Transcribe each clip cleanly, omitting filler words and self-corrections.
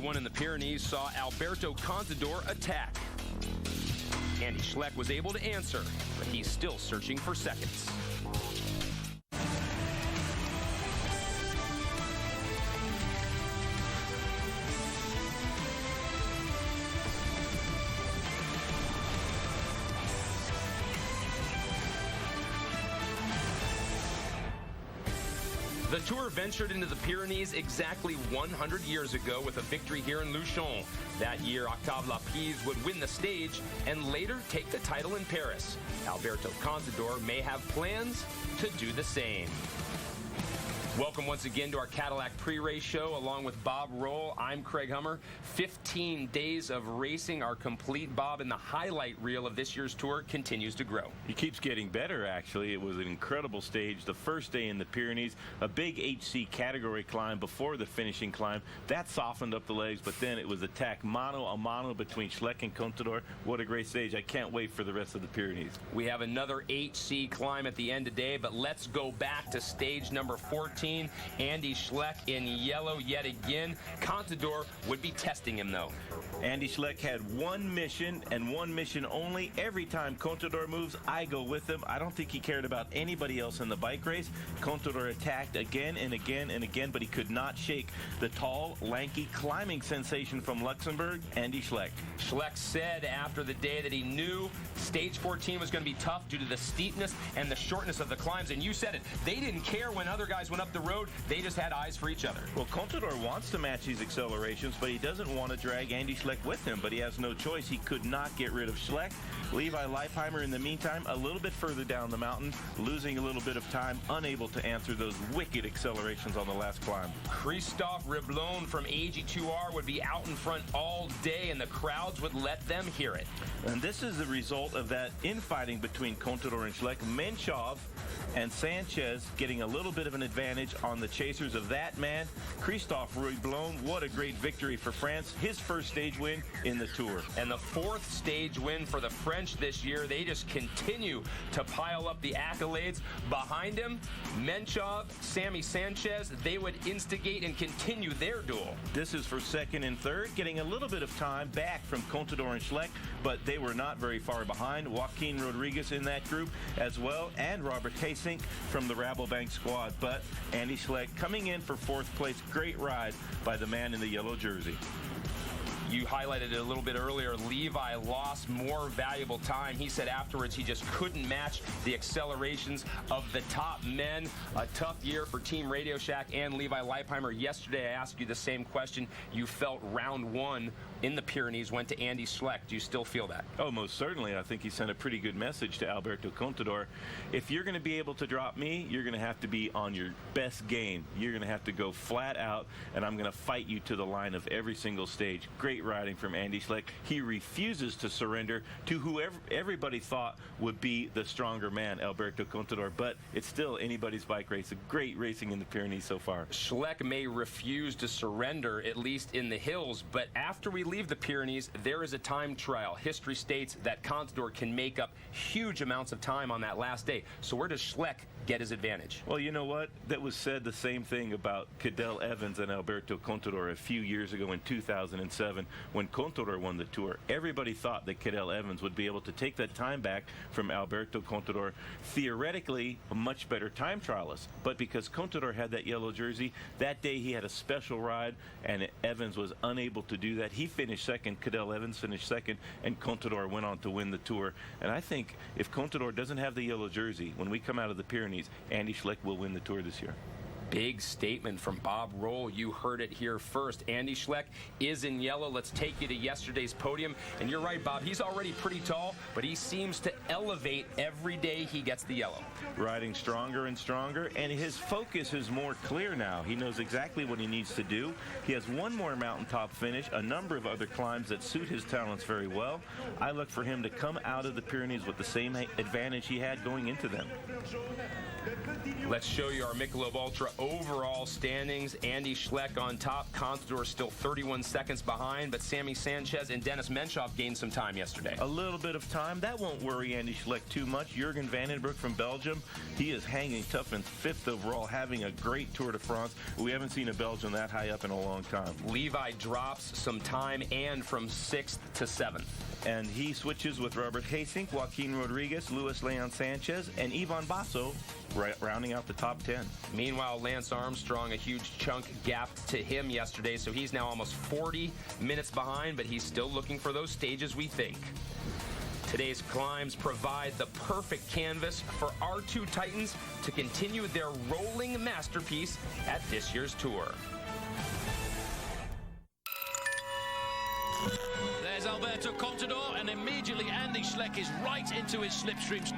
won in the Pyrenees saw Alberto Contador attack. Andy Schleck was able to answer, but he's still searching for seconds. The Tour ventured into the Pyrenees exactly 100 years ago with a victory here in Luchon. That year, Octave Laprise would win the stage and later take the title in Paris. Alberto Contador may have plans to do the same. Welcome once again to our Cadillac pre-race show. Along with Bob Roll, I'm Craig Hummer. 15 days of racing are complete, Bob, and the highlight reel of this year's tour continues to grow. It keeps getting better, actually. It was an incredible stage. The first day in the Pyrenees, a big HC category climb before the finishing climb. That softened up the legs, but then it was attack mano a mano between Schleck and Contador. What a great stage. I can't wait for the rest of the Pyrenees. We have another HC climb at the end today, but let's go back to stage number 14. Andy Schleck in yellow yet again. Contador would be testing him, though. Andy Schleck had one mission and one mission only. Every time Contador moves, I go with him. I don't think he cared about anybody else in the bike race. Contador attacked again and again and again, but he could not shake the tall, lanky, climbing sensation from Luxembourg, Andy Schleck. Schleck said after the day that he knew stage 14 was going to be tough due to the steepness and the shortness of the climbs, and you said it. They didn't care when other guys went up the road. They just had eyes for each other. Well, Contador wants to match these accelerations, but he doesn't want to drag Andy Schleck with him, but he has no choice. He could not get rid of Schleck. Levi Leipheimer, in the meantime, a little bit further down the mountain, losing a little bit of time, unable to answer those wicked accelerations on the last climb. Christophe Riblon from AG2R would be out in front all day, and the crowds would let them hear it. And this is the result of that infighting between Contador and Schleck. Menchov and Sanchez getting a little bit of an advantage on the chasers of that man. Christophe Riblon, what a great victory for France. His first stage win in the Tour. And the fourth stage win for the French this year. They just continue to pile up the accolades. Behind him, Menchov, Sammy Sanchez, they would instigate and continue their duel. This is for second and third, getting a little bit of time back from Contador and Schleck, but they were not very far behind. Joaquin Rodriguez in that group as well, and Robert Haysink from the Rabobank squad. But Andy Schleck coming in for fourth place. Great ride by the man in the yellow jersey. You highlighted it a little bit earlier. Levi lost more valuable time. He said afterwards he just couldn't match the accelerations of the top men. A tough year for Team Radio Shack and Levi Leipheimer. Yesterday I asked you the same question. You felt round one in the Pyrenees went to Andy Schleck. Do you still feel that? Oh, most certainly. I think he sent a pretty good message to Alberto Contador. If you're going to be able to drop me, you're going to have to be on your best game. You're going to have to go flat out, and I'm going to fight you to the line of every single stage. Great riding from Andy Schleck. He refuses to surrender to whoever everybody thought would be the stronger man, Alberto Contador, but it's still anybody's bike race. A great racing in the Pyrenees so far. Schleck may refuse to surrender, at least in the hills, but after we leave the Pyrenees, there is a time trial. History states that Contador can make up huge amounts of time on that last day. So where does Schleck get his advantage? Well, you know what? That was said the same thing about Cadel Evans and Alberto Contador a few years ago in 2007 when Contador won the Tour. Everybody thought that Cadel Evans would be able to take that time back from Alberto Contador. Theoretically, a much better time trialist. But because Contador had that yellow jersey, that day he had a special ride, and Evans was unable to do that. He finished second, Cadel Evans finished second, and Contador went on to win the Tour. And I think if Contador doesn't have the yellow jersey, when we come out of the Pyrenees, Andy Schleck will win the Tour this year. Big statement from Bob Roll. You heard it here first. Andy Schleck is in yellow. Let's take you to yesterday's podium. And you're right, Bob. He's already pretty tall, but he seems to elevate every day he gets the yellow. Riding stronger and stronger, and his focus is more clear now. He knows exactly what he needs to do. He has one more mountaintop finish, a number of other climbs that suit his talents very well. I look for him to come out of the Pyrenees with the same advantage he had going into them. Let's show you our Michelob Ultra overall standings, Andy Schleck on top. Contador still 31 seconds behind, but Sammy Sanchez and Dennis Menchov gained some time yesterday. A little bit of time. That won't worry Andy Schleck too much. Jurgen Vandenbroek from Belgium, he is hanging tough in 5th overall, having a great Tour de France. We haven't seen a Belgian that high up in a long time. Levi drops some time and from 6th to 7th. And he switches with Robert Hasink, Joaquin Rodriguez, Luis Leon Sanchez, and Ivan Basso rounding out the top 10. Meanwhile, Lance Armstrong, a huge chunk gap to him yesterday, so he's now almost 40 minutes behind, but he's still looking for those stages, we think. Today's climbs provide the perfect canvas for our two Titans to continue their rolling masterpiece at this year's Tour. There's Alberto Contador, and immediately Andy Schleck is right into his slipstream.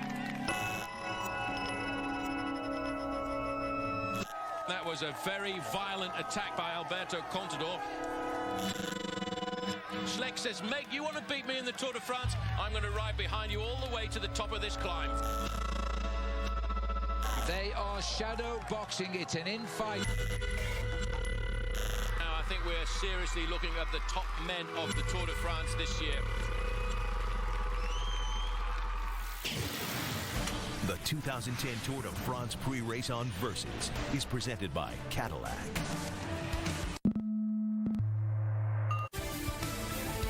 That was a very violent attack by Alberto Contador. Schleck says, mate, you want to beat me in the Tour de France? I'm going to ride behind you all the way to the top of this climb. They are shadow boxing. It's an in-fight. Now, I think we're seriously looking at the top men of the Tour de France this year. The 2010 Tour de France pre-race on Versus is presented by Cadillac.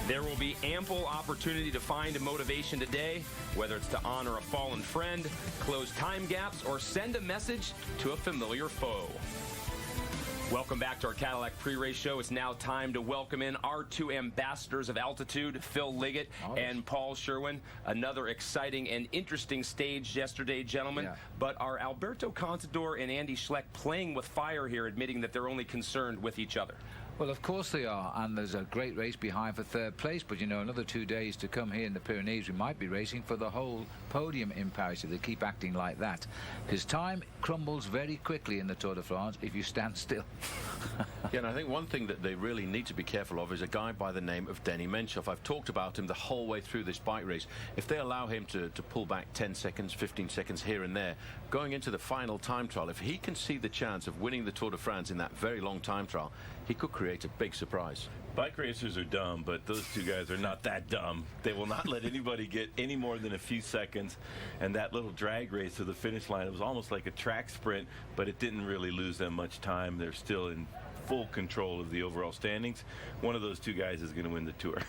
There will be ample opportunity to find motivation today, whether it's to honor a fallen friend, close time gaps, or send a message to a familiar foe. Welcome back to our Cadillac pre-race show. It's now time to welcome in our two ambassadors of altitude, Phil Liggett and Paul Sherwin. Another exciting and interesting stage yesterday, gentlemen. Yeah. But are Alberto Contador and Andy Schleck playing with fire here, admitting that they're only concerned with each other? Well, of course they are, and there's a great race behind for 3rd place, but you know, another 2 days to come here in the Pyrenees, we might be racing for the whole podium in Paris if they keep acting like that, because time crumbles very quickly in the Tour de France if you stand still. Yeah, and I think one thing that they really need to be careful of is a guy by the name of Denny Menchov. I've talked about him the whole way through this bike race. If they allow him to pull back 10 seconds, 15 seconds here and there, going into the final time trial, if he can see the chance of winning the Tour de France in that very long time trial, he could create a big surprise. Bike racers are dumb, but those two guys are not that dumb. They will not let anybody get any more than a few seconds. And that little drag race to the finish line, it was almost like a track sprint, but it didn't really lose them much time. They're still in full control of the overall standings. One of those two guys is going to win the Tour.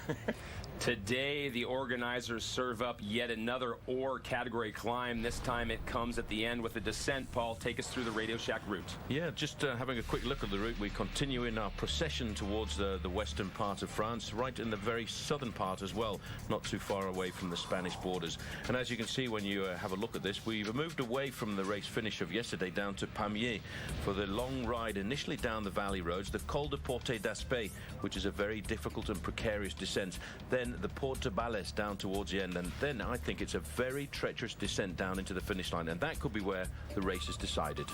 Today, the organizers serve up yet another OR category climb. This time it comes at the end with a descent. Paul, take us through the Radio Shack route. Yeah, just having a quick look at the route. We continue in our procession towards the western part of France, right in the very southern part as well, not too far away from the Spanish borders. And as you can see when you have a look at this, we've moved away from the race finish of yesterday down to Pamiers for the long ride initially down the valley roads, the Col de Porte d'Aspet, which is a very difficult and precarious descent, then the Porte de Balès down towards the end, and then I think it's a very treacherous descent down into the finish line, and that could be where the race is decided.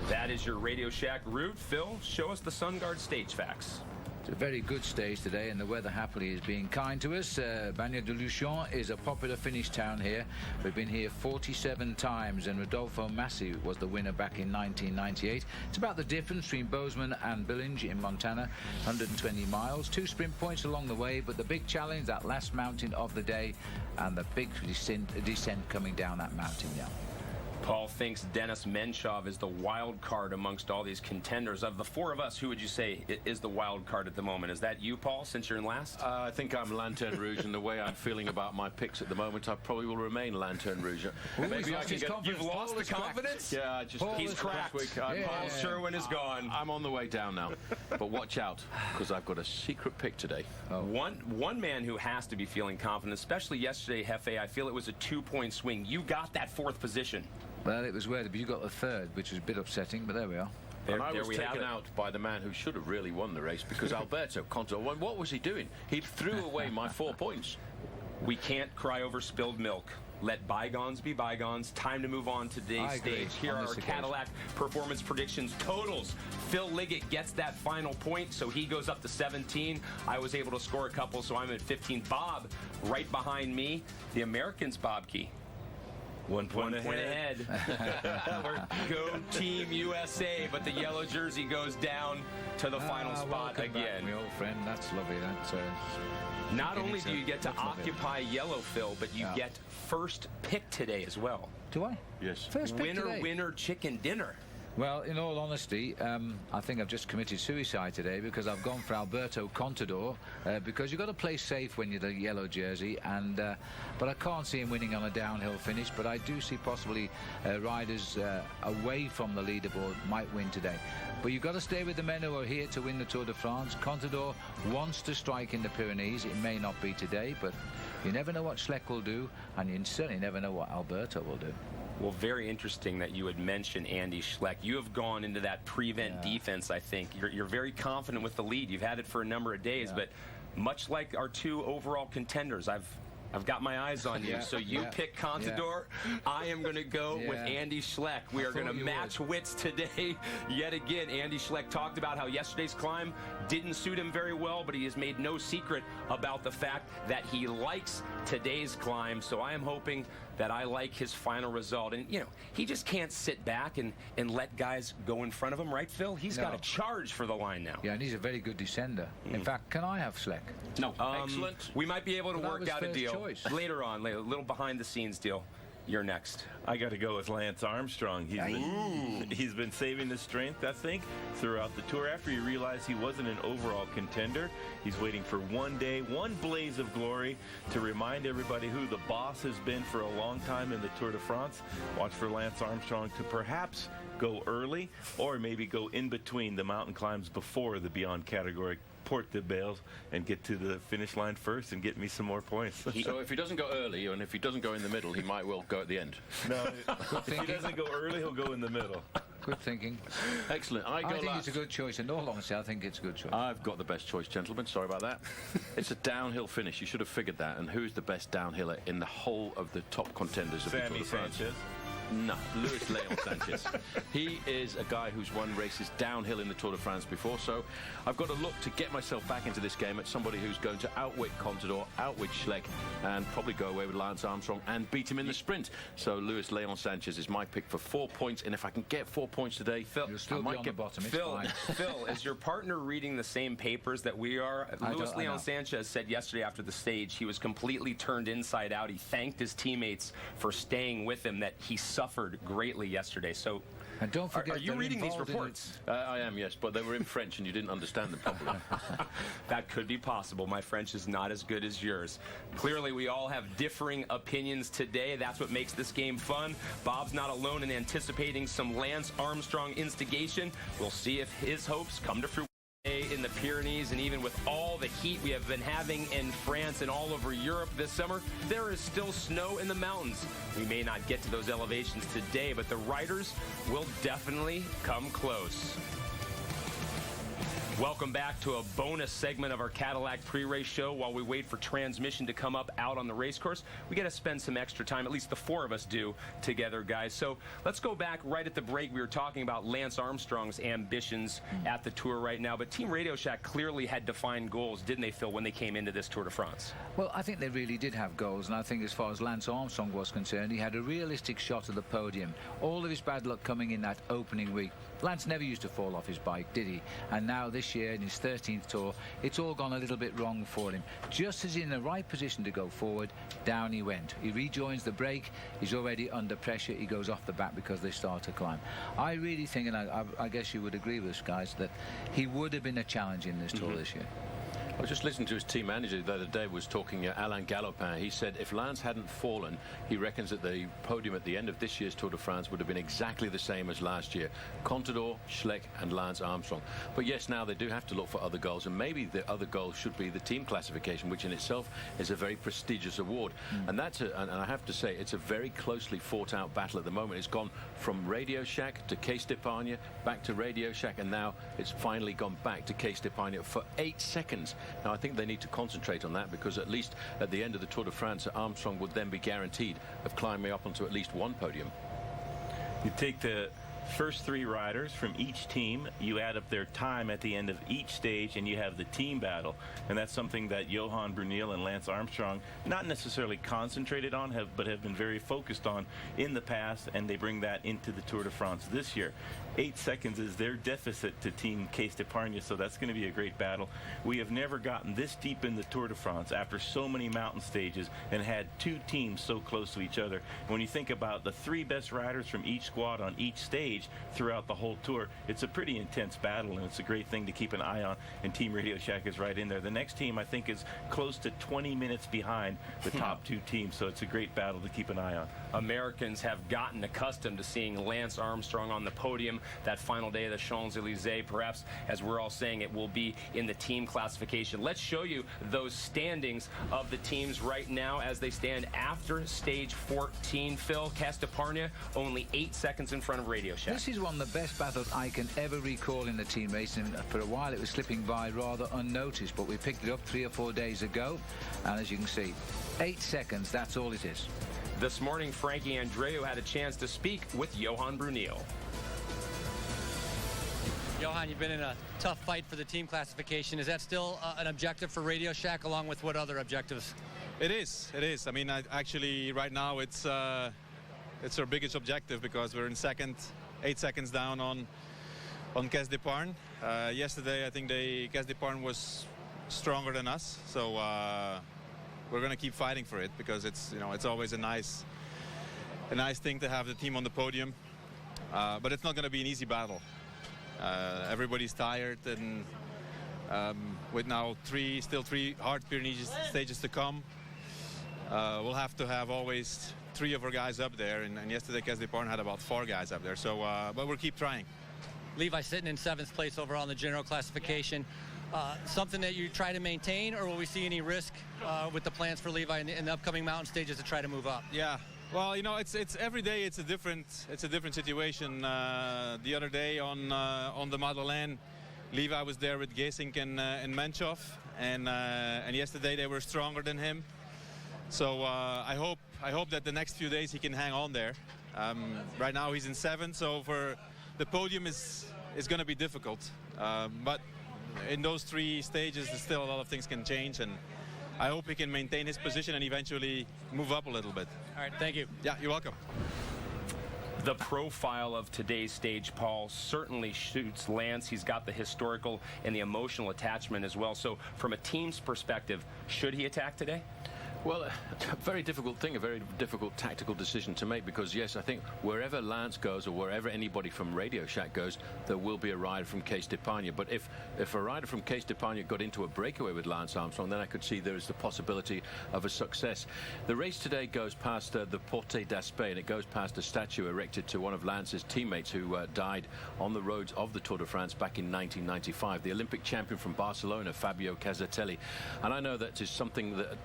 That is your Radio Shack route. Phil, show us the SunGuard stage facts. It's a very good stage today, and the weather happily is being kind to us. Bagnères-de-Luchon is a popular finish town here. We've been here 47 times, and Rodolfo Massi was the winner back in 1998. It's about the difference between Bozeman and Billings in Montana, 120 miles, 2 sprint points along the way, but the big challenge, that last mountain of the day, and the big descent coming down that mountain now. Paul thinks Dennis Menchov is the wild card amongst all these contenders. Of the 4 of us, who would you say is the wild card at the moment? Is that you, Paul, since you're in last? I think I'm Lanterne Rouge, and the way I'm feeling about my picks at the moment, I probably will remain Lanterne Rouge. Maybe I can get... You've lost the confidence? Yeah, he's cracked. Paul Sherwin is gone. I'm on the way down now. But watch out, because I've got a secret pick today. Oh. One man who has to be feeling confident, especially yesterday, Hefe, I feel it was a 2-point swing. You got that 4th position. Well, it was weird, but you got the 3rd, which was a bit upsetting, but there we are. And I was taken out by the man who should have really won the race, because Alberto Contador, what was he doing? He threw away my 4 points. We can't cry over spilled milk. Let bygones be bygones. Time to move on to today's stage. Here are our Cadillac performance predictions totals. Phil Liggett gets that final point, so he goes up to 17. I was able to score a couple, so I'm at 15. Bob, right behind me. The Americans, Bob Key. 1 point ahead. Go Team USA, but the yellow jersey goes down to the final spot again. Back, my old friend, that's lovely. That's not only do you get to occupy yellow, Phil, but you get first pick today as well. Do I? Yes. First pick today. Winner, chicken dinner. Well, in all honesty, I think I've just committed suicide today because I've gone for Alberto Contador because you've got to play safe when you're the yellow jersey, and but I can't see him winning on a downhill finish, but I do see possibly riders away from the leaderboard might win today. But you've got to stay with the men who are here to win the Tour de France. Contador wants to strike in the Pyrenees. It may not be today, but you never know what Schleck will do, and you certainly never know what Alberto will do. Well, very interesting that you would mention Andy Schleck. You have gone into that prevent defense, I think. You're very confident with the lead. You've had it for a number of days, but much like our two overall contenders, I've got my eyes on you. So you pick Contador. I am going to go with Andy Schleck. We are going to match wits today yet again. Andy Schleck talked about how yesterday's climb didn't suit him very well, but he has made no secret about the fact that he likes today's climb. So I am hoping that I like his final result. And, you know, he just can't sit back and let guys go in front of him, right, Phil? He's got to charge for the line now. Yeah, and he's a very good descender. In fact, can I have Schleck? No. Excellent. We might be able to work out a deal choice. later on, a little behind-the-scenes deal. You're next. I got to go with Lance Armstrong. He's been saving his strength, I think, throughout the Tour. After he realized he wasn't an overall contender, he's waiting for one day, one blaze of glory to remind everybody who the boss has been for a long time in the Tour de France. Watch for Lance Armstrong to perhaps go early or maybe go in between the mountain climbs before the Beyond category Port de Bales and get to the finish line first and get me some more points. So if he doesn't go early, and if he doesn't go in the middle, he might well go at the end. No, if he doesn't go early, he'll go in the middle. Good thinking. Excellent. I think last. It's a good choice. In all honesty, I think it's a good choice. I've got the best choice, gentlemen. Sorry about that. It's a downhill finish. You should have figured that. And who's the best downhiller in the whole of the top contenders of the Tour de France? Sanchez. No, Luis Leon Sanchez. He is a guy who's won races downhill in the Tour de France before, so I've got to look to get myself back into this game at somebody who's going to outwit Contador, outwit Schleck, and probably go away with Lance Armstrong and beat him in the sprint. So Luis Leon Sanchez is my pick for 4 points, and if I can get 4 points today, Phil, you'll still be on the bottom. Phil, is your partner reading the same papers that we are? Luis Leon Sanchez said yesterday after the stage he was completely turned inside out. He thanked his teammates for staying with him, that he suffered greatly yesterday. So, and don't forget, are you reading these reports? I am, yes, but they were in French and you didn't understand them properly. That could be possible. My French is not as good as yours. Clearly, we all have differing opinions today. That's what makes this game fun. Bob's not alone in anticipating some Lance Armstrong instigation. We'll see if his hopes come to fruition in the Pyrenees, and even with all the heat we have been having in France and all over Europe this summer, there is still snow in the mountains. We may not get to those elevations today, but the riders will definitely come close. Welcome back to a bonus segment of our Cadillac pre-race show. While we wait for transmission to come up out on the race course, we got to spend some extra time, at least the four of us do, together, guys. So let's go back right at the break. We were talking about Lance Armstrong's ambitions at the Tour right now, but Team Radio Shack clearly had defined goals, didn't they, Phil, when they came into this Tour de France? Well, I think they really did have goals, and I think as far as Lance Armstrong was concerned, he had a realistic shot at the podium. All of his bad luck coming in that opening week. Lance never used to fall off his bike, did he? And now this year, in his 13th Tour, it's all gone a little bit wrong for him. Just as he's in the right position to go forward, down he went. He rejoins the brake, he's already under pressure, he goes off the back because they start to climb. I really think, and I guess you would agree with us, guys, that he would have been a challenge in this Tour this year. I was just listening to his team manager the other day, was talking Alain Galopin. He said if Lance hadn't fallen, he reckons that the podium at the end of this year's Tour de France would have been exactly the same as last year. Contador, Schleck and Lance Armstrong. But yes, now they do have to look for other goals, and maybe the other goal should be the team classification, which in itself is a very prestigious award. And that's and I have to say, it's a very closely fought out battle at the moment. It's gone from Radio Shack to Case d'Epargne, back to Radio Shack, and now it's finally gone back to Case d'Epargne for 8 seconds. Now, I think they need to concentrate on that, because at least at the end of the Tour de France, Armstrong would then be guaranteed of climbing up onto at least one podium. You take the First 3 riders from each team, you add up their time at the end of each stage, and you have the team battle. And that's something that Johan Bruneel and Lance Armstrong not necessarily concentrated on, but have been very focused on in the past, and they bring that into the Tour de France this year. 8 seconds is their deficit to Team Case d'Epargne, so that's going to be a great battle. We have never gotten this deep in the Tour de France after so many mountain stages and had 2 teams so close to each other. When you think about the 3 best riders from each squad on each stage throughout the whole tour, it's a pretty intense battle, and it's a great thing to keep an eye on, and Team Radio Shack is right in there. The next team, I think, is close to 20 minutes behind the top 2 teams, so it's a great battle to keep an eye on. Americans have gotten accustomed to seeing Lance Armstrong on the podium that final day of the Champs-Élysées. Perhaps, as we're all saying, it will be in the team classification. Let's show you those standings of the teams right now as they stand after stage 14. Phil, Case d'Epargne only 8 seconds in front of Radio Shack. This is one of the best battles I can ever recall in the team race, and for a while it was slipping by rather unnoticed, but we picked it up 3 or 4 days ago, and as you can see, 8 seconds, that's all it is. This morning, Frankie Andreu had a chance to speak with Johan Bruneel. Johan, you've been in a tough fight for the team classification. Is that still an objective for Radio Shack, along with what other objectives? It is. It is. I mean, actually, right now it's our biggest objective because we're in second, 8 seconds down on Case d'Epargne. Yesterday, I think Case d'Epargne was stronger than us, so we're going to keep fighting for it because it's always a nice thing to have the team on the podium, but it's not going to be an easy battle. Everybody's tired, and with now still three hard Pyrenees stages to come, we'll have to have always 3 of our guys up there, and yesterday Case d'Epargne had about 4 guys up there, so but we'll keep trying. Levi sitting in 7th place overall in the general classification. Something that you try to maintain, or will we see any risk with the plans for Levi in the upcoming mountain stages to try to move up? Yeah, well, it's every day it's a different situation. The other day on the Madeleine, Levi was there with Geesink and Menchoff, and yesterday they were stronger than him. So I hope that the next few days he can hang on there. Right now he's in 7th, so for the podium is going to be difficult. But in those 3 stages, there's still a lot of things can change, and I hope he can maintain his position and eventually move up a little bit. All right, thank you. Yeah, you're welcome. The profile of today's stage, Paul, certainly suits Lance. He's got the historical and the emotional attachment as well. So from a team's perspective, should he attack today? Well, a very difficult thing, a very difficult tactical decision to make, because yes, I think wherever Lance goes or wherever anybody from Radio Shack goes, there will be a rider from Case d'Epargne. But if a rider from Case d'Epargne got into a breakaway with Lance Armstrong, then I could see there is the possibility of a success. The race today goes past the Porte d'Aspet, and it goes past a statue erected to one of Lance's teammates who died on the roads of the Tour de France back in 1995, the Olympic champion from Barcelona, Fabio Casatelli. And I know that is something that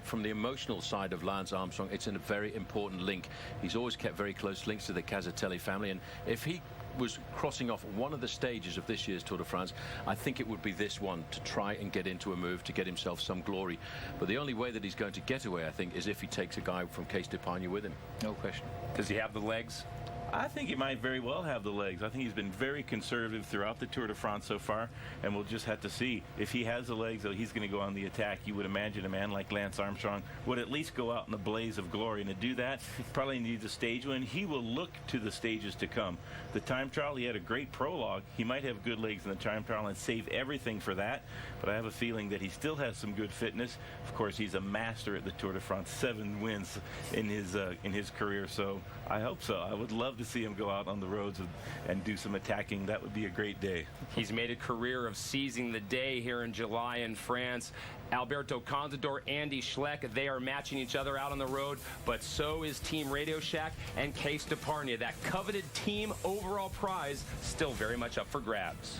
from the emotional side of Lance Armstrong, it's a very important link. He's always kept very close links to the Casatelli family, and if he was crossing off one of the stages of this year's Tour de France, I think it would be this one, to try and get into a move to get himself some glory. But the only way that he's going to get away, I think, is if he takes a guy from Case d'Epargne with him. No question. Does he have the legs? I think he might very well have the legs. I think he's been very conservative throughout the Tour de France so far, and we'll just have to see. If he has the legs, though, he's going to go on the attack. You would imagine a man like Lance Armstrong would at least go out in the blaze of glory, and to do that, probably needs a stage win. He will look to the stages to come. The time trial, he had a great prologue. He might have good legs in the time trial and save everything for that, but I have a feeling that he still has some good fitness. Of course, he's a master at the Tour de France, 7 wins in his career, so I hope so. I would love to see him go out on the roads and do some attacking. That would be a great day. He's made a career of seizing the day here in July in France. Alberto Contador, Andy Schleck, they are matching each other out on the road, but so is Team Radio Shack and Case d'Epargne. That coveted team overall prize still very much up for grabs.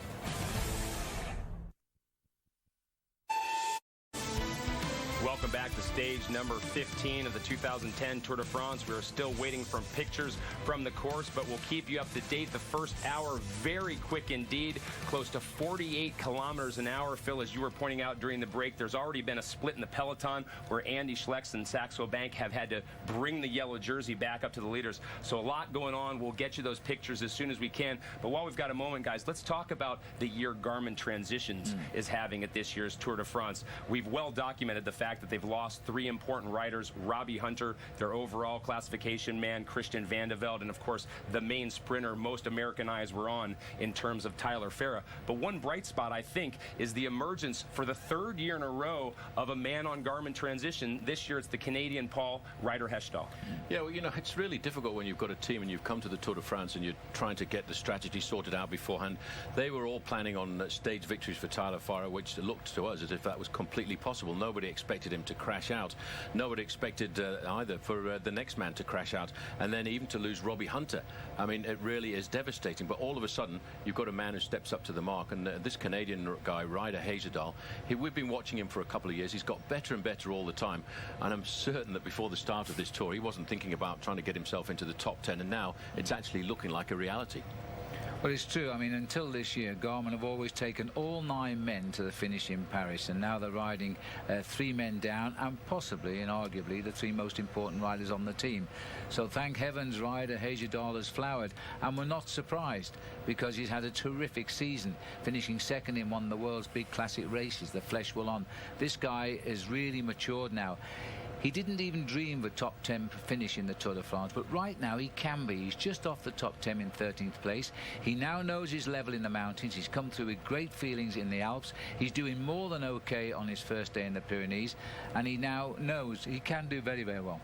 Welcome back to stage number 15 of the 2010 Tour de France. We are still waiting for pictures from the course, but we'll keep you up to date. The first hour, very quick indeed, close to 48 kilometers an hour. Phil, as you were pointing out during the break, there's already been a split in the peloton where Andy Schleck and Saxo Bank have had to bring the yellow jersey back up to the leaders. So a lot going on. We'll get you those pictures as soon as we can. But while we've got a moment, guys, let's talk about the year Garmin Transitions is having at this year's Tour de France. We've well documented the fact that they've lost 3 important riders: Robbie Hunter, their overall classification man, Christian Van de Velde, and of course the main sprinter most American eyes were on in terms of Tyler Farah. But one bright spot, I think, is the emergence for the 3rd year in a row of a man on Garmin Transition. This year it's the Canadian Paul Ryder Hesjedal. Yeah, well, you know, it's really difficult when you've got a team and you've come to the Tour de France and you're trying to get the strategy sorted out beforehand. They were all planning on stage victories for Tyler Farah, which looked to us as if that was completely possible. Nobody expected him to crash out. Nobody expected either for the next man to crash out, and then even to lose Robbie Hunter. I mean, it really is devastating. But all of a sudden, you've got a man who steps up to the mark, and this Canadian guy, Ryder Hesjedal, we've been watching him for a couple of years. He's got better and better all the time, and I'm certain that before the start of this tour, he wasn't thinking about trying to get himself into the top 10, and now it's actually looking like a reality. Well, it's true. I mean, until this year, Garmin have always taken all 9 men to the finish in Paris, and now they're riding 3 men down, and possibly and arguably the 3 most important riders on the team. So thank heavens Ryder Hesjedal has flowered, and we're not surprised because he's had a terrific season, finishing 2nd in one of the world's big classic races, the Flèche Wallonne. This guy is really matured now. He didn't even dream of a top 10 finish in the Tour de France, but right now he can be. He's just off the top 10 in 13th place. He now knows his level in the mountains. He's come through with great feelings in the Alps. He's doing more than okay on his first day in the Pyrenees, and he now knows he can do very, very well.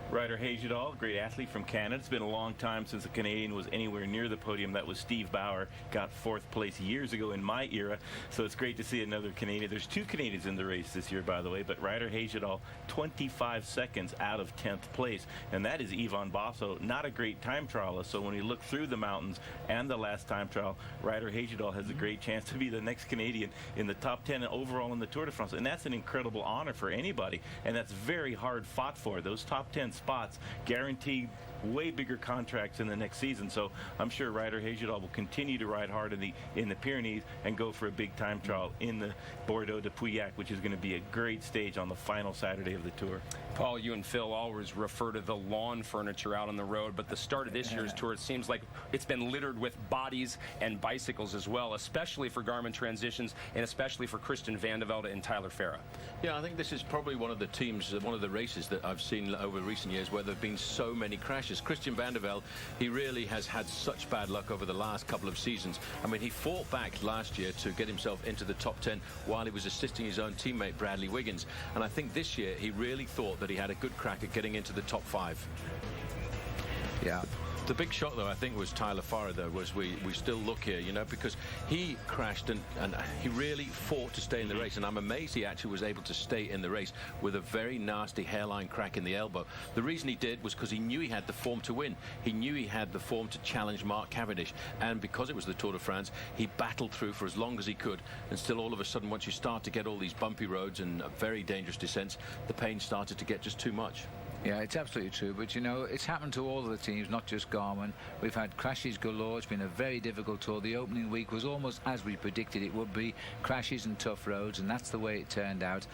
Ryder Hesjedal, great athlete from Canada. It's been a long time since a Canadian was anywhere near the podium. That was Steve Bauer, got 4th place years ago in my era. So it's great to see another Canadian. There's 2 Canadians in the race this year, by the way, but Ryder Hesjedal, 25 seconds out of 10th place. And that is Yvon Basso, not a great time trialist. So when you look through the mountains and the last time trial, Ryder Hesjedal has a great chance to be the next Canadian in the top 10 and overall in the Tour de France. And that's an incredible honor for anybody. And that's very hard fought for. Those top 10 spots guaranteed way bigger contracts in the next season. So I'm sure Ryder Hesjedal will continue to ride hard in the Pyrenees and go for a big time trial in the Bordeaux de Pouillac, which is going to be a great stage on the final Saturday of the Tour. Paul, you and Phil always refer to the lawn furniture out on the road, but the start of this year's Tour, it seems like it's been littered with bodies and bicycles as well, especially for Garmin Transitions and especially for Christian Van de Velde and Tyler Farah. Yeah, I think this is probably one of the teams, one of the races that I've seen over recent years where there have been so many crashes. Christian Van de Velde, he really has had such bad luck over the last couple of seasons. I mean, he fought back last year to get himself into the top 10 while he was assisting his own teammate Bradley Wiggins. And I think this year he really thought that he had a good crack at getting into the top 5. Yeah. The big shock, though, I think, was Tyler Farah, though, was we still look here, you know, because he crashed and he really fought to stay in the race. And I'm amazed he actually was able to stay in the race with a very nasty hairline crack in the elbow. The reason he did was because he knew he had the form to win. He knew he had the form to challenge Mark Cavendish. And because it was the Tour de France, he battled through for as long as he could. And still, all of a sudden, once you start to get all these bumpy roads and very dangerous descents, the pain started to get just too much. Yeah, it's absolutely true. But, you know, it's happened to all of the teams, not just Garmin. We've had crashes galore. It's been a very difficult tour. The opening week was almost as we predicted it would be. Crashes and tough roads, and that's the way it turned out.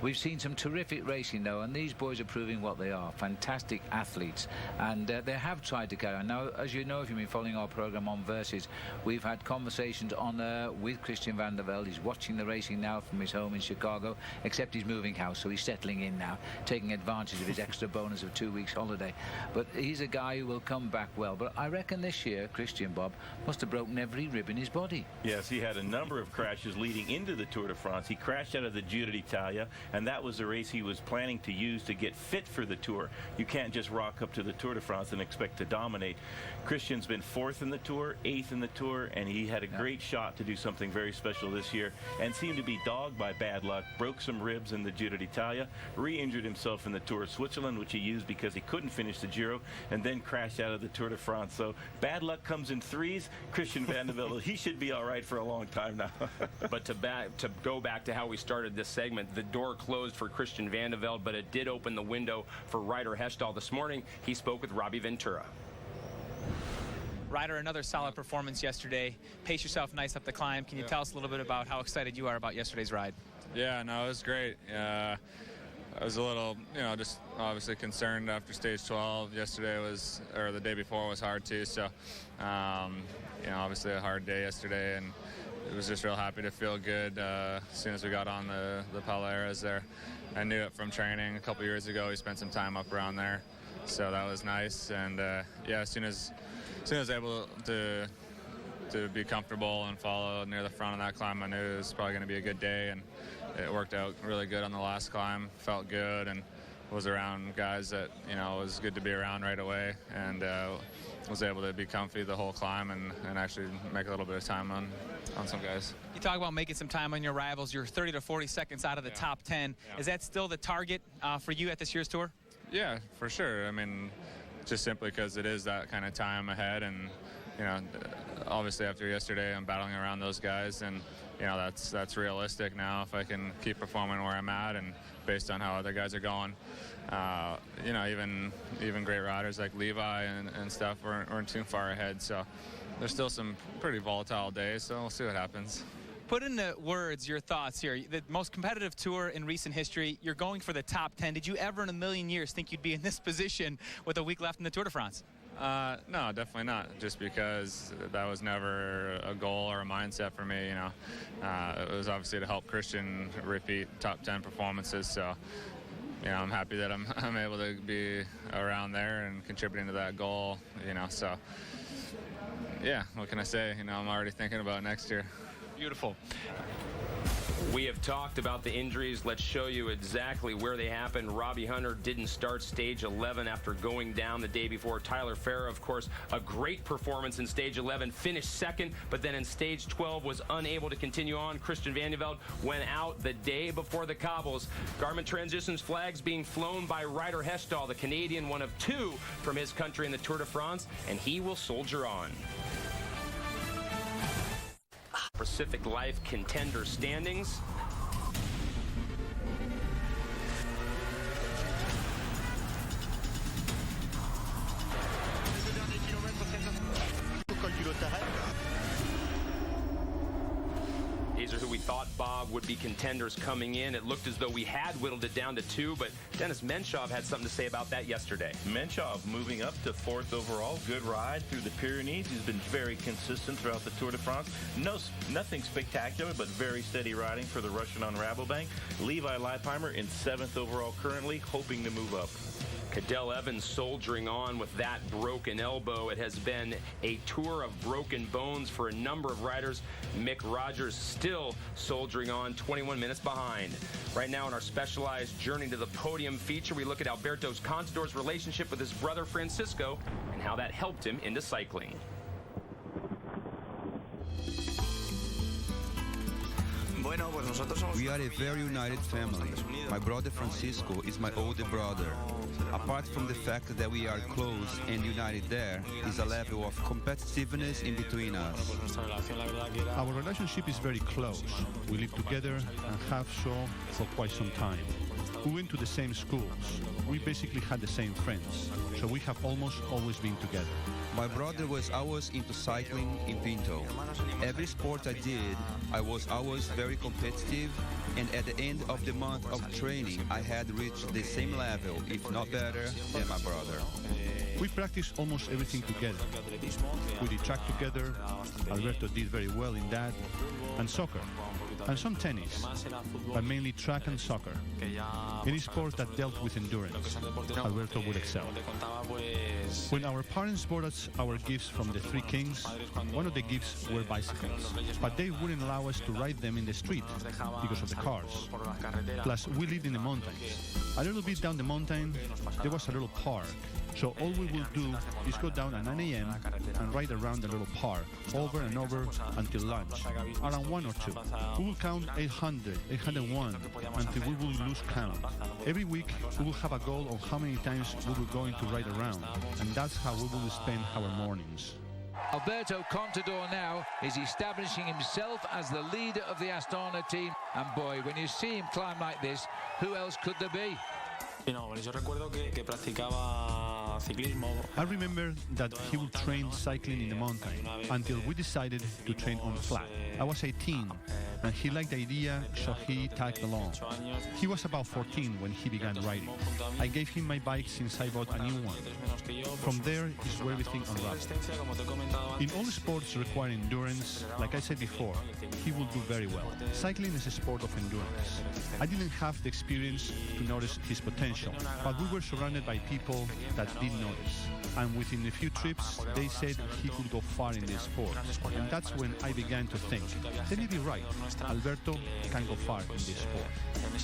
We've seen some terrific racing, though, and these boys are proving what they are. Fantastic athletes. And they have tried to carry on. Now, as you know, if you've been following our programme on Versus, we've had conversations on with Christian Van der Velde. He's watching the racing now from his home in Chicago, except he's moving house, so he's settling in now, taking advantage of his extra bonus of 2 weeks holiday. But he's a guy who will come back well. But I reckon this year, Christian, Bob, must have broken every rib in his body. Yes, he had a number of crashes leading into the Tour de France. He crashed out of the Giro d'Italia, and that was the race he was planning to use to get fit for the Tour. You can't just rock up to the Tour de France and expect to dominate. Christian's been 4th in the Tour, 8th in the Tour, and he had a great shot to do something very special this year and seemed to be dogged by bad luck. Broke some ribs in the Giro d'Italia, re-injured himself in the Tour of Switzerland, which he used because he couldn't finish the Giro, and then crashed out of the Tour de France. So bad luck comes in threes. Christian Vande Velde, he should be all right for a long time now. But to go back to how we started this segment, the door closed for Christian Vande Velde, but it did open the window for Ryder Hesjedal this morning. He spoke with Robbie Ventura. Ryder, another solid performance yesterday. Pace yourself nice up the climb. Can you tell us a little bit about how excited you are about yesterday's ride? Yeah, no, it was great. I was a little, just obviously concerned after stage 12. Yesterday was, or the day before was hard too. So, obviously a hard day yesterday, and it was just real happy to feel good as soon as we got on the Palaeras there. I knew it from training a couple years ago. We spent some time up around there, so that was nice. And as soon as I was able to be comfortable and follow near the front of that climb, I knew it was probably going to be a good day, and it worked out really good on the last climb. Felt good and was around guys that it was good to be around right away, and was able to be comfy the whole climb and actually make a little bit of time on some guys. You talk about making some time on your rivals. You're 30 to 40 seconds out of the top 10. Yeah. Is that still the target for you at this year's tour? Yeah, for sure. I mean, just simply because it is that kind of time ahead, and obviously after yesterday I'm battling around those guys, and that's realistic now if I can keep performing where I'm at and based on how other guys are going. Even great riders like Levi and stuff weren't too far ahead, so there's still some pretty volatile days, so we'll see what happens. Put into words your thoughts here. The most competitive tour in recent history, you're going for the top 10. Did you ever in a million years think you'd be in this position with a week left in the Tour de France? No, definitely not, just because that was never a goal or a mindset for me. It was obviously to help Christian repeat top 10 performances, so I'm happy that I'm able to be around there and contributing to that goal, so yeah, what can I say? I'm already thinking about next year. Beautiful. We have talked about the injuries. Let's show you exactly where they happened. Robbie Hunter didn't start stage 11 after going down the day before. Tyler Farah, of course, a great performance in stage 11, finished second, but then in stage 12 was unable to continue on. Christian Vande Velde went out the day before the cobbles. Garmin Transitions flags being flown by Ryder Hesjedal, the Canadian, one of two from his country in the Tour de France, and he will soldier on. Pacific Life contender standings. These are who we thought, Bob, would be contenders coming in. It looked as though we had whittled it down to two, but Dennis Menchov had something to say about that yesterday. Menchov moving up to 4th overall. Good ride through the Pyrenees. He's been very consistent throughout the Tour de France. Nothing spectacular, but very steady riding for the Russian on Rabobank. Levi Leipheimer in 7th overall currently, hoping to move up. Cadel Evans soldiering on with that broken elbow. It has been a tour of broken bones for a number of riders. Mick Rogers still soldiering on, 21 minutes behind. Right now in our specialized Journey to the Podium feature, we look at Alberto Contador's relationship with his brother Francisco and how that helped him into cycling. We are a very united family. My brother Francisco is my older brother. Apart from the fact that we are close and united, there is a level of competitiveness in between us. Our relationship is very close. We live together and have so for quite some time. We went to the same schools. We basically had the same friends, so we have almost always been together. My brother was always into cycling in Pinto. Every sport I did, I was always very competitive, and at the end of the month of training, I had reached the same level, if not better, than my brother. We practiced almost everything together. We did track together, Alberto did very well in that, and soccer, and some tennis, but mainly track and soccer. Any sport that dealt with endurance, Alberto would excel. When our parents bought us our gifts from the Three Kings, one of the gifts were bicycles, but they wouldn't allow us to ride them in the street because of the cars. Plus, we lived in the mountains. A little bit down the mountain, there was a little park, so all we we will do is go down at 9 a.m. and ride around the little park, over and over until lunch, around 1 or 2. We will count 800, 801, until we will lose count. Every week, we will have a goal of how many times we will going to ride around, and that's how we will spend our mornings. Alberto Contador now is establishing himself as the leader of the Astana team. And boy, when you see him climb like this, who else could there be? I remember that he would train cycling in the mountain until we decided to train on flat. I was 18 and he liked the idea, so he tagged along. He was about 14 when he began riding. I gave him my bike since I bought a new one. From there is where everything unraveled. In all sports requiring endurance, like I said before, he will do very well. Cycling is a sport of endurance. I didn't have the experience to notice his potential, but we were surrounded by people that did notice. And within a few trips, they said he could go far in this sport. And that's when I began to think, they may be right, Alberto can go far in this sport.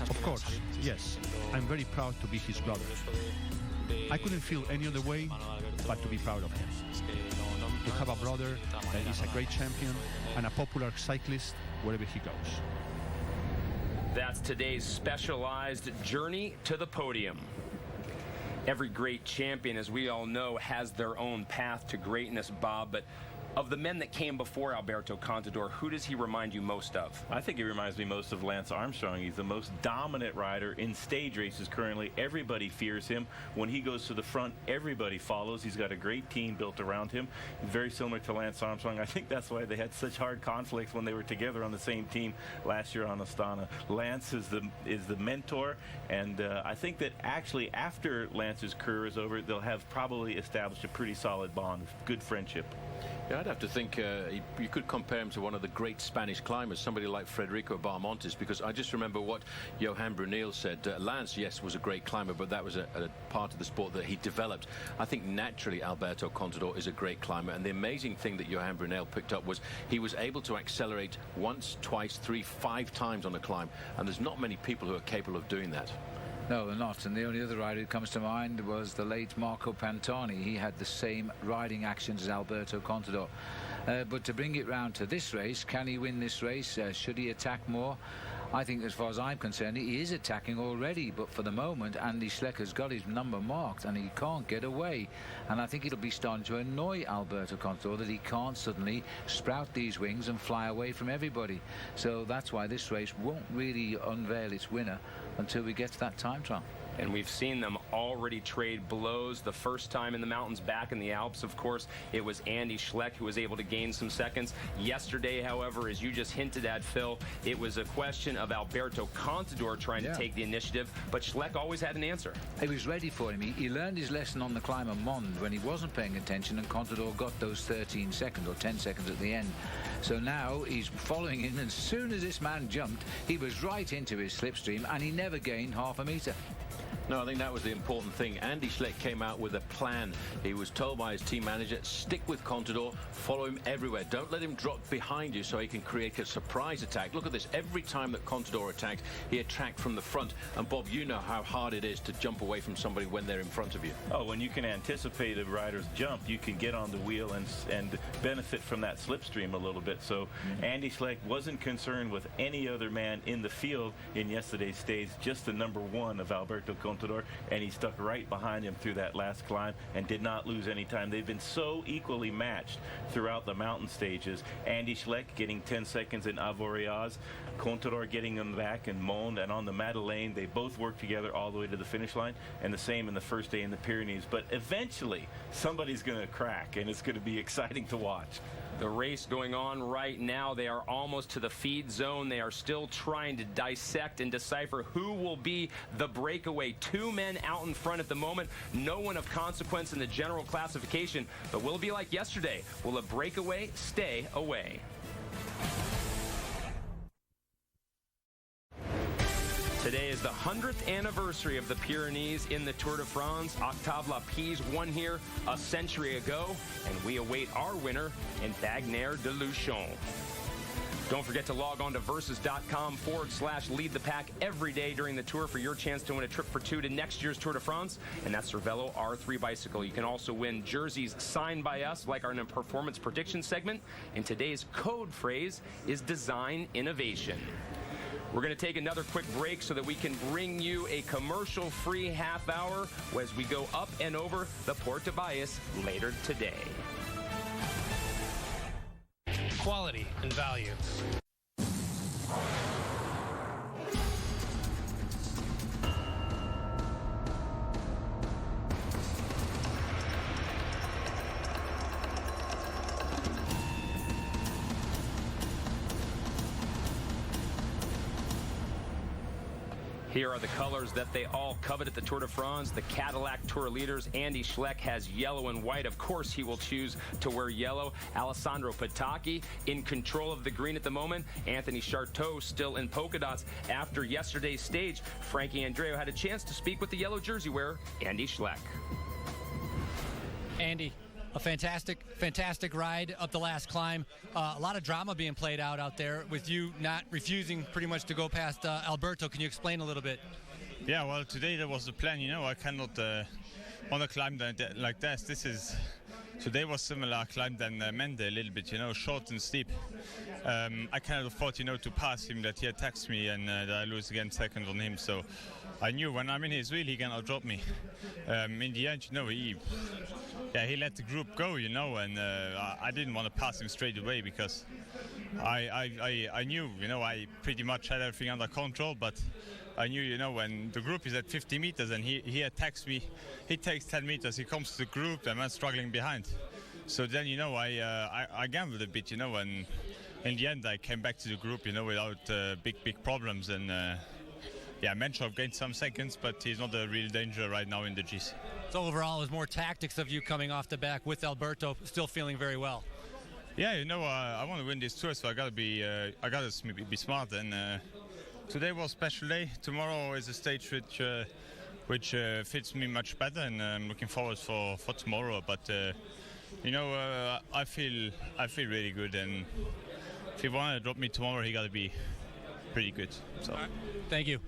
Of course, yes, I'm very proud to be his brother. I couldn't feel any other way but to be proud of him. To have a brother that is a great champion and a popular cyclist wherever he goes. That's today's specialized journey to the podium. Every great champion, as we all know, has their own path to greatness, Bob, but of the men that came before Alberto Contador, who does he remind you most of? I think he reminds me most of Lance Armstrong. He's the most dominant rider in stage races currently. Everybody fears him. When he goes to the front, everybody follows. He's got a great team built around him. Very similar to Lance Armstrong. I think that's why they had such hard conflicts when they were together on the same team last year on Astana. Lance is the mentor, and I think that actually after Lance's career is over, they'll have probably established a pretty solid bond, good friendship. Yeah, I'd have to think you could compare him to one of the great Spanish climbers, somebody like Federico Barmontes, because I just remember what Johan Brunel said. Lance, yes, was a great climber, but that was a part of the sport that he developed. I think naturally Alberto Contador is a great climber, and the amazing thing that Johan Brunel picked up was he was able to accelerate once, twice, 3, 5 times on a climb, and there's not many people who are capable of doing that. No, they're not. And the only other rider who comes to mind was the late Marco Pantani. He had the same riding actions as Alberto Contador. But to bring it round to this race, can he win this race? Should he attack more? I think, as far as I'm concerned, he is attacking already. But for the moment, Andy Schleck has got his number marked and he can't get away. And I think it'll be starting to annoy Alberto Contador that he can't suddenly sprout these wings and fly away from everybody. So that's why this race won't really unveil its winner until we get to that time trial. And we've seen them already trade blows. The first time in the mountains, back in the Alps, of course, it was Andy Schleck who was able to gain some seconds. Yesterday, however, as you just hinted at, Phil, it was a question of Alberto Contador trying to take the initiative, but Schleck always had an answer. He was ready for him. He learned his lesson on the climb of Mond when he wasn't paying attention, and Contador got those 13 seconds or 10 seconds at the end. So now he's following him, and as soon as this man jumped, he was right into his slipstream, and he never gained half a metre. No, I think that was the important thing. Andy Schleck came out with a plan. He was told by his team manager, stick with Contador, follow him everywhere. Don't let him drop behind you so he can create a surprise attack. Look at this. Every time that Contador attacked, he attacked from the front. And Bob, you know how hard it is to jump away from somebody when they're in front of you. Oh, when you can anticipate a rider's jump, you can get on the wheel and benefit from that slipstream a little bit. So Andy Schleck wasn't concerned with any other man in the field in yesterday's stage, just the number one of Alberto Contador, and he stuck right behind him through that last climb and did not lose any time. They've been so equally matched throughout the mountain stages. Andy Schleck getting 10 seconds in Avoriaz, Contador getting them back in Mond, and on the Madeleine, they both worked together all the way to the finish line, and the same in the first day in the Pyrenees. But eventually, somebody's going to crack, and it's going to be exciting to watch. The race going on right now. They are almost to the feed zone. They are still trying to dissect and decipher who will be the breakaway. 2 men out in front at the moment. No one of consequence in the general classification. But will it be like yesterday? Will a breakaway stay away? Today is the 100th anniversary of the Pyrenees in the Tour de France. Octave Lapise won here a century ago, and we await our winner in Bagnères-de-Luchon. Don't forget to log on to versus.com/lead the pack every day during the tour for your chance to win a trip for two to next year's Tour de France, and that's Cervelo R3 bicycle. You can also win jerseys signed by us, like our performance prediction segment, and today's code phrase is design innovation. We're going to take another quick break so that we can bring you a commercial-free half hour as we go up and over the Port de Bagnères later today. Quality and value. Here are the colors that they all covet at the Tour de France. The Cadillac Tour leaders. Andy Schleck has yellow and white. Of course, he will choose to wear yellow. Alessandro Petacchi in control of the green at the moment. Anthony Charteau still in polka dots. After yesterday's stage, Frankie Andreu had a chance to speak with the yellow jersey wearer, Andy Schleck. Andy, a fantastic ride up the last climb. A lot of drama being played out there with you not refusing pretty much to go past Alberto. Can you explain a little bit? Yeah, well, today that was the plan. You know, I cannot want to climb like this. Today was similar climb than Mende a little bit, you know, short and steep. I cannot afford, you know, to pass him, that he attacks me and that I lose again second on him. So I knew when I'm in his wheel, he cannot drop me. In the end, you know, he let the group go, you know, and I didn't want to pass him straight away because I knew, you know, I pretty much had everything under control, but I knew, you know, when the group is at 50 meters and he attacks me, he takes 10 meters, he comes to the group and I'm struggling behind. So then, you know, I gambled a bit, you know, and in the end I came back to the group, you know, without big problems. And yeah, Menchov gained some seconds, but he's not a real danger right now in the GC. So overall, it was more tactics of you coming off the back with Alberto still feeling very well. Yeah, you know, I want to win this tour, so I gotta be smart. And today was a special day. Tomorrow is a stage which fits me much better, and I'm looking forward for tomorrow. But you know, I feel really good, and if he want to drop me tomorrow, he gotta be pretty good. So, right. Thank you.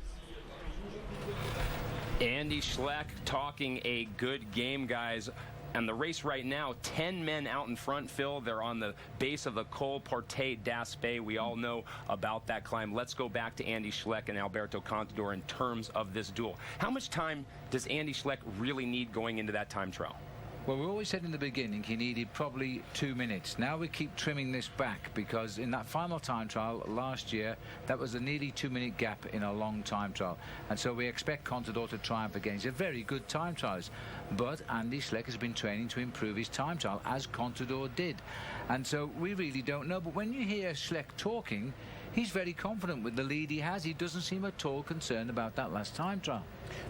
Andy Schleck talking a good game, guys. And the race right now, 10 men out in front, Phil. They're on the base of the Col Porte d'Aspet. We all know about that climb. Let's go back to Andy Schleck and Alberto Contador in terms of this duel. How much time does Andy Schleck really need going into that time trial? Well, we always said in the beginning he needed probably 2 minutes. Now we keep trimming this back because in that final time trial last year, that was a nearly 2 minute gap in a long time trial. And so we expect Contador to triumph again. He's a very good time trialist. But Andy Schleck has been training to improve his time trial, as Contador did. And so we really don't know. But when you hear Schleck talking, he's very confident with the lead he has. He doesn't seem at all concerned about that last time trial.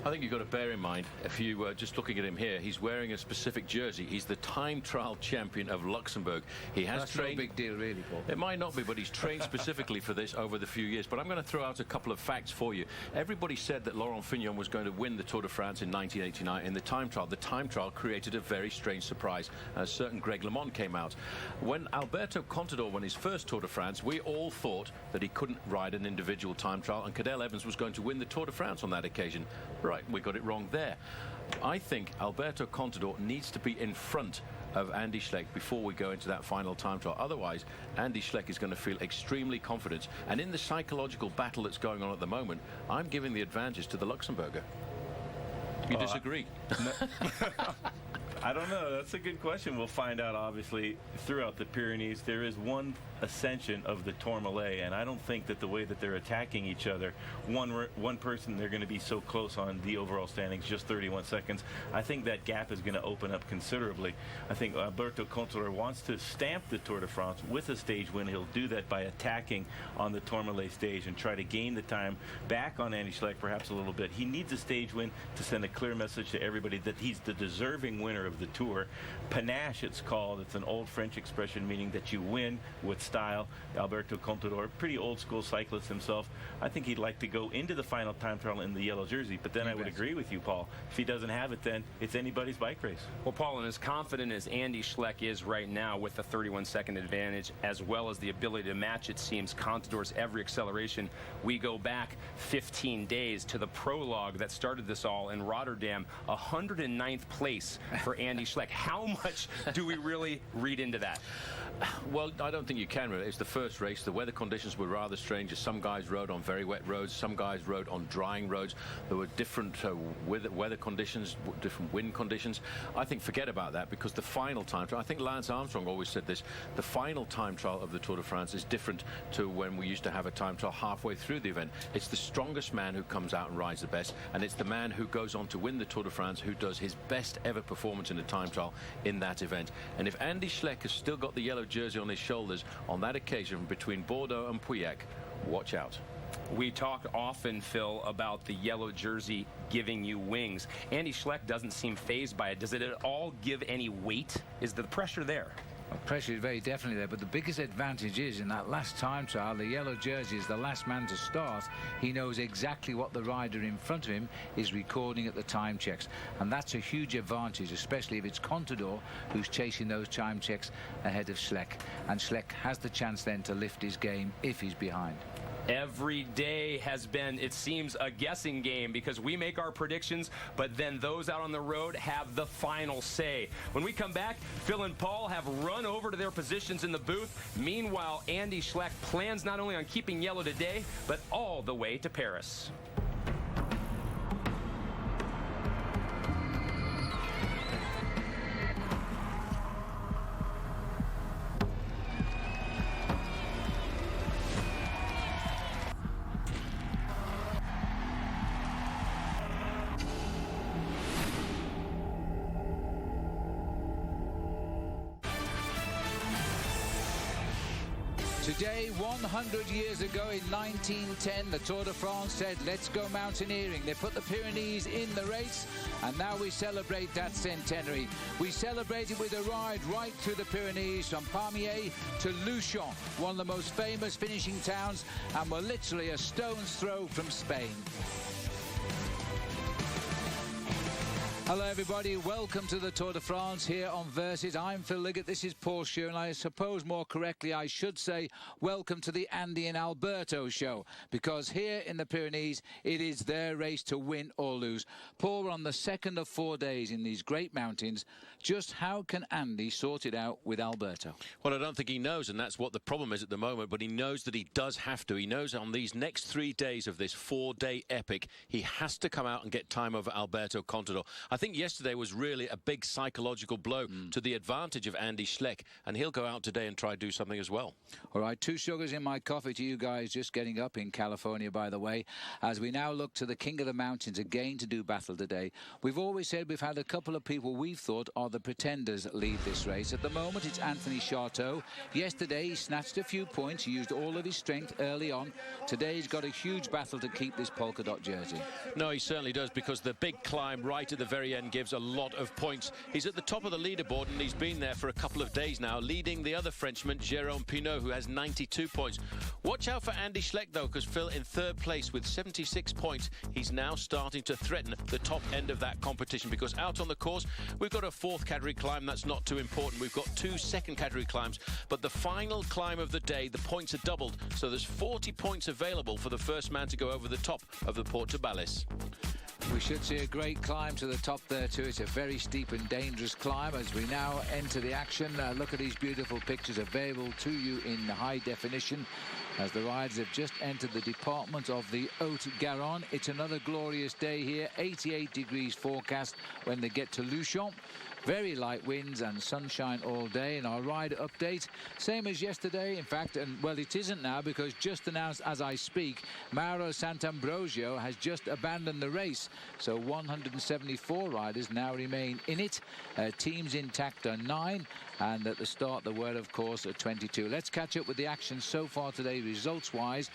I think you've got to bear in mind, if you just looking at him here, he's wearing a specific jersey. He's the time trial champion of Luxembourg. He has trained. No big deal, really, Paul. It might not be, but he's trained specifically for this over the few years. But I'm going to throw out a couple of facts for you. Everybody said that Laurent Fignon was going to win the Tour de France in 1989 in the time trial. The time trial created a very strange surprise. A certain Greg LeMond came out. When Alberto Contador won his first Tour de France, we all thought that he couldn't ride an individual time trial, and Cadel Evans was going to win the Tour de France on that occasion. Right, we got it wrong there. I think Alberto Contador needs to be in front of Andy Schleck before we go into that final time trial. Otherwise, Andy Schleck is going to feel extremely confident. And in the psychological battle that's going on at the moment, I'm giving the advantage to the Luxembourger. You disagree? I don't know. That's a good question. We'll find out, obviously, throughout the Pyrenees. There is one ascension of the Tourmalet, and I don't think that the way that they're attacking each other, one person, they're going to be so close on the overall standings, just 31 seconds. I think that gap is going to open up considerably. I think Alberto Contador wants to stamp the Tour de France with a stage win. He'll do that by attacking on the Tourmalet stage and try to gain the time back on Andy Schleck perhaps a little bit. He needs a stage win to send a clear message to everybody that he's the deserving winner of of the Tour. Panache, it's called. It's an old French expression meaning that you win with style. Alberto Contador, pretty old school cyclist himself. I think he'd like to go into the final time trial in the yellow jersey, but then I would agree with you, Paul. If he doesn't have it, then it's anybody's bike race. Well, Paul, and as confident as Andy Schleck is right now with the 31-second advantage, as well as the ability to match, it seems, Contador's every acceleration, we go back 15 days to the prologue that started this all in Rotterdam, 109th place for Andy Schleck. How much do we really read into that? Well, I don't think you can really. It's the first race. The weather conditions were rather strange. Some guys rode on very wet roads. Some guys rode on drying roads. There were different weather conditions, different wind conditions. I think forget about that, because the final time trial, I think Lance Armstrong always said this, the final time trial of the Tour de France is different to when we used to have a time trial halfway through the event. It's the strongest man who comes out and rides the best, and it's the man who goes on to win the Tour de France who does his best ever performance in a time trial in that event. And if Andy Schleck has still got the yellow jersey on his shoulders on that occasion between Bordeaux and Pauillac, watch out. We talk often, Phil, about the yellow jersey giving you wings. Andy Schleck doesn't seem fazed by it. Does it at all give any weight? Is the pressure there? Well, pressure is very definitely there, but the biggest advantage is in that last time trial, the yellow jersey is the last man to start. He knows exactly what the rider in front of him is recording at the time checks, and that's a huge advantage, especially if it's Contador who's chasing those time checks ahead of Schleck, and Schleck has the chance then to lift his game if he's behind. Every day has been, it seems, a guessing game, because we make our predictions, but then those out on the road have the final say. When we come back, Phil and Paul have run over to their positions in the booth. Meanwhile, Andy Schleck plans not only on keeping yellow today, but all the way to Paris. Today, 100 years ago in 1910, the Tour de France said, let's go mountaineering. They put the Pyrenees in the race, and now we celebrate that centenary. We celebrate it with a ride right through the Pyrenees from Pamiers to Luchon, one of the most famous finishing towns, and we're literally a stone's throw from Spain. Hello everybody, welcome to the Tour de France here on Versus. I'm Phil Liggett, this is Paul Shearer, and I suppose more correctly I should say welcome to the Andy and Alberto show, because here in the Pyrenees it is their race to win or lose. Paul, we're on the second of 4 days in these great mountains. Just how can Andy sort it out with Alberto? Well, I don't think he knows, and that's what the problem is at the moment, but he knows that he does have to. He knows on these next 3 days of this 4-day epic, he has to come out and get time over Alberto Contador. I think yesterday was really a big psychological blow to the advantage of Andy Schleck, and he'll go out today and try to do something as well. All right, 2 sugars in my coffee to you guys just getting up in California, by the way, as we now look to the King of the Mountains again to do battle today. We've always said we've had a couple of people we've thought are the pretenders lead this race. At the moment, it's Anthony Charteau. Yesterday, he snatched a few points. He used all of his strength early on. Today, he's got a huge battle to keep this polka dot jersey. No, he certainly does, because the big climb right at the very end gives a lot of points. He's at the top of the leaderboard, and he's been there for a couple of days now, leading the other Frenchman, Jérôme Pinault, who has 92 points. Watch out for Andy Schleck, though, because Phil in 3rd place with 76 points. He's now starting to threaten the top end of that competition, because out on the course, we've got a 4th category climb. That's not too important. We've got 2 second category climbs, but the final climb of the day, the points are doubled, so there's 40 points available for the first man to go over the top of the Porta Balis. We should see a great climb to the top there too. It's a very steep and dangerous climb as we now enter the action. Look at these beautiful pictures available to you in high definition as the riders have just entered the department of the Haute-Garonne. It's another glorious day here, 88 degrees forecast when they get to Luchon. Very light winds and sunshine all day. And our rider update, same as yesterday, in fact, and well, it isn't now, because just announced as I speak, Mauro Sant'Ambrogio has just abandoned the race. So 174 riders now remain in it. Teams intact are 9, And at the start, there were, of course, 22. Let's catch up with the action so far today, results-wise.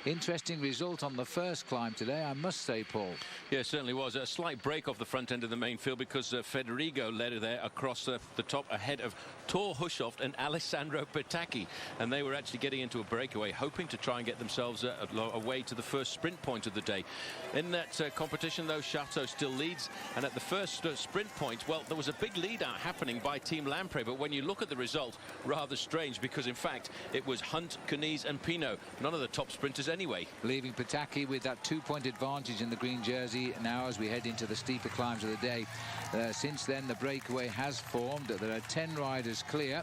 Interesting result on the first climb today, I must say, Paul. Yeah, it certainly was. A slight break off the front end of the main field because Federico led her there across the top ahead of Tor Hushovd and Alessandro Petacchi. And they were actually getting into a breakaway, hoping to try and get themselves away to the first sprint point of the day. In that competition, though, Chateau still leads. And at the first sprint point, well, there was a big lead out happening by Team Lampre. But when you look at the result, rather strange, because, in fact, it was Hunt, Kuniz and Pinot. None of the top sprinters anyway. Leaving Petacchi with that 2-point advantage in the green jersey now as we head into the steeper climbs of the day. Since then, the breakaway has formed. There are 10 riders clear,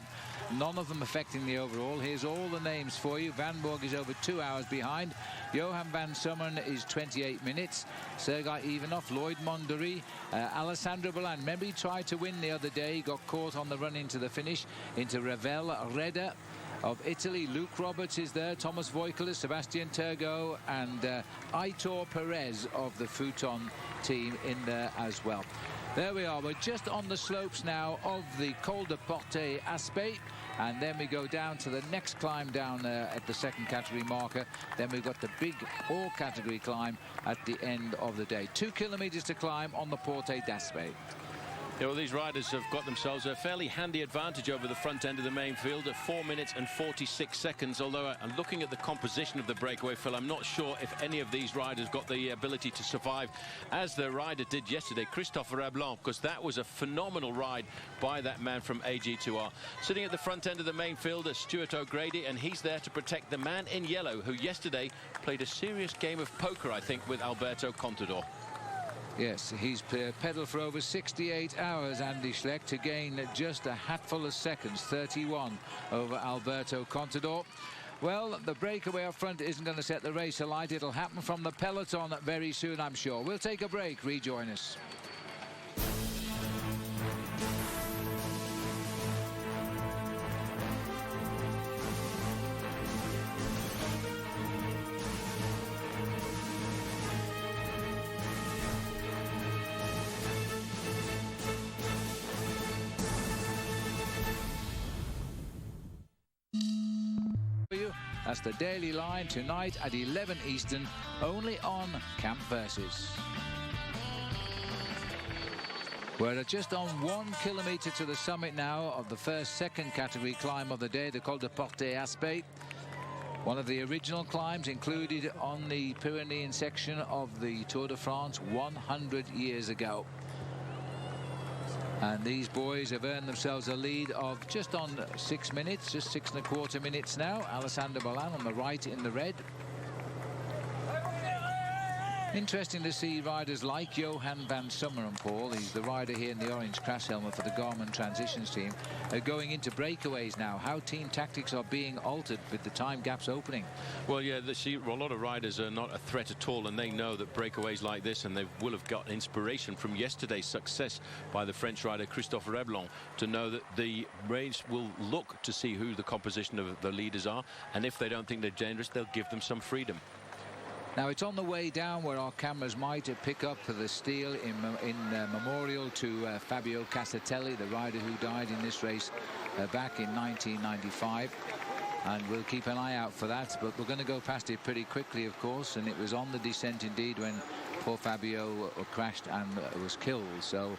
none of them affecting the overall. Here's all the names for you. Van Borg is over 2 hours behind. Johan van Summeren is 28 minutes. Sergei Ivanov, Lloyd Mondery, Alessandro Bolan. Remember, he tried to win the other day. He got caught on the run into the finish, into Ravel Redder of Italy. Luke Roberts is there, Thomas Voikelis, Sebastian Turgot, and Aitor Perez of the Futon team in there as well. There we are. We're just on the slopes now of the Col de Porte Aspect, and then we go down to the next climb down there at the second category marker. Then we've got the big all category climb at the end of the day. 2 kilometers to climb on the Porte d'Aspect. Yeah, well, these riders have got themselves a fairly handy advantage over the front end of the main field at 4 minutes and 46 seconds. Although I'm looking at the composition of the breakaway, Phil, I'm not sure if any of these riders got the ability to survive as the rider did yesterday, Christophe Rablon, because that was a phenomenal ride by that man from AG2R. Sitting at the front end of the main field is Stuart O'Grady, and he's there to protect the man in yellow, who yesterday played a serious game of poker, I think, with Alberto Contador. Yes, he's pedalled for over 68 hours, Andy Schleck, to gain just a hatful of seconds, 31 over Alberto Contador. Well, the breakaway up front isn't going to set the race alight. It'll happen from the peloton very soon, I'm sure. We'll take a break. Rejoin us. That's the Daily Line tonight at 11 Eastern, only on Camp Persis. We're just on 1 kilometre to the summit now of the first second category climb of the day, the Col de Porte Aspect. One of the original climbs included on the Pyrenean section of the Tour de France 100 years ago. And these boys have earned themselves a lead of just on 6 minutes, just 6¼ minutes now. Alessandro Bolan on the right in the red. Interesting to see riders like Johan van Summeren, Paul. He's the rider here in the orange crash helmet for the Garmin Transitions team. Going into breakaways now. How team tactics are being altered with the time gaps opening. Well, yeah, a lot of riders are not a threat at all, and they know that breakaways like this, and they will have got inspiration from yesterday's success by the French rider Christophe Rablon, to know that the race will look to see who the composition of the leaders are, and if they don't think they're dangerous, they'll give them some freedom. Now, it's on the way down where our cameras might pick up the steel in memorial to Fabio Casatelli, the rider who died in this race back in 1995. And we'll keep an eye out for that. But we're going to go past it pretty quickly, of course. And it was on the descent indeed when poor Fabio crashed and was killed. So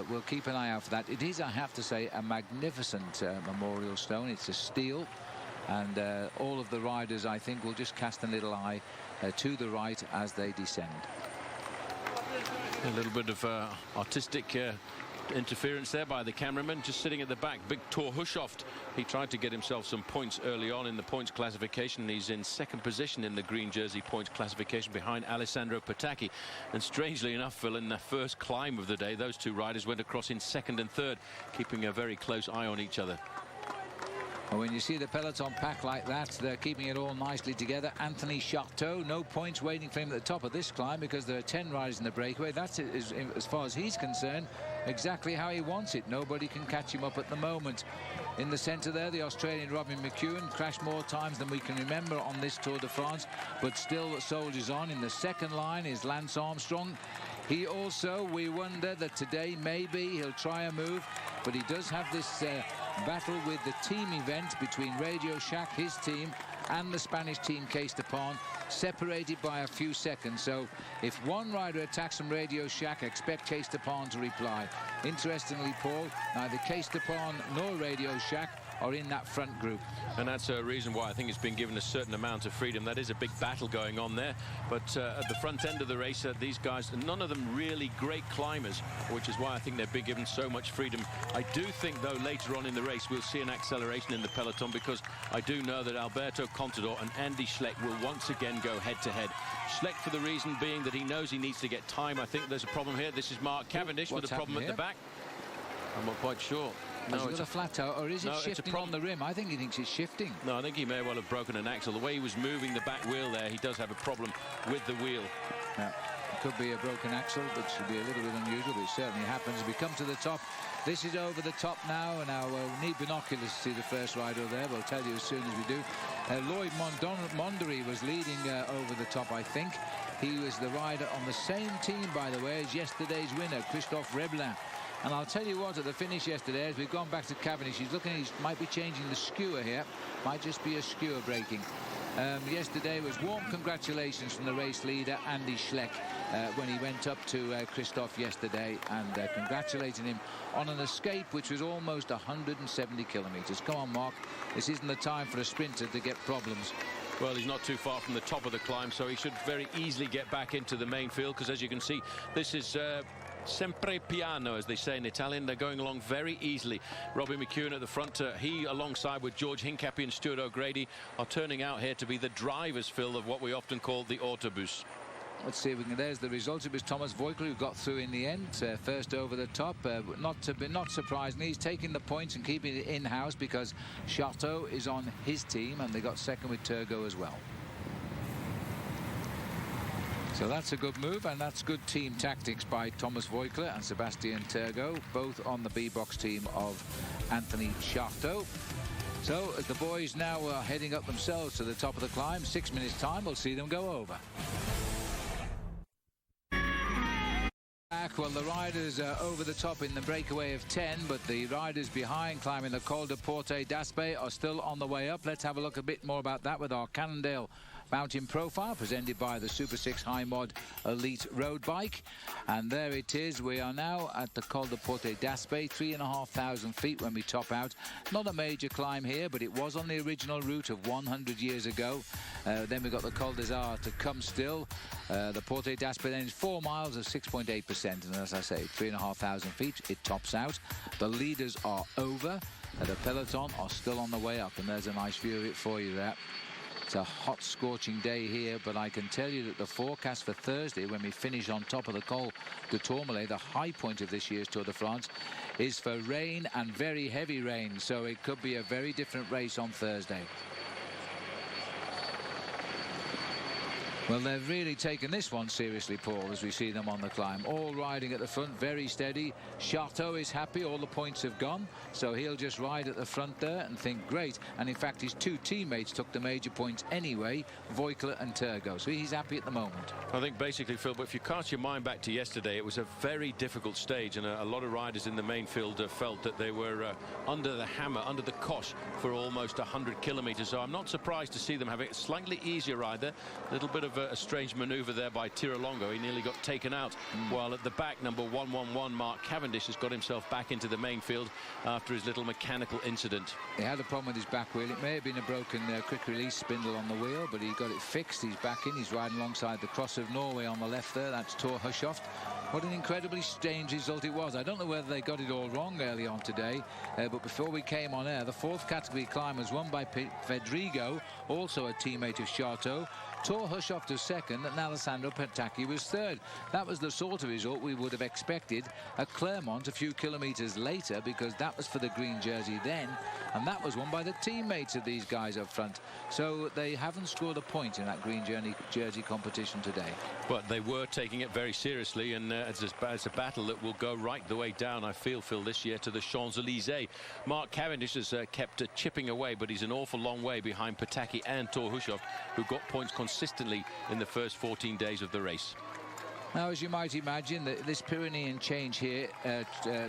we'll keep an eye out for that. It is, I have to say, a magnificent memorial stone. It's a steel. And all of the riders, I think, will just cast a little eye to the right as they descend. A little bit of artistic interference there by the cameraman, just sitting at the back. Big Tor Hushovd, he tried to get himself some points early on in the points classification. He's in second position in the green jersey points classification behind Alessandro Petacchi. And strangely enough, Phil, in the first climb of the day, those two riders went across in second and third, keeping a very close eye on each other. And when you see the peloton pack like that, they're keeping it all nicely together. Anthony Chateau, no points waiting for him at the top of this climb because there are 10 riders in the breakaway. That's, as far as he's concerned, exactly how he wants it. Nobody can catch him up at the moment. In the centre there, the Australian Robin McEwen crashed more times than we can remember on this Tour de France, but still soldiers on. In the second line is Lance Armstrong. He also, we wonder that today maybe he'll try a move, but he does have this battle with the team event between Radio Shack, his team, and the Spanish team Case de Pon, separated by a few seconds. So if one rider attacks from Radio Shack, expect Case de Pon to reply. Interestingly, Paul, neither Case de Pon nor Radio Shack are in that front group. And that's a reason why I think it's been given a certain amount of freedom. That is a big battle going on there. But at the front end of the race, these guys, none of them really great climbers, which is why I think they've been given so much freedom. I do think, though, later on in the race, we'll see an acceleration in the peloton, because I do know that Alberto Contador and Andy Schleck will once again go head-to-head. Schleck for the reason being that he knows he needs to get time. I think there's a problem here. This is Mark Cavendish with a problem at the back. I'm not quite sure. No, it's a flat toe, or is it shifting on the rim? I think he thinks it's shifting. No, I think he may well have broken an axle. The way he was moving the back wheel there, he does have a problem with the wheel. Yeah, it could be a broken axle, which would be a little bit unusual, but it certainly happens. We come to the top. This is over the top now, and now we'll need binoculars to see the first rider there. We'll tell you as soon as we do. Lloyd Mondery was leading over the top, I think. He was the rider on the same team, by the way, as yesterday's winner, Christophe Reblin. And I'll tell you what, at the finish yesterday, as we've gone back to Cavendish, he's looking, he might be changing the skewer here. Might just be a skewer breaking. Yesterday was warm congratulations from the race leader, Andy Schleck, when he went up to Christophe yesterday and congratulating him on an escape which was almost 170 kilometres. Come on, Mark, this isn't the time for a sprinter to get problems. Well, he's not too far from the top of the climb, so he should very easily get back into the main field, because as you can see, this is sempre piano, as they say in Italian. They're going along very easily. Robbie McEwen at the front. He, alongside with George Hincapie and Stuart O'Grady, are turning out here to be the drivers, Phil, of what we often call the autobus. Let's see if we can. There's the result. It was Thomas Voigtler who got through in the end, first over the top. Not surprisingly, he's taking the points and keeping it in-house, because Chateau is on his team, and they got second with Turgot as well. So that's a good move, and that's good team tactics by Thomas Voigtler and Sebastian Turgot, both on the B-box team of Anthony Chateau. So as the boys now are heading up themselves to the top of the climb, 6 minutes time, we'll see them go over. Well, the riders are over the top in the breakaway of 10, but the riders behind climbing the Col de Porte d'Aspet are still on the way up. Let's have a look a bit more about that with our Cannondale mountain profile presented by the Super 6 High Mod Elite Road Bike. And there it is. We are now at the Col de Porte d'Aspet, 3,500 feet when we top out. Not a major climb here, but it was on the original route of 100 years ago. Then we've got the Col des Arts to come still. The Porte d'Aspet then is 4 miles of 6.8%. And as I say, 3,500 feet, it tops out. The leaders are over. The peloton are still on the way up. And there's a nice view of it for you there. It's a hot, scorching day here, but I can tell you that the forecast for Thursday, when we finish on top of the Col de Tourmalet, the high point of this year's Tour de France, is for rain and very heavy rain. So it could be a very different race on Thursday. Well, they've really taken this one seriously, Paul, as we see them on the climb. All riding at the front, very steady. Chateau is happy. All the points have gone. So he'll just ride at the front there and think, great. And in fact, his two teammates took the major points anyway, Voigtler and Turgot. So he's happy at the moment. I think basically, Phil, but if you cast your mind back to yesterday, it was a very difficult stage. And a lot of riders in the main field felt that they were under the hammer, under the cosh for almost 100 kilometres. So I'm not surprised to see them have a slightly easier ride there. A little bit of a strange manoeuvre there by Tirolongo. He nearly got taken out, while at the back, number 111, Mark Cavendish, has got himself back into the main field after his little mechanical incident. He had a problem with his back wheel. It may have been a broken quick release spindle on the wheel, but he got it fixed. He's back in. He's riding alongside the Cross of Norway on the left there. That's Thor Hushovd. What an incredibly strange result it was. I don't know whether they got it all wrong early on today, but before we came on air, the fourth category climb was won by Fedrigo, also a teammate of Chateau. Thor Hushovd was second, and Alessandro Patacchi was third. That was the sort of result we would have expected at Clermont a few kilometres later, because that was for the green jersey then, and that was won by the teammates of these guys up front. So they haven't scored a point in that green jersey competition today. But they were taking it very seriously, and it's a battle that will go right the way down, I feel, Phil, this year to the Champs-Élysées. Mark Cavendish has kept chipping away, but he's an awful long way behind Patacchi and Thor Hushovd, who got points consistently in the first 14 days of the race. Now, as you might imagine, this Pyrenean change here,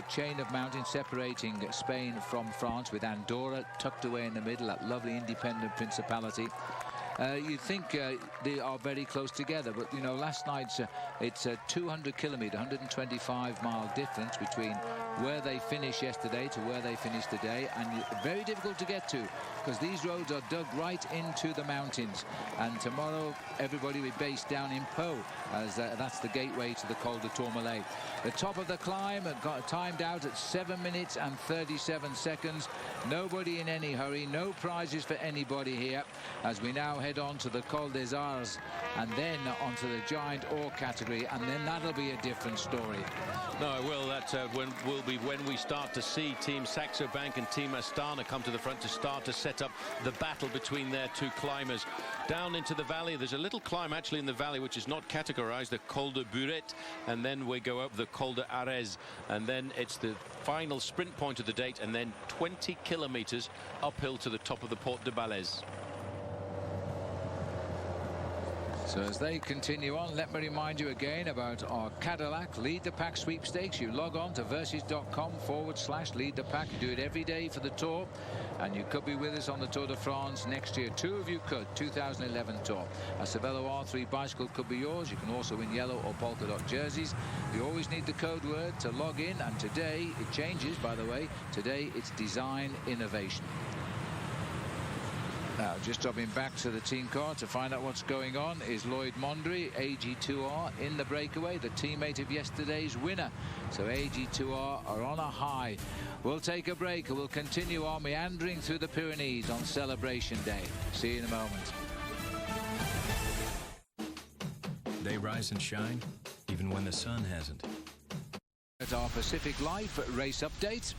chain of mountains separating Spain from France, with Andorra tucked away in the middle, that lovely independent principality. You'd think they are very close together, but you know, last night's it's a 200-kilometre, 125-mile difference between where they finished yesterday to where they finished today, and very difficult to get to because these roads are dug right into the mountains. And tomorrow everybody will be based down in Pau, as that's the gateway to the Col de Tourmalet. The top of the climb got timed out at 7 minutes and 37 seconds. Nobody in any hurry, no prizes for anybody here, as we now head on to the Col des Arts and then onto the giant ore category, and then that'll be a different story. No, it will. That will be when we start to see Team Saxo Bank and Team Astana come to the front to start to set up the battle between their two climbers. Down into the valley, there's a little climb actually in the valley which is not categorized, the Col de Buret, and then we go up the Col de Arez, and then it's the final sprint point of the date, and then 20 kilometers uphill to the top of the Porte de Balais. So as they continue on, let me remind you again about our Cadillac Lead the Pack sweepstakes. You log on to versus.com/lead the pack. You do it every day for the Tour, and you could be with us on the Tour de France next year. 2 of you could. 2011 Tour. A Cervelo R3 bicycle could be yours. You can also win yellow or polka dot jerseys. You always need the code word to log in, and today it changes, by the way. Today it's design innovation. Now, just dropping back to the team car to find out what's going on is Lloyd Mondry, AG2R, in the breakaway, the teammate of yesterday's winner. So AG2R are on a high. We'll take a break and we'll continue our meandering through the Pyrenees on Celebration Day. See you in a moment. They rise and shine, even when the sun hasn't. At our Pacific Life race update.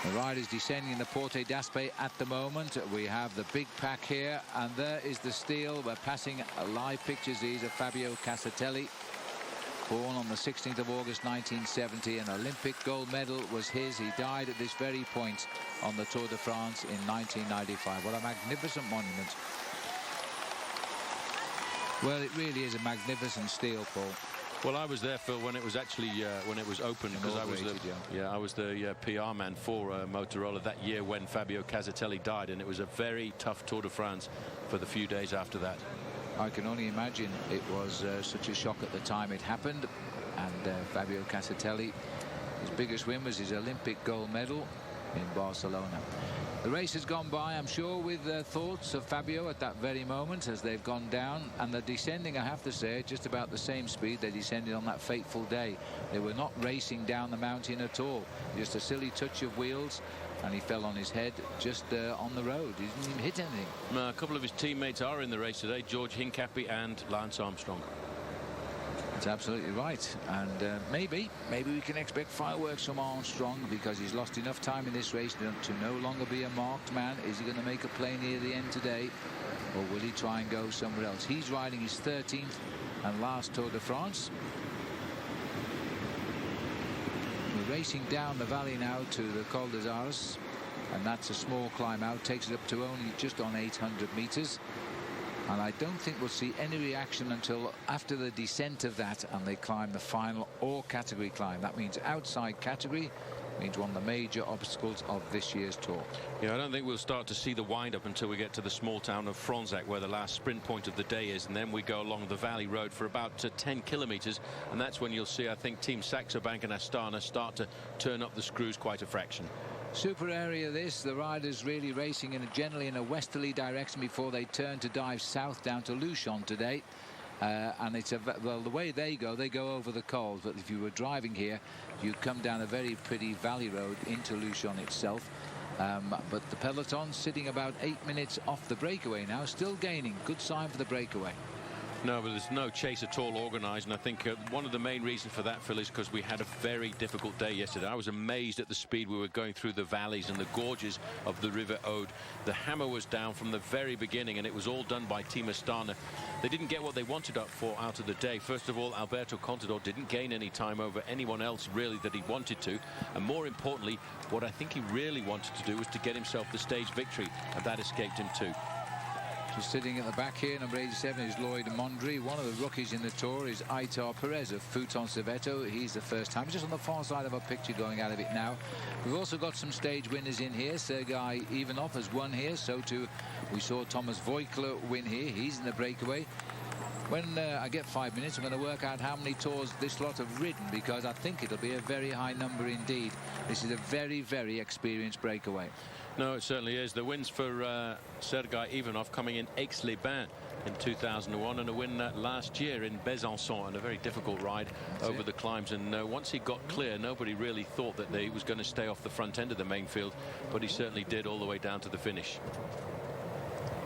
The riders descending the Porte d'Aspet at the moment. We have the big pack here, and there is the steel. We're passing live pictures. These are Fabio Casatelli, born on the 16th of August 1970. An Olympic gold medal was his. He died at this very point on the Tour de France in 1995. What a magnificent monument. Well, it really is a magnificent steel, Paul. Well, I was there, Phil, when it was actually when it was open, because I was the PR man for Motorola that year when Fabio Casatelli died, and it was a very tough Tour de France for the few days after that. I can only imagine it was such a shock at the time it happened. And Fabio Casatelli, his biggest win was his Olympic gold medal in Barcelona. The race has gone by, I'm sure, with thoughts of Fabio at that very moment as they've gone down, and they're descending, I have to say, at just about the same speed they descended on that fateful day. They were not racing down the mountain at all. Just a silly touch of wheels, and he fell on his head just on the road. He didn't even hit anything. A couple of his teammates are in the race today, George Hincapie and Lance Armstrong. That's absolutely right, and maybe we can expect fireworks from Armstrong, because he's lost enough time in this race to no longer be a marked man. Is he going to make a play near the end today, or will he try and go somewhere else? He's riding his 13th and last Tour de France. We're racing down the valley now to the Col des Arts, and that's a small climb out, takes it up to only just on 800 meters. And I don't think we'll see any reaction until after the descent of that and they climb the final ore category climb. That means outside category, means one of the major obstacles of this year's Tour. Yeah, I don't think we'll start to see the wind-up until we get to the small town of Fronsac, where the last sprint point of the day is, and then we go along the valley road for about 10 kilometers, and that's when you'll see, I think, Team Saxo Bank and Astana start to turn up the screws quite a fraction. Super area this. The riders really racing generally in a westerly direction before they turn to dive south down to Luchon today. And it's well, the way they go over the cols, but if you were driving here, you'd come down a very pretty valley road into Luchon itself. But the peloton sitting about 8 minutes off the breakaway now, still gaining. Good sign for the breakaway. No, but there's no chase at all organised, and I think one of the main reasons for that, Phil, is because we had a very difficult day yesterday. I was amazed at the speed we were going through the valleys and the gorges of the River Aude. The hammer was down from the very beginning, and it was all done by Team Astana. They didn't get what they wanted out of the day. First of all, Alberto Contador didn't gain any time over anyone else, really, that he wanted to. And more importantly, what I think he really wanted to do was to get himself the stage victory, and that escaped him too. Just sitting at the back here, number 87 is Lloyd Mondry. One of the rookies in the tour is Aitor Perez of Futon Cerveto. He's the first time. Just on the far side of our picture going out of it now. We've also got some stage winners in here. Sergei Ivanov has won here. So too, we saw Thomas Voigtler win here. He's in the breakaway. When I get 5 minutes, I'm going to work out how many tours this lot have ridden, because I think it'll be a very high number indeed. This is a very, very experienced breakaway. No, it certainly is. The wins for Sergei Ivanov coming in Aix-les-Bains in 2001, and a win last year in Besançon, and a very difficult ride over the climbs. And once he got clear, nobody really thought that he was going to stay off the front end of the main field, but he certainly did all the way down to the finish.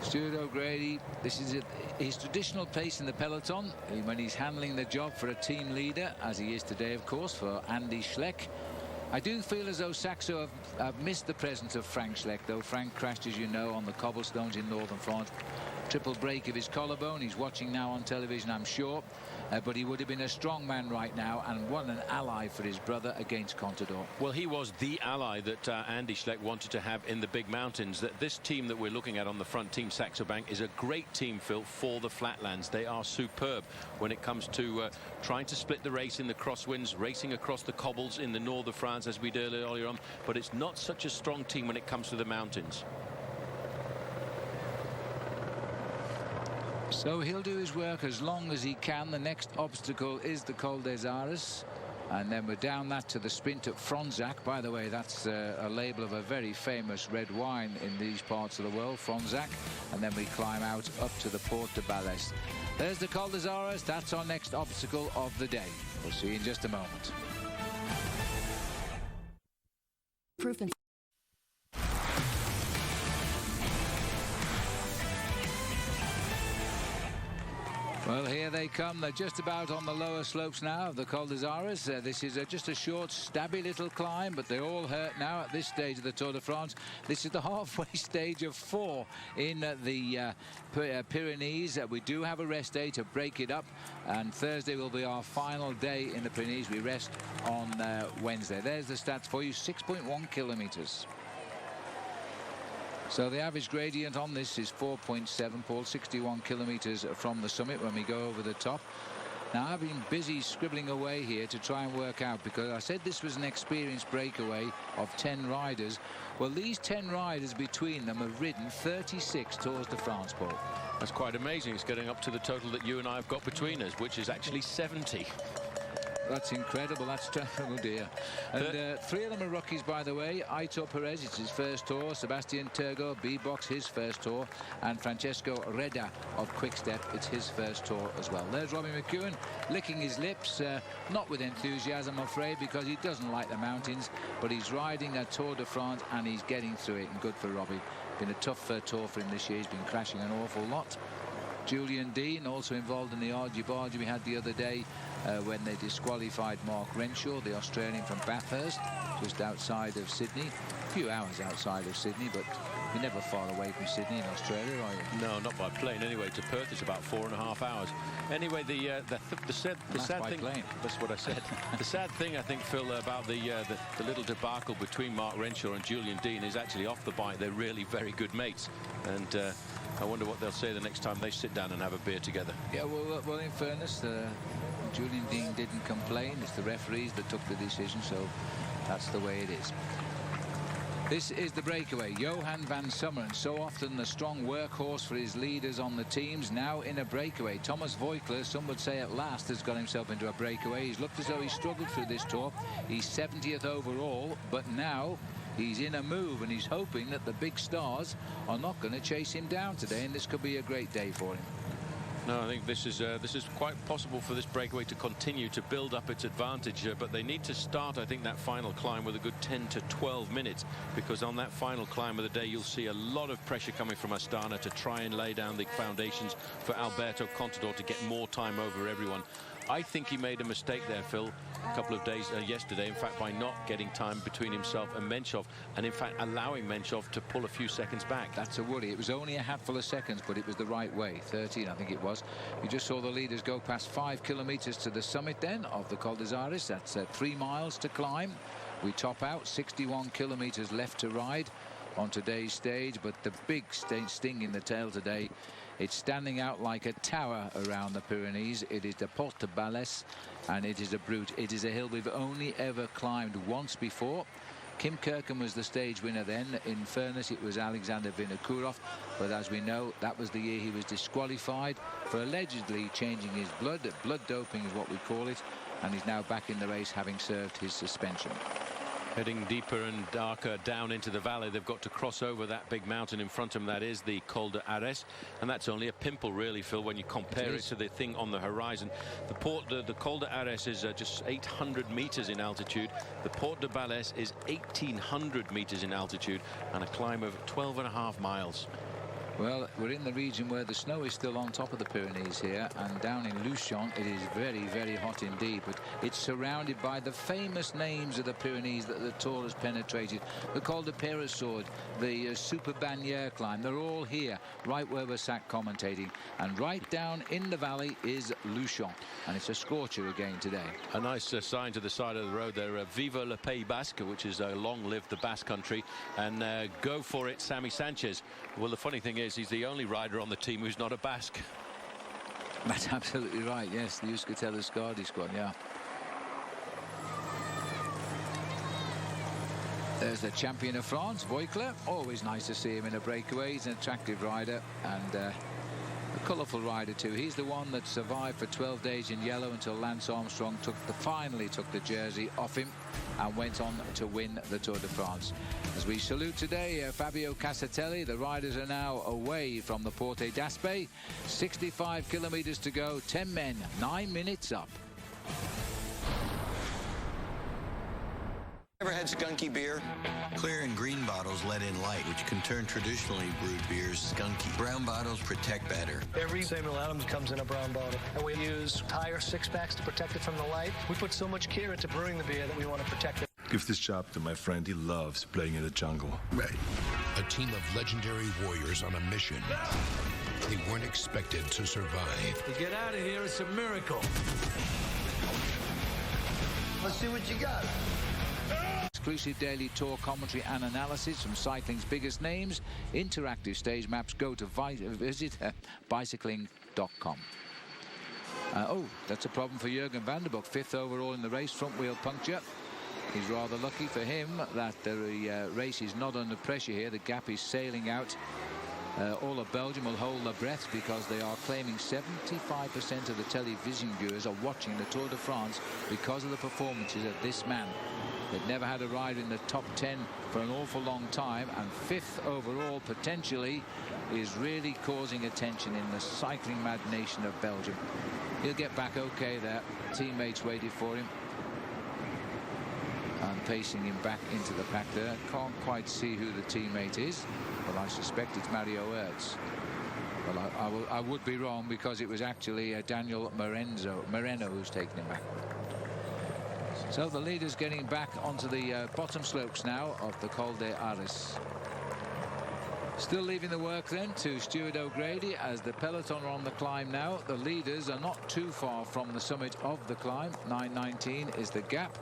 Stuart O'Grady, this is his traditional place in the peloton when he's handling the job for a team leader, as he is today, of course, for Andy Schleck. I do feel as though Saxo have missed the presence of Frank Schleck, though. Frank crashed, as you know, on the cobblestones in northern France. Triple break of his collarbone. He's watching now on television, I'm sure. But he would have been a strong man right now, and what an ally for his brother against Contador. Well, he was the ally that Andy Schleck wanted to have in the big mountains. That this team that we're looking at on the front, Team Saxo Bank, is a great team, Phil, for the flatlands. They are superb when it comes to trying to split the race in the crosswinds, racing across the cobbles in the north of France, as we did earlier on. But it's not such a strong team when it comes to the mountains. So he'll do his work as long as he can. The next obstacle is the Col des Arras, and then we're down that to the sprint at Fronsac. By the way, that's a label of a very famous red wine in these parts of the world, Fronsac. And then we climb out up to the Porte de Balès. There's the Col des Arras. That's our next obstacle of the day. We'll see you in just a moment. Proof and Well, here they come. They're just about on the lower slopes now of the Col des Arras. This is just a short, stabby little climb, but they're all hurt now at this stage of the Tour de France. This is the halfway stage of 4 in the Pyrenees. We do have a rest day to break it up, and Thursday will be our final day in the Pyrenees. We rest on Wednesday. There's the stats for you, 6.1 kilometers. So the average gradient on this is 4.7, Paul, 61 kilometers from the summit when we go over the top. Now, I've been busy scribbling away here to try and work out, because I said this was an experienced breakaway of 10 riders. Well, these 10 riders between them have ridden 36 Tours de France, Paul. That's quite amazing. It's getting up to the total that you and I have got between us, which is actually 70. That's incredible. That's oh dear. And 3 of them are rookies, by the way. Aitor Perez, it's his first tour. Sebastian Turgot, B-Box, his first tour. And Francesco Reda of Quickstep, it's his first tour as well. There's Robbie McEwen licking his lips, not with enthusiasm, I'm afraid, because he doesn't like the mountains, but he's riding a Tour de France and he's getting through it, and good for Robbie. Been a tough tour for him this year. He's been crashing an awful lot. Julian Dean also involved in the argy-bargy we had the other day when they disqualified Mark Renshaw, the Australian from Bathurst, just outside of Sydney. A few hours outside of Sydney, but you're never far away from Sydney in Australia, are you? No, not by plane. Anyway, to Perth it's about 4.5 hours. Anyway, the sad thing. Plane. That's what I said. The sad thing, I think, Phil, about the little debacle between Mark Renshaw and Julian Dean is actually off the bike. They're really very good mates, and I wonder what they'll say the next time they sit down and have a beer together. Yeah, well, in fairness, Julian Dean didn't complain. It's the referees that took the decision, so that's the way it is. This is the breakaway. Johan van Summeren, so often the strong workhorse for his leaders on the teams, now in a breakaway. Thomas Voigtler, some would say at last, has got himself into a breakaway. He's looked as though he struggled through this tour. He's 70th overall, but now he's in a move, and he's hoping that the big stars are not going to chase him down today, and this could be a great day for him. No, I think this is quite possible for this breakaway to continue to build up its advantage, but they need to start, I think, that final climb with a good 10 to 12 minutes, because on that final climb of the day you'll see a lot of pressure coming from Astana to try and lay down the foundations for Alberto Contador to get more time over everyone. I think he made a mistake there, Phil, a couple of days yesterday, in fact, by not getting time between himself and Menchov, and in fact allowing Menchov to pull a few seconds back. That's a worry. It was only a handful of seconds, but it was the right way. 13, I think it was. We just saw the leaders go past 5 kilometers to the summit then of the Col des Arras. That's 3 miles to climb. We top out, 61 kilometers left to ride. on today's stage, but the big sting in the tail today, it's standing out like a tower around the Pyrenees. It is the Porte Balès, and it is a brute. It is a hill we've only ever climbed once before. Kim Kirkham was the stage winner then. In fairness, it was Alexander Vinokourov, but as we know, that was the year he was disqualified for allegedly changing his blood. Blood doping is what we call it, and he's now back in the race, having served his suspension. Heading deeper and darker down into the valley, they've got to cross over that big mountain in front of them. That is the Col de Arès, and that's only a pimple, really, Phil, when you compare it to the thing on the horizon. The Col de Arès is just 800 meters in altitude. The Porte de Balès is 1,800 meters in altitude, and a climb of 12.5 miles. Well, we're in the region where the snow is still on top of the Pyrenees here, and down in Luchon it is very, very hot indeed, but it's surrounded by the famous names of the Pyrenees that the Tour has penetrated. The Col de Peyresourde, the Super Bagnères climb, they're all here, right where we're sat commentating, and right down in the valley is Luchon, and it's a scorcher again today. A nice sign to the side of the road there, Vive le Pays Basque, which is long live the Basque country, and go for it, Sammy Sanchez. Well, the funny thing is, he's the only rider on the team who's not a Basque. That's absolutely right, yes, the Euskaltel Euskadi squad, yeah. There's the champion of France, Voigtler. Always nice to see him in a breakaway. He's an attractive rider, and a colourful rider too. He's the one that survived for 12 days in yellow until Lance Armstrong finally took the jersey off him and went on to win the Tour de France. As we salute today Fabio Casatelli, the riders are now away from the Porte d'Aspet. 65 kilometres to go, 10 men, 9 minutes up. Ever had skunky beer? Clear and green bottles let in light, which can turn traditionally brewed beers skunky. Brown bottles protect better. Every Samuel Adams comes in a brown bottle, and we use tire six-packs to protect it from the light. We put so much care into brewing the beer that we want to protect it. Give this job to my friend. He loves playing in the jungle. Right. A team of legendary warriors on a mission. They weren't expected to survive. To get out of here, it's a miracle. Let's see what you got. Exclusive daily tour commentary and analysis from cycling's biggest names. Interactive stage maps. Go to visit bicycling.com. Oh, that's a problem for Jürgen van der Broek. 5th overall in the race, front wheel puncture. He's rather lucky for him that the race is not under pressure here. The gap is sailing out. All of Belgium will hold their breaths because they are claiming 75% of the television viewers are watching the Tour de France because of the performances of this man. They've never had a rider in the top 10 for an awful long time, and 5th overall potentially is really causing attention in the cycling mad nation of Belgium. He'll get back okay there. Teammates waited for him and pacing him back into the pack there. Can't quite see who the teammate is, but I suspect it's Mario Ertz. Well, I would be wrong, because it was actually Daniel Moreno who's taking him back. So the leader's getting back onto the bottom slopes now of the Col de Arès. Still leaving the work then to Stuart O'Grady as the peloton are on the climb now. The leaders are not too far from the summit of the climb. 9:19 is the gap.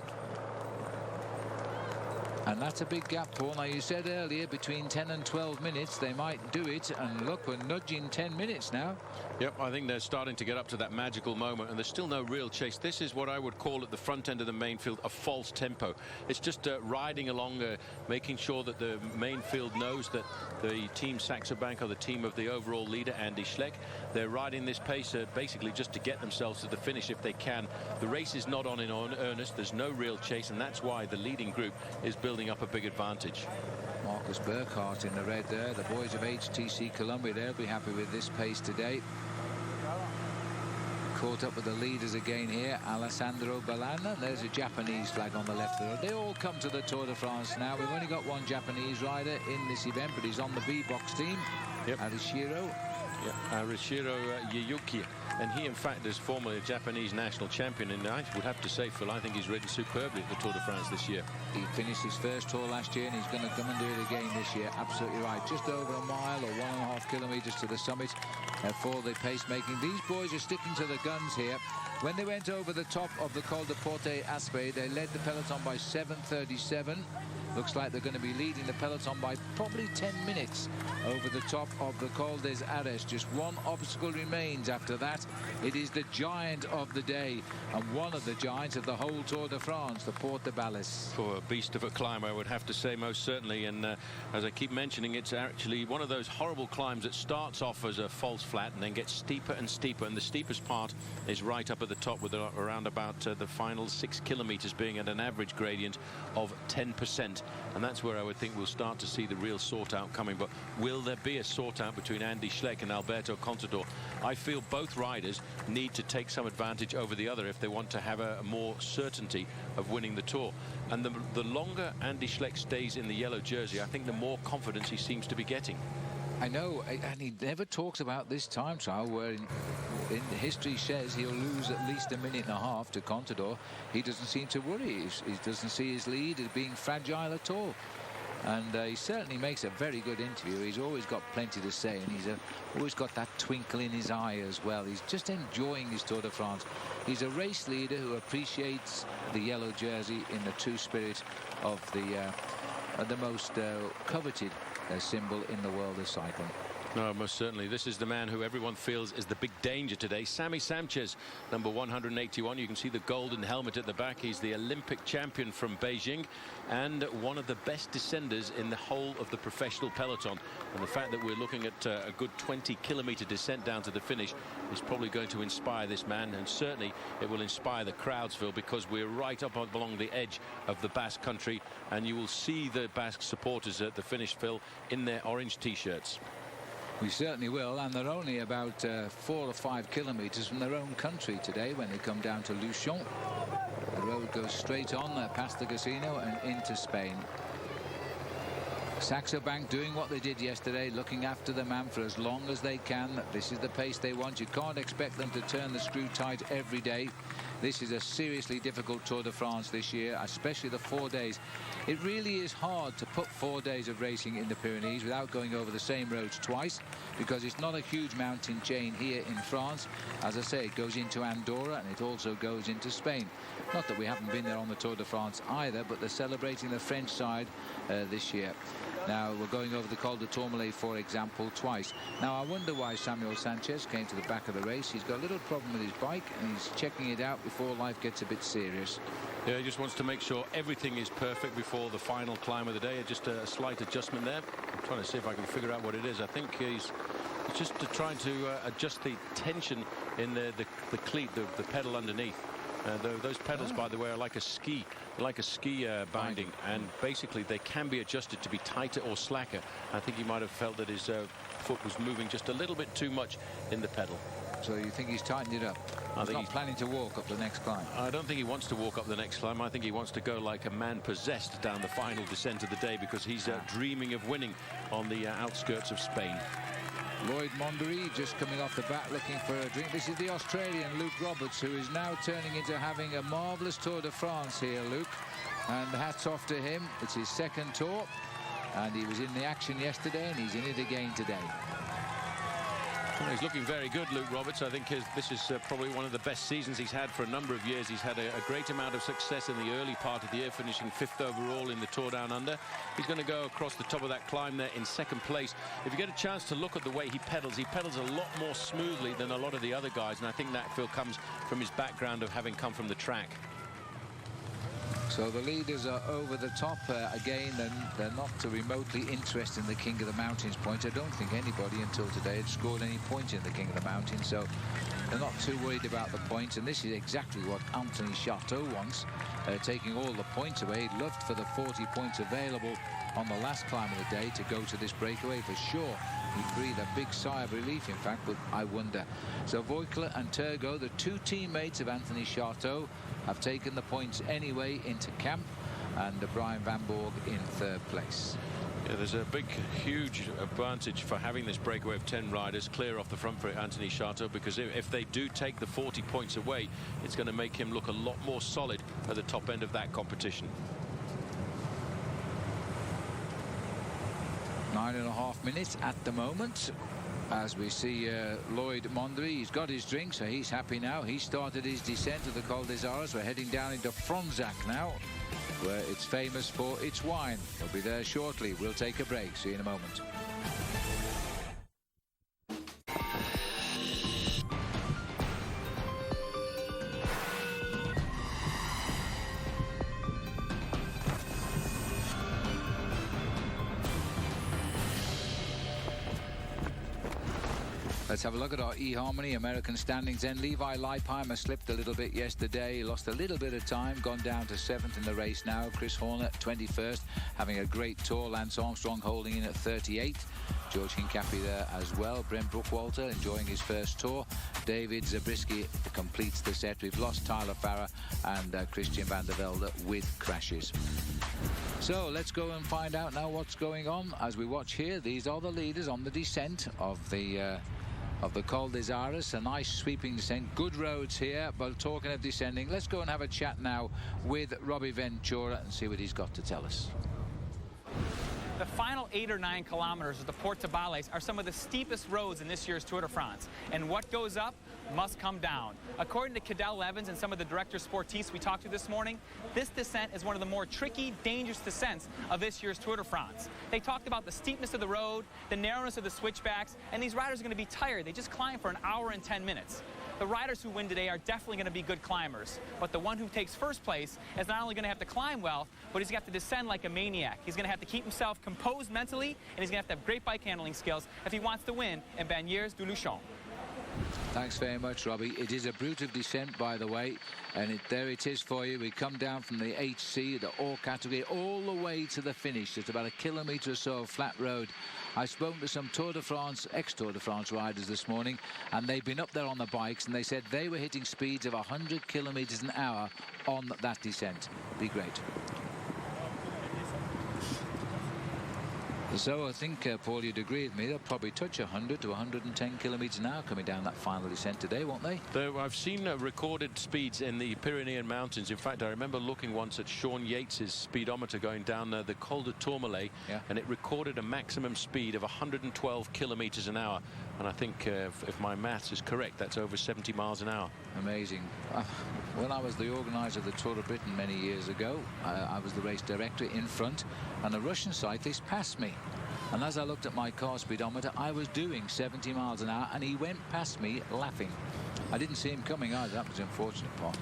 And that's a big gap, Paul. Now, you said earlier between 10 and 12 minutes they might do it, and look, we're nudging 10 minutes now. Yep, I think they're starting to get up to that magical moment, and there's still no real chase. This is what I would call at the front end of the main field a false tempo. It's just riding along, making sure that the main field knows that the team Saxo Bank are the team of the overall leader, Andy Schleck. They're riding this pace basically just to get themselves to the finish if they can. The race is not on in earnest. There's no real chase, and that's why the leading group is building up a big advantage. Marcus Burkhardt in the red there. The boys of HTC Columbia, they'll be happy with this pace today. Caught up with the leaders again here, Alessandro Balana. There's a Japanese flag on the left there. They all come to the Tour de France now. We've only got one Japanese rider in this event, but he's on the B-box team. Yep. Arishiro. Yeah, Arishiro Yuyuki. And he, in fact, is formerly a Japanese national champion. And I would have to say, Phil, I think he's ridden superbly at the Tour de France this year. He finished his first tour last year, and he's going to come and do it again this year. Absolutely right. Just over a mile or 1.5 kilometres to the summit for the pacemaking. These boys are sticking to the guns here. When they went over the top of the Col de Porte Aspre, they led the peloton by 7:37. Looks like they're going to be leading the peloton by probably 10 minutes over the top of the Col des Arèches. Just one obstacle remains after that. It is the giant of the day, and one of the giants of the whole Tour de France, the Porte de Balles. For a beast of a climb, I would have to say, most certainly. And as I keep mentioning, it's actually one of those horrible climbs that starts off as a false flat and then gets steeper and steeper. And the steepest part is right up at the top, with around about the final 6 kilometers being at an average gradient of 10%. And that's where I would think we'll start to see the real sort out coming. But will there be a sort out between Andy Schleck and Alberto Contador? I feel both riders need to take some advantage over the other if they want to have a more certainty of winning the Tour. And the longer Andy Schleck stays in the yellow jersey, I think the more confidence he seems to be getting. I know, and he never talks about this time trial, where in history says he'll lose at least 1.5 minutes to Contador. He doesn't seem to worry. He doesn't see his lead as being fragile at all. And he certainly makes a very good interview. He's always got plenty to say, and he's always got that twinkle in his eye as well. He's just enjoying his Tour de France. He's a race leader who appreciates the yellow jersey in the true spirit of the most coveted symbol in the world of cycling. No, most certainly. This is the man who everyone feels is the big danger today. Sammy Sanchez, number 181. You can see the golden helmet at the back. He's the Olympic champion from Beijing and one of the best descenders in the whole of the professional peloton. And the fact that we're looking at a good 20-kilometer descent down to the finish is probably going to inspire this man. And certainly it will inspire the crowds, Phil, because we're right up along the edge of the Basque country. And you will see the Basque supporters at the finish, Phil, in their orange T-shirts. We certainly will, and they're only about 4 or 5 kilometers from their own country today when they come down to Luchon. The road goes straight on past the casino and into Spain. Saxo Bank doing what they did yesterday, looking after the man for as long as they can. This is the pace they want. You can't expect them to turn the screw tight every day. This is a seriously difficult Tour de France this year, especially the 4 days. It really is hard to put 4 days of racing in the Pyrenees without going over the same roads twice, because it's not a huge mountain chain here in France. As I say, it goes into Andorra and it also goes into Spain. Not that we haven't been there on the Tour de France either, but they're celebrating the French side this year. Now, we're going over the Col de Tourmalet, for example, twice. Now, I wonder why Samuel Sanchez came to the back of the race. He's got a little problem with his bike, and he's checking it out before life gets a bit serious. Yeah, he just wants to make sure everything is perfect before the final climb of the day. Just a slight adjustment there. I'm trying to see if I can figure out what it is. I think he's just trying to adjust the tension in the cleat, the pedal underneath. Those pedals, by the way, are like a ski binding, and basically they can be adjusted to be tighter or slacker. I think he might have felt that his foot was moving just a little bit too much in the pedal. So you think he's tightened it up? He's not planning to walk up the next climb. I don't think he wants to walk up the next climb. I think he wants to go like a man possessed down the final descent of the day, because he's dreaming of winning on the outskirts of Spain. Lloyd Mondery just coming off the bat looking for a drink. This is the Australian Luke Roberts, who is now turning into having a marvellous Tour de France here, Luke. And hats off to him. It's his second tour, and he was in the action yesterday, and he's in it again today. Well, he's looking very good, Luke Roberts. I think this is probably one of the best seasons he's had for a number of years. He's had a great amount of success in the early part of the year, finishing 5th overall in the Tour Down Under. He's going to go across the top of that climb there in 2nd place. If you get a chance to look at the way he pedals a lot more smoothly than a lot of the other guys, and I think that, Phil, comes from his background of having come from the track. So the leaders are over the top again, and they're not remotely interested in the King of the Mountains points. I don't think anybody until today had scored any points in the King of the Mountains, so they're not too worried about the points. And this is exactly what Anthony Chateau wants, taking all the points away. He'd loved for the 40 points available on the last climb of the day to go to this breakaway for sure. He'd breathe a big sigh of relief, in fact, but I wonder. So Voigtler and Turgot, the two teammates of Anthony Chateau, have taken the points anyway into camp, and Brian Van Borg in 3rd place. Yeah, there's a big, huge advantage for having this breakaway of 10 riders clear off the front for Anthony Chateau, because if they do take the 40 points away, it's going to make him look a lot more solid at the top end of that competition. 9.5 minutes at the moment. As we see Lloyd Mondry, he's got his drink, so he's happy now. He started his descent of the Col des Arts. We're heading down into Fronsac now, where it's famous for its wine. We'll be there shortly. We'll take a break. See you in a moment. Let's have a look at our eHarmony American standings then. Levi Leipheimer slipped a little bit yesterday, lost a little bit of time, gone down to 7th in the race now. Chris Horner 21st, having a great tour. Lance Armstrong holding in at 38th. George Hincapie there as well. Brent Brookwalter enjoying his first tour. David Zabriskie completes the set. We've lost Tyler Farrer and Christian van der Velde with crashes. So let's go and find out now what's going on as we watch here. These are the leaders on the descent of the Col des Arts. A nice sweeping descent, good roads here. But talking of descending, let's go and have a chat now with Robbie Ventura and see what he's got to tell us. The final 8 or 9 kilometers of the Portes Bales are some of the steepest roads in this year's Tour de France. And what goes up must come down. According to Cadel Evans and some of the directors sportifs we talked to this morning, this descent is one of the more tricky, dangerous descents of this year's Tour de France. They talked about the steepness of the road, the narrowness of the switchbacks, and these riders are going to be tired. They just climb for an hour and 10 minutes. The riders who win today are definitely going to be good climbers, but the one who takes first place is not only going to have to climb well, but he's going to have to descend like a maniac. He's going to have to keep himself composed mentally, and he's going to have great bike handling skills if he wants to win in Bagnères-de-Luchon. Thanks very much, Robbie. It is a brutal descent, by the way, and there it is for you. We come down from the HC, the Or category, all the way to the finish. It's about a kilometre or so of flat road. I've spoken to some Tour de France, ex-Tour de France riders this morning, and they've been up there on the bikes, and they said they were hitting speeds of 100 kilometres an hour on that descent. Be great. So I think, Paul, you'd agree with me, they'll probably touch 100 to 110 kilometres an hour coming down that final descent today, won't they? I've seen recorded speeds in the Pyrenean Mountains. In fact, I remember looking once at Sean Yates's speedometer going down the Col de Tourmalet, and it recorded a maximum speed of 112 kilometres an hour. And I think, if my maths is correct, that's over 70 miles an hour. Amazing. When I was the organiser of the Tour of Britain many years ago, I was the race director in front, and a Russian cyclist passed me. And as I looked at my car speedometer, I was doing 70 miles an hour, and he went past me laughing. I didn't see him coming either. That was the unfortunate part.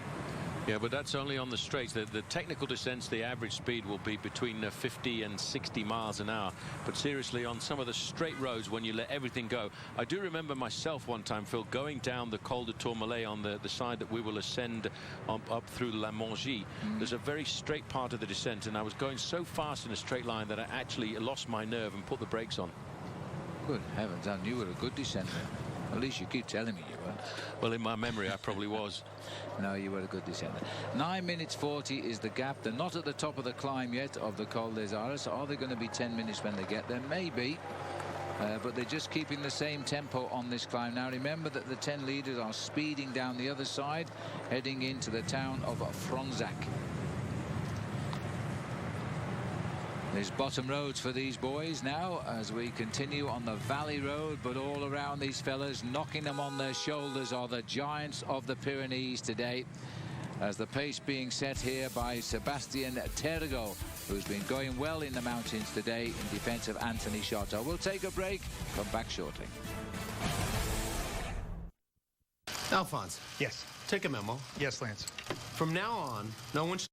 Yeah, but that's only on the straights. The technical descents, the average speed will be between 50 and 60 miles an hour. But seriously, on some of the straight roads, when you let everything go, I do remember myself one time, Phil, going down the Col de Tourmalet on the side that we will ascend up through La Mongie. There's a very straight part of the descent, and I was going so fast in a straight line that I actually lost my nerve and put the brakes on. Good heavens, I knew you were a good descender. At least you keep telling me you were. Well, in my memory, I probably was. No, you were a good descender. 9 minutes 40 is the gap. They're not at the top of the climb yet of the Col des Arts. Are they going to be 10 minutes when they get there? Maybe. But they're just keeping the same tempo on this climb. Now, remember that the 10 leaders are speeding down the other side, heading into the town of Fronsac. There's bottom roads for these boys now as we continue on the valley road, but all around these fellas, knocking them on their shoulders, are the giants of the Pyrenees today, as the pace being set here by Sebastian Tergo, who's been going well in the mountains today in defense of Anthony Chateau. We'll take a break, come back shortly. Alphonse. Yes. Take a memo. Yes, Lance. From now on, no one should...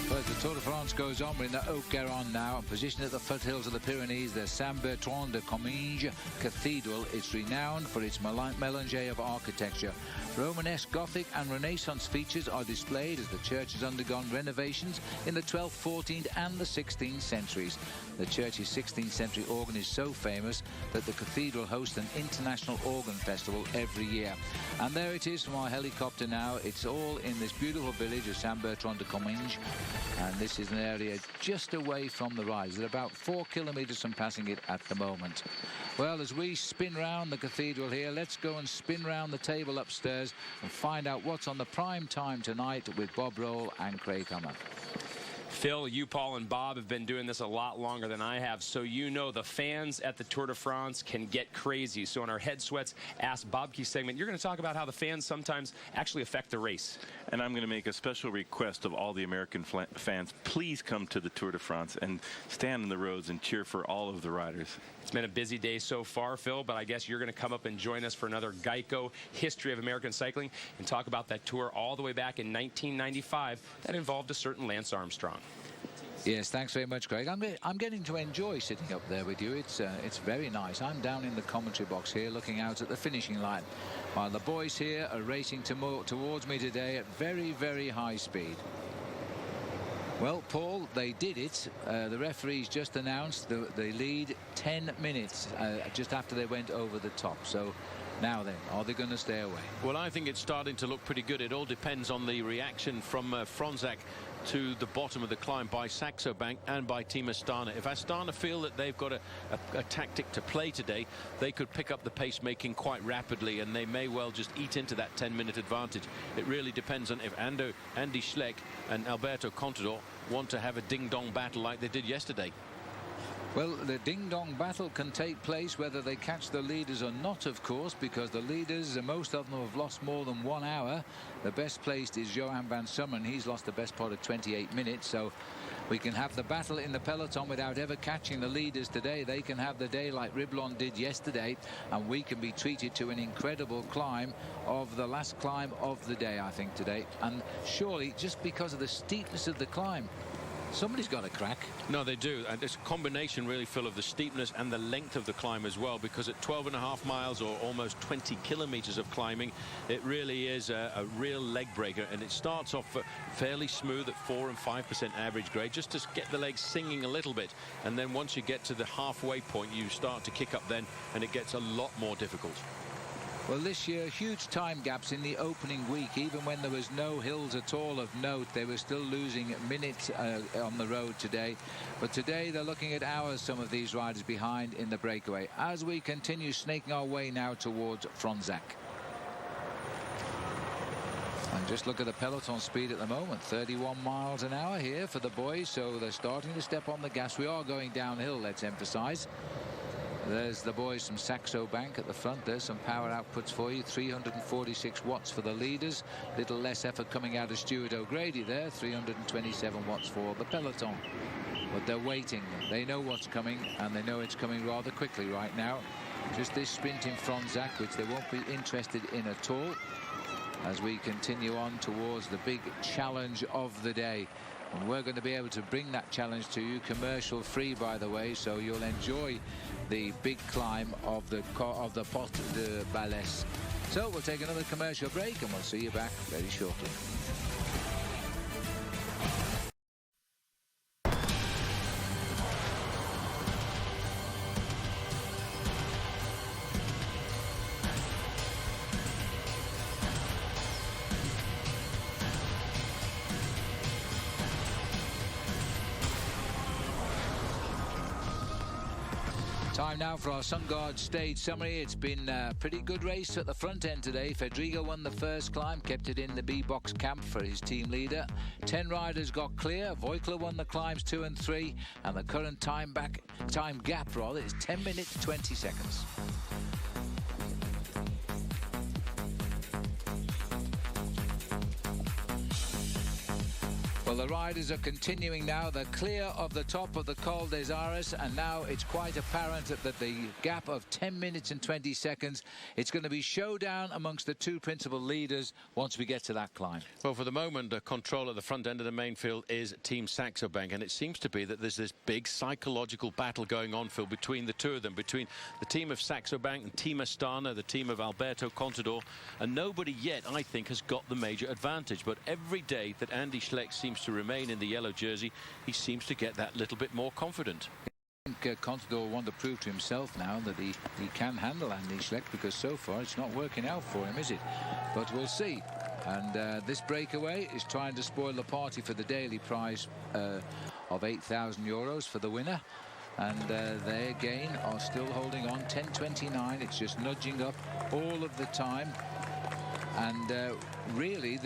Well, the Tour de France goes on. We're in the Haut-Garonne now, positioned at the foothills of the Pyrenees. The Saint-Bertrand de Comminges Cathedral is renowned for its melange of architecture. Romanesque, Gothic and Renaissance features are displayed as the church has undergone renovations in the 12th, 14th and the 16th centuries. The church's 16th century organ is so famous that the cathedral hosts an international organ festival every year. And there it is from our helicopter now. It's all in this beautiful village of Saint-Bertrand de Comminges, And this is an area just away from the rise. It's about 4 kilometres from passing it at the moment. Well, as we spin round the cathedral here, let's go and spin round the table upstairs and find out what's on the prime time tonight with Bob Roll and Craig Hummer. Phil, you, Paul, and Bob have been doing this a lot longer than I have, so you know the fans at the Tour de France can get crazy. So in our Head Sweats Ask Bobke segment, you're going to talk about how the fans sometimes actually affect the race. And I'm going to make a special request of all the American fans. Please come to the Tour de France and stand in the roads and cheer for all of the riders. It's been a busy day so far, Phil, but I guess you're going to come up and join us for another Geico History of American Cycling and talk about that tour all the way back in 1995 that involved a certain Lance Armstrong. Yes, thanks very much, Craig. I'm getting to enjoy sitting up there with you. It's very nice. I'm down in the commentary box here looking out at the finishing line, while the boys here are racing towards me today at very, very high speed. Well, Paul, they did it. The referees just announced the lead 10 minutes just after they went over the top. So now then, are they going to stay away? Well, I think it's starting to look pretty good. It all depends on the reaction from Fronzak to the bottom of the climb by Saxo Bank and by Team Astana. If Astana feel that they've got a tactic to play today, they could pick up the pace making quite rapidly, and they may well just eat into that 10-minute advantage. It really depends on if Andy Schleck and Alberto Contador want to have a ding-dong battle like they did yesterday. Well, the ding-dong battle can take place whether they catch the leaders or not, of course, because the leaders, most of them have lost more than 1 hour. The best placed is Johan van Summen. He's lost the best part of 28 minutes. So we can have the battle in the peloton without ever catching the leaders today. They can have the day like Riblon did yesterday, and we can be treated to an incredible climb of the last climb of the day, I think, today. And surely, just because of the steepness of the climb, somebody's got a crack. No, they do. And it's a combination, really, Phil, of the steepness and the length of the climb as well, because at 12.5 miles or almost 20 kilometers of climbing, it really is a real leg breaker. And it starts off fairly smooth at 4 and 5% average grade, just to get the legs singing a little bit. And then once you get to the halfway point, you start to kick up then, and it gets a lot more difficult. Well, this year, huge time gaps in the opening week. Even when there was no hills at all of note, they were still losing minutes on the road today. But today, they're looking at hours, some of these riders behind in the breakaway, as we continue snaking our way now towards Fronzak. And just look at the peloton speed at the moment, 31 miles an hour here for the boys. So they're starting to step on the gas. We are going downhill, let's emphasize. There's the boys from Saxo Bank at the front. There's some power outputs for you. 346 watts for the leaders. Little less effort coming out of Stuart O'Grady there. 327 watts for the peloton. But they're waiting. They know what's coming, and they know it's coming rather quickly right now. Just this sprint in Fronzak, which they won't be interested in at all, as we continue on towards the big challenge of the day. And we're going to be able to bring that challenge to you commercial free, by the way, so you'll enjoy the big climb of the Porte de Balès. So we'll take another commercial break, and we'll see you back very shortly. Time now for our SunGuard stage summary. It's been a pretty good race at the front end today. Fedrigo won the first climb, kept it in the B-box camp for his team leader. 10 riders got clear. Voigtler won the climbs 2 and 3, and the current time gap is 10 minutes 20 seconds. Well, the riders are continuing now. They're clear of the top of the Col des Ares, and now it's quite apparent that the gap of 10 minutes and 20 seconds, it's going to be showdown amongst the two principal leaders once we get to that climb. Well, for the moment, control at the front end of the main field is Team Saxo Bank, and it seems to be that there's this big psychological battle going on, Phil, between the two of them, between the team of Saxo Bank and Team Astana, the team of Alberto Contador, and nobody yet, I think, has got the major advantage. But every day that Andy Schleck seems to remain in the yellow jersey, he seems to get that little bit more confident. I think Contador wants to prove to himself now that he can handle Andy Schleck, because so far it's not working out for him, is it? But we'll see. And this breakaway is trying to spoil the party for the daily prize of €8,000 for the winner. And they again are still holding on. 10.29. It's just nudging up all of the time. And really,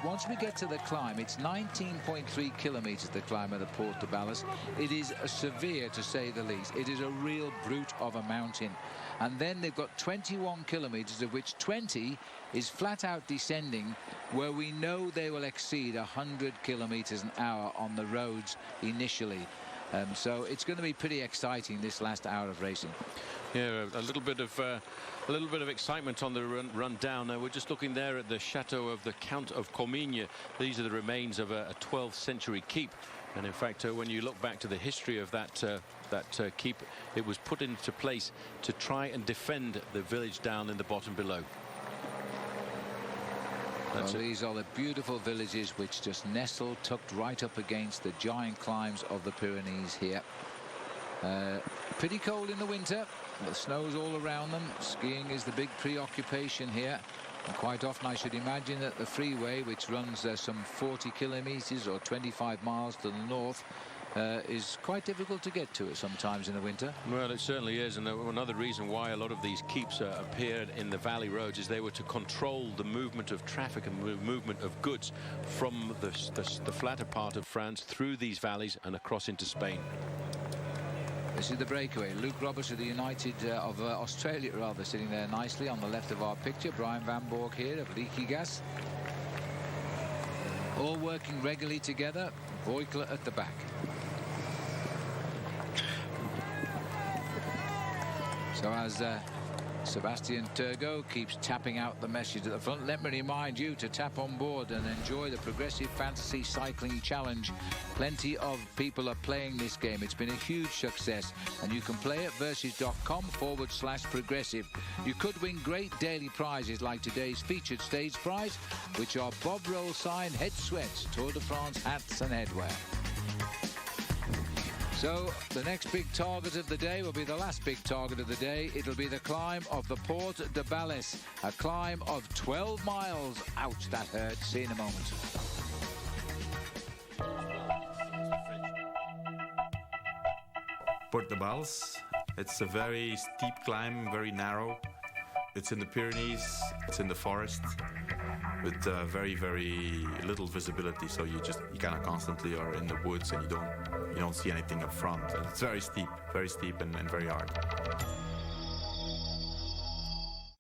once we get to the climb, it's 19.3 kilometers the climb of the Porte de Balles. It is severe, to say the least. It is a real brute of a mountain. And then they've got 21 kilometers, of which 20 is flat out descending, where we know they will exceed 100 kilometers an hour on the roads initially. So it's going to be pretty exciting, this last hour of racing. Yeah, a little bit of excitement on the run down. We're just looking there at the chateau of the Count of Comines. These are the remains of a 12th century keep, and in fact, when you look back to the history of that keep, it was put into place to try and defend the village down in the bottom below. Well, these are the beautiful villages which just nestle tucked right up against the giant climbs of the Pyrenees here. Pretty cold in the winter. The snow's all around them. Skiing is the big preoccupation here. And quite often I should imagine that the freeway, which runs some 40 kilometers or 25 miles to the north, is quite difficult to get to sometimes in the winter. Well, it certainly is, and another reason why a lot of these keeps appeared in the valley roads is they were to control the movement of traffic and movement of goods from the flatter part of France through these valleys and across into Spain. This is the breakaway. Luke Roberts of the United of Australia, rather, sitting there nicely on the left of our picture. Brian Van Borg here of Leaky Gas. All working regularly together. Voigtler at the back. So as Sebastian Turgot keeps tapping out the message at the front, let me remind you to tap on board and enjoy the Progressive Fantasy Cycling Challenge. Plenty of people are playing this game. It's been a huge success, and you can play at versus.com/progressive. You could win great daily prizes like today's featured stage prize, which are Bob Roll signed head sweats, Tour de France hats and headwear. So the next big target of the day will be the last big target of the day. It'll be the climb of the Porte de Balles, a climb of 12 miles. Ouch, that hurts. See you in a moment. Porte de Balles. It's a very steep climb, very narrow. It's in the Pyrenees, it's in the forest, with very, very little visibility. So you kind of constantly are in the woods, and you don't see anything up front. And it's very steep and very hard.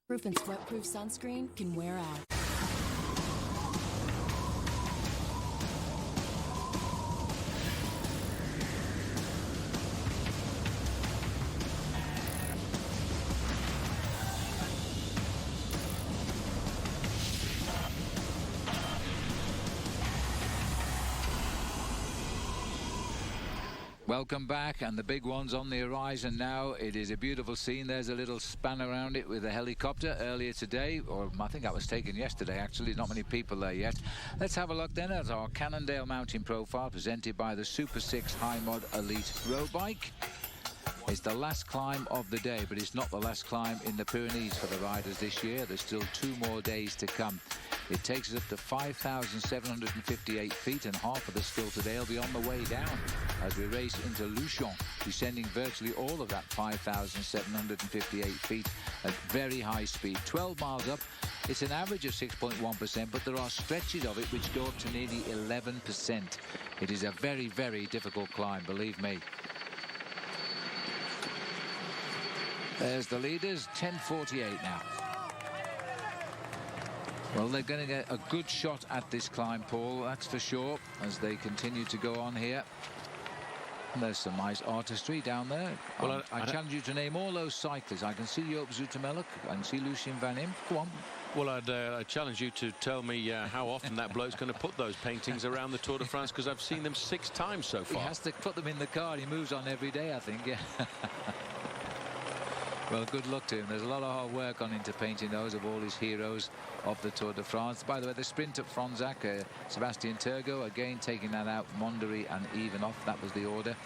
Proof and sweat-proof sunscreen can wear out. Welcome back, and the big one's on the horizon now. It is a beautiful scene. There's a little span around it with a helicopter earlier today, or I think that was taken yesterday, actually. Not many people there yet. Let's have a look then at our Cannondale Mountain Profile, presented by the Super 6 High Mod Elite Road Bike. It's the last climb of the day, but it's not the last climb in the Pyrenees for the riders this year. There's still 2 more days to come. It takes us up to 5,758 feet, and half of the still today will be on the way down as we race into Luchon, descending virtually all of that 5,758 feet at very high speed. 12 miles up. It's an average of 6.1%, but there are stretches of it which go up to nearly 11%. It is a very, very difficult climb, believe me. There's the leaders, 10:48 now. Well, they're going to get a good shot at this climb, Paul, that's for sure, as they continue to go on here. And there's some nice artistry down there. Well, I challenge you to name all those cyclists. I can see Joop Zoetemelk, I can see Lucien Van Imp. Go on. Well, I'd challenge you to tell me how often that bloke's going to put those paintings around the Tour de France, because I've seen them 6 times so far. He has to put them in the car. He moves on every day, I think. Yeah. Well, good luck to him. There's a lot of hard work on into painting those of all his heroes of the Tour de France. By the way, the sprint at Fronsac, Sebastian Turgot, again taking that out, Mondery and Ivanov. That was the order.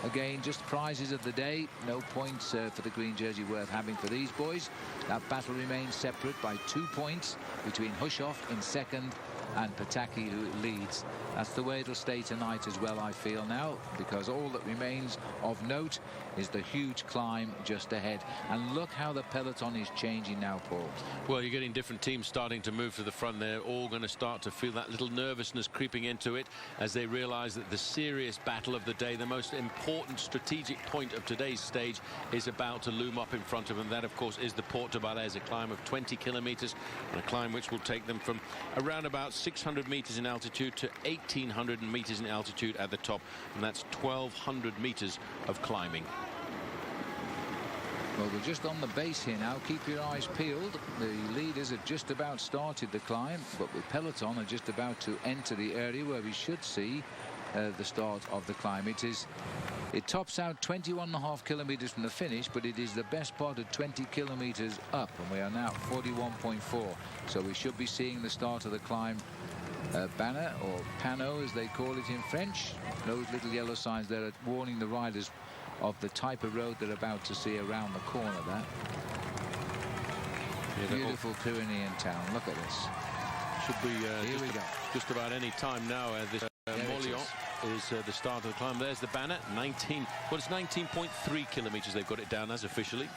Again, just prizes of the day. No points for the green jersey worth having for these boys. That battle remains separate by 2 points between Hushoff in second and Pataki, who leads. That's the way it'll stay tonight as well, I feel now, because all that remains of note is the huge climb just ahead. And look how the peloton is changing now, Paul. Well, you're getting different teams starting to move to the front. They're all going to start to feel that little nervousness creeping into it as they realize that the serious battle of the day, the most important strategic point of today's stage, is about to loom up in front of them. That, of course, is the Porte de Balais, a climb of 20 kilometers, and a climb which will take them from around about 600 meters in altitude to 1,800 meters in altitude at the top, and that's 1,200 meters of climbing. Well, we're just on the base here now. Keep your eyes peeled. The leaders have just about started the climb, but the peloton are just about to enter the area where we should see the start of the climb. It tops out 21.5 kilometers from the finish, but it is the best part of 20 kilometers up, and we are now at 41.4. So we should be seeing the start of the climb. Banner, or panneau as they call it in French. Those little yellow signs there are warning the riders of the type of road they're about to see around the corner there. Yeah, beautiful Pyrenean town. Look at this. Should be here we go. Just about any time now. This Morlion is the start of the climb. There's the banner. 19. Well, it's 19.3 kilometers. They've got it down as officially.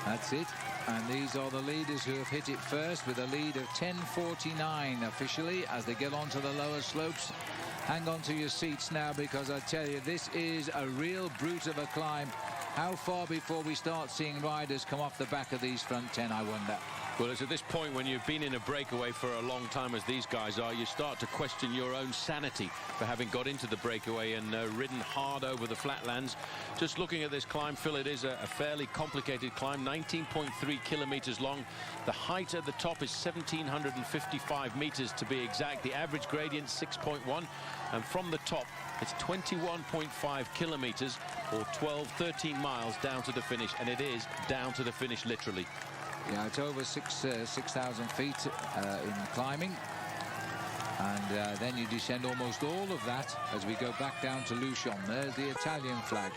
That's it. And these are the leaders who have hit it first, with a lead of 10:49 officially as they get onto the lower slopes. Hang on to your seats now, because I tell you, this is a real brute of a climb. How far before we start seeing riders come off the back of these front 10, I wonder? Well, it's at this point, when you've been in a breakaway for a long time, as these guys are, you start to question your own sanity for having got into the breakaway and ridden hard over the flatlands. Just looking at this climb, Phil, it is a fairly complicated climb, 19.3 kilometers long. The height at the top is 1,755 meters to be exact. The average gradient 6.1, and from the top it's 21.5 kilometers, or 13 miles down to the finish, and it is down to the finish literally. Yeah, it's over 6,000 feet in climbing, and then you descend almost all of that as we go back down to Luchon. There's the Italian flag,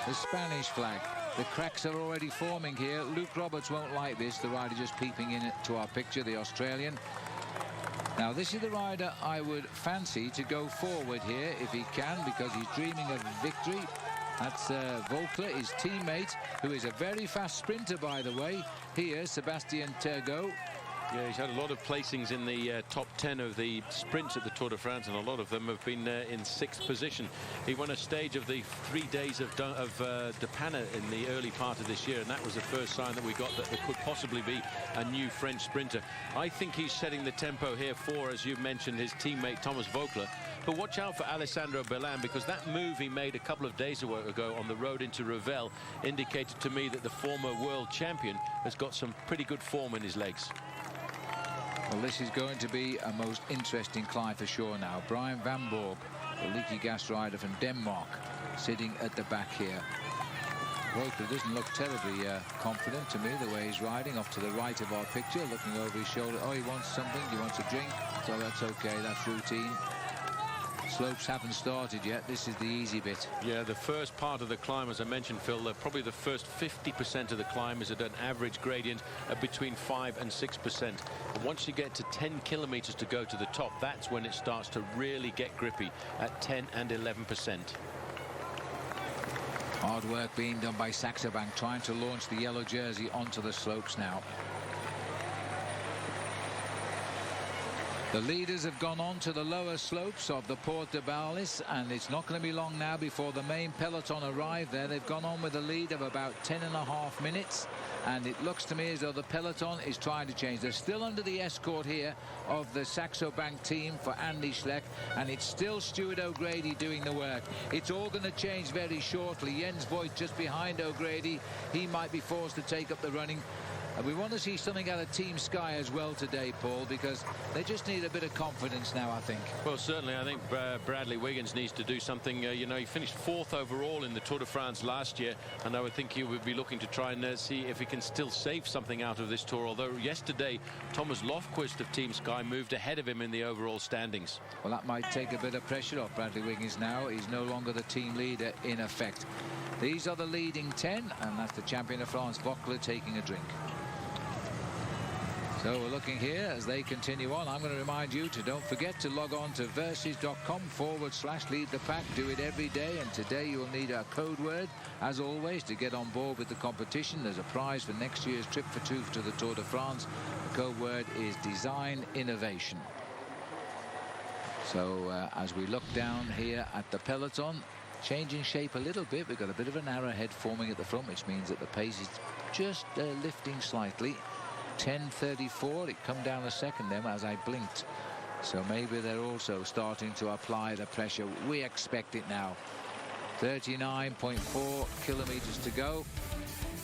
the Spanish flag. The cracks are already forming here. Luke Roberts won't like this, the rider just peeping in to our picture, the Australian. Now, this is the rider I would fancy to go forward here if he can, because he's dreaming of victory. That's Vogler, his teammate, who is a very fast sprinter, by the way. Here, Sebastian Turgot. Yeah, he's had a lot of placings in the top 10 of the sprints at the Tour de France, and a lot of them have been in 6th position. He won a stage of the 3 days of De Panne in the early part of this year, and that was the first sign that we got that there could possibly be a new French sprinter. I think he's setting the tempo here for, as you mentioned, his teammate Thomas Vogler. But watch out for Alessandro Belin, because that move he made a couple of days ago on the road into Revel indicated to me that the former world champion has got some pretty good form in his legs. Well, this is going to be a most interesting climb for sure now. Brian Van Borg, the leaky gas rider from Denmark, sitting at the back here. Vogler doesn't look terribly confident to me, the way he's riding. Off to the right of our picture, looking over his shoulder. Oh, he wants something, he wants a drink. So that's okay, that's routine. Slopes haven't started yet. This is the easy bit. Yeah, the first part of the climb, as I mentioned, Phil, probably the first 50% of the climb is at an average gradient of between 5 and 6%. And once you get to 10 kilometers to go to the top, that's when it starts to really get grippy at 10 and 11%. Hard work being done by Saxo Bank, trying to launch the yellow jersey onto the slopes now. The leaders have gone on to the lower slopes of the Porte de Balais, and it's not going to be long now before the main peloton arrive there. They've gone on with a lead of about 10.5 minutes, and it looks to me as though the peloton is trying to change. They're still under the escort here of the Saxo Bank team for Andy Schleck, and it's still Stuart O'Grady doing the work. It's all going to change very shortly. Jens Voigt just behind O'Grady. He might be forced to take up the running. And we want to see something out of Team Sky as well today, Paul, because they just need a bit of confidence now, I think. Well, certainly, I think Bradley Wiggins needs to do something. You know, he finished 4th overall in the Tour de France last year, and I would think he would be looking to try and see if he can still save something out of this Tour, although yesterday Thomas Lofquist of Team Sky moved ahead of him in the overall standings. Well, that might take a bit of pressure off Bradley Wiggins now. He's no longer the team leader in effect. These are the leading 10, and that's the champion of France, Vaucler, taking a drink. So we're looking here as they continue on. I'm going to remind you to don't forget to log on to versus.com/lead the pack. Do it every day, and today you'll need a code word, as always, to get on board with the competition. There's a prize for next year's trip for two to the Tour de France. The code word is Design Innovation. So as we look down here at the peloton, changing shape a little bit. We've got a bit of an arrowhead forming at the front, which means that the pace is just lifting slightly. 10:34. It come down a second then as I blinked. So maybe they're also starting to apply the pressure. We expect it now. 39.4 kilometers to go.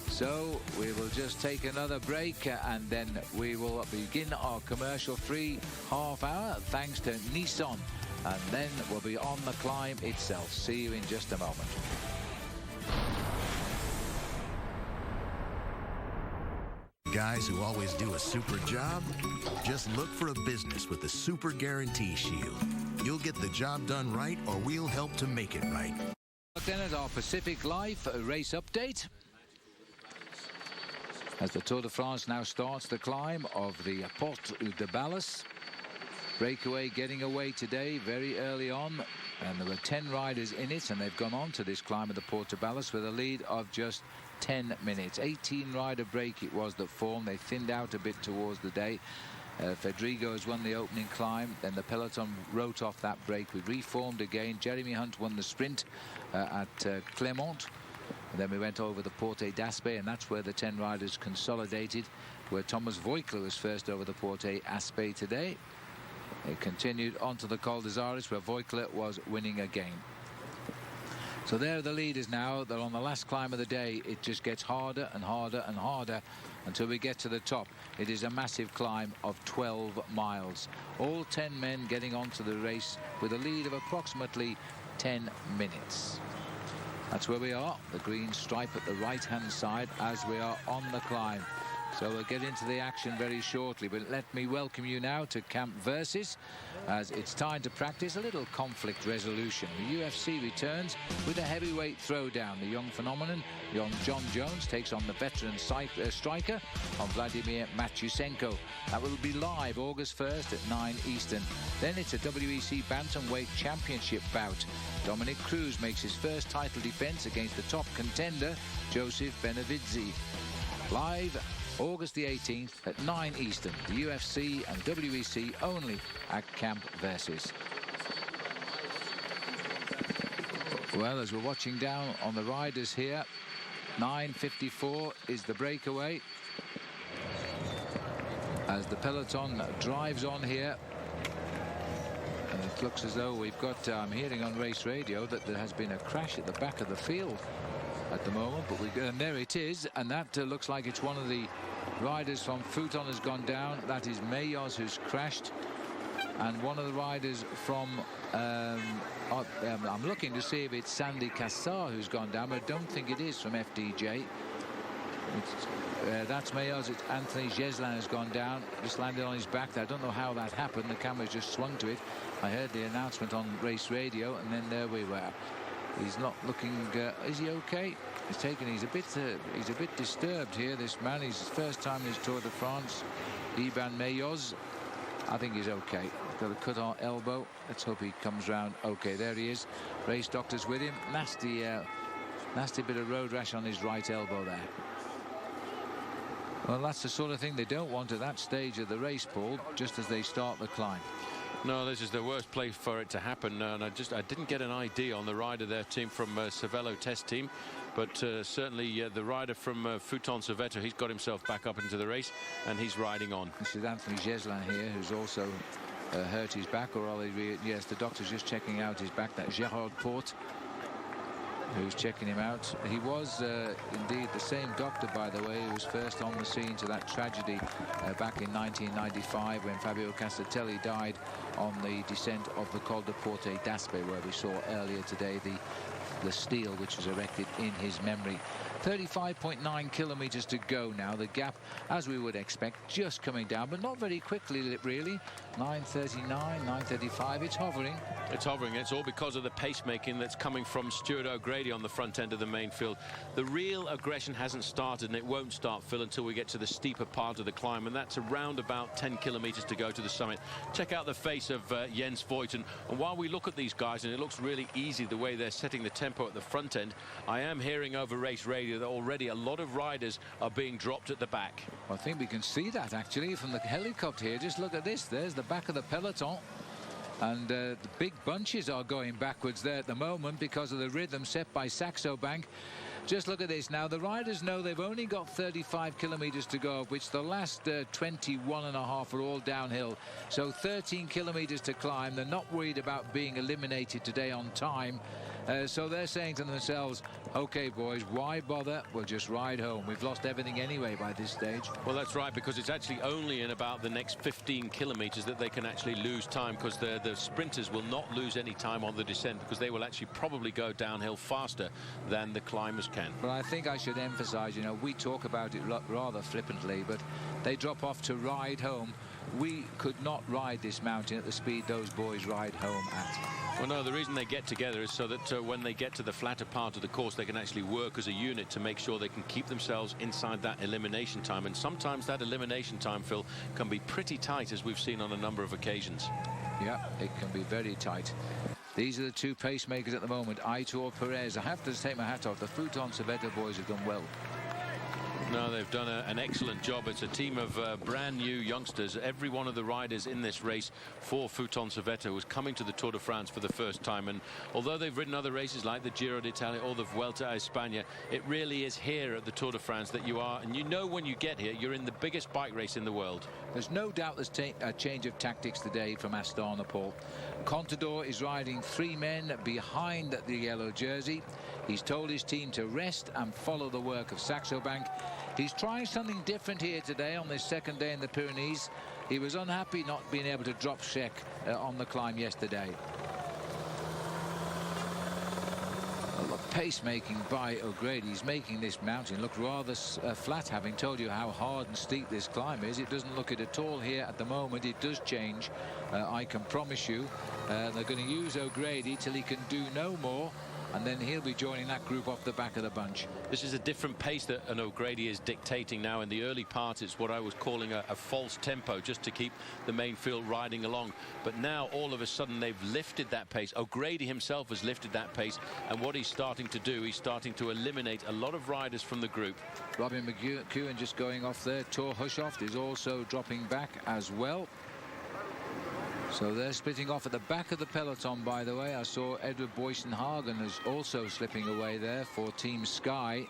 So we will just take another break and then we will begin our commercial-free half hour thanks to Nissan. And then we'll be on the climb itself. See you in just a moment. Guys who always do a super job? Just look for a business with the Super Guarantee Shield. You'll get the job done right, or we'll help to make it right. Then at our Pacific Life race update. As the Tour de France now starts the climb of the Porte de Balles. Breakaway getting away today very early on, and there were 10 riders in it, and they've gone on to this climb of the Porte de Balles with a lead of just 10 minutes. 18 rider break it was that formed. They thinned out a bit towards the day. Fedrigo has won the opening climb, then the peloton wrote off that break. We reformed again. Jeremy Hunt won the sprint at Clermont, and then we went over the Porte d'Aspet, and that's where the 10 riders consolidated, where Thomas Voigtler was first over the Porte d'Aspet today. They continued on to the Col d'Azaris, where Voigtler was winning again. So there are the leaders now. They're on the last climb of the day. It just gets harder and harder and harder until we get to the top. It is a massive climb of 12 miles. All 10 men getting onto the race with a lead of approximately 10 minutes. That's where we are. The green stripe at the right-hand side as we are on the climb. So we'll get into the action very shortly, but let me welcome you now to Camp Versus as it's time to practice a little conflict resolution. The UFC returns with a heavyweight throwdown. The young phenomenon, young John Jones, takes on the veteran striker on Vladimir Matyusenko. That will be live August 1st at 9 Eastern. Then it's a WEC Bantamweight Championship bout. Dominic Cruz makes his first title defense against the top contender, Joseph Benavidze. Live August the 18th at 9 Eastern. The UFC and WEC only at Camp Versus. Well, as we're watching down on the riders here, 9:54 is the breakaway. As the peloton drives on here. And it looks as though we've got, I'm hearing on race radio that there has been a crash at the back of the field at the moment, but and there it is, and that looks like it's one of the riders from Futon has gone down. That is Mayos who's crashed, and one of the riders from I'm looking to see if it's Sandy Cassar who's gone down, but I don't think it is from FDJ. That's Mayos. It's Anthony Geslin has gone down, just landed on his back. I don't know how that happened. The camera just swung to it. I heard the announcement on race radio, and then there we were. He's not looking. Is he okay? He's taken. He's a bit disturbed here. This man. He's his first time in his Tour de France. Iban Mayos. I think he's okay. He's got a cut on elbow. Let's hope he comes round. Okay, there he is. Race doctor's with him. Nasty bit of road rash on his right elbow there. Well, that's the sort of thing they don't want at that stage of the race, Paul. Just as they start the climb. No, this is the worst place for it to happen, and I didn't get an ID on the rider there, team from Cervelo test team, but certainly the rider from Futon Cerveto, he's got himself back up into the race and he's riding on. This is Anthony Geslin here, who's also hurt his back, or yes, the doctor's just checking out his back. That Gerard Porte, who's checking him out. He was indeed the same doctor, by the way, who was first on the scene to that tragedy back in 1995 when Fabio Castatelli died on the descent of the Col de Porte d'Aspe, where we saw earlier today the steel which was erected in his memory. 35.9 kilometers to go now. The gap, as we would expect, just coming down, but not very quickly, really. 9:39, 9:35. It's hovering. It's hovering. It's all because of the pacemaking that's coming from Stuart O'Grady on the front end of the main field. The real aggression hasn't started, and it won't start, Phil, until we get to the steeper part of the climb, and that's around about 10 kilometers to go to the summit. Check out the face of Jens Voigt, and while we look at these guys, and it looks really easy the way they're setting the tempo at the front end, I am hearing over race radio that already a lot of riders are being dropped at the back. I think we can see that actually from the helicopter here. Just look at this. There's the back of the peloton. And the big bunches are going backwards there at the moment because of the rhythm set by Saxo Bank. Just look at this now. The riders know they've only got 35 kilometers to go, of which the last 21.5 are all downhill. So 13 kilometers to climb. They're not worried about being eliminated today on time. So they're saying to themselves, OK, boys, why bother? We'll just ride home. We've lost everything anyway by this stage. Well, that's right, because it's actually only in about the next 15 kilometers that they can actually lose time, because the sprinters will not lose any time on the descent, because they will actually probably go downhill faster than the climbers can. But I think I should emphasize, you know, we talk about it rather flippantly, but they drop off to ride home. We could not ride this mountain at the speed those boys ride home at. Well, no, the reason they get together is so that when they get to the flatter part of the course, they can actually work as a unit to make sure they can keep themselves inside that elimination time. And sometimes that elimination time, Phil, can be pretty tight, as we've seen on a number of occasions. Yeah, it can be very tight. These are the two pacemakers at the moment, Aitor Perez. I have to take my hat off. The Futon Cerveta boys have done well. No, they've done an excellent job. It's a team of brand new youngsters. Every one of the riders in this race for Futon Cerveta was coming to the Tour de France for the first time. And although they've ridden other races like the Giro d'Italia or the Vuelta a España, it really is here at the Tour de France that you are. And you know when you get here, you're in the biggest bike race in the world. There's no doubt there's a change of tactics today from Astana, Paul. Contador is riding 3 men behind the yellow jersey. He's told his team to rest and follow the work of Saxo Bank. He's trying something different here today on this second day in the Pyrenees. He was unhappy not being able to drop check on the climb yesterday. Well, the pace-making by O'Grady is making this mountain look rather flat, having told you how hard and steep this climb is. It doesn't look it at all here at the moment. It does change, I can promise you. They're going to use O'Grady till he can do no more, and then he'll be joining that group off the back of the bunch. This is a different pace that an O'Grady is dictating now. In the early parts, it's what I was calling a false tempo, just to keep the main field riding along. But now, all of a sudden, they've lifted that pace. O'Grady himself has lifted that pace, and what he's starting to do, he's starting to eliminate a lot of riders from the group. Robin McEwen just going off there. Thor Hushoft is also dropping back as well. So they're splitting off at the back of the peloton, by the way. I saw Edward Boysen-Hagen is also slipping away there for Team Sky.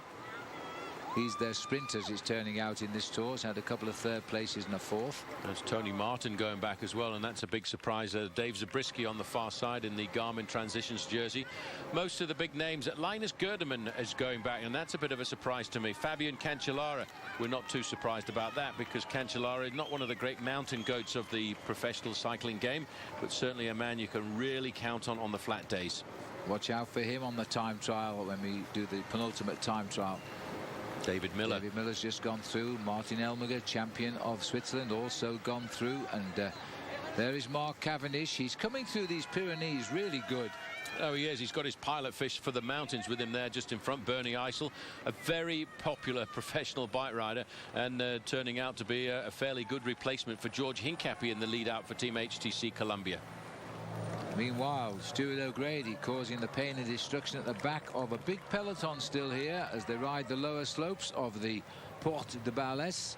He's their sprinters, it's turning out, in this tour. He's had a couple of third places and a fourth. There's Tony Martin going back as well, and that's a big surprise. Dave Zabriskie on the far side in the Garmin Transitions jersey. Most of the big names. Linus Gerdemann is going back, and that's a bit of a surprise to me. Fabian Cancellara, we're not too surprised about that, because Cancellara is not one of the great mountain goats of the professional cycling game, but certainly a man you can really count on the flat days. Watch out for him on the time trial when we do the penultimate time trial. David Miller. David Miller's just gone through. Martin Elmiger, champion of Switzerland, also gone through. And there is Mark Cavendish. He's coming through these Pyrenees really good. Oh, he is. He's got his pilot fish for the mountains with him there just in front. Bernie Eisel, a very popular professional bike rider, and turning out to be a fairly good replacement for George Hincapie in the lead out for Team HTC Columbia. Meanwhile, Stuart O'Grady causing the pain and destruction at the back of a big peloton still here as they ride the lower slopes of the Porte de Balès.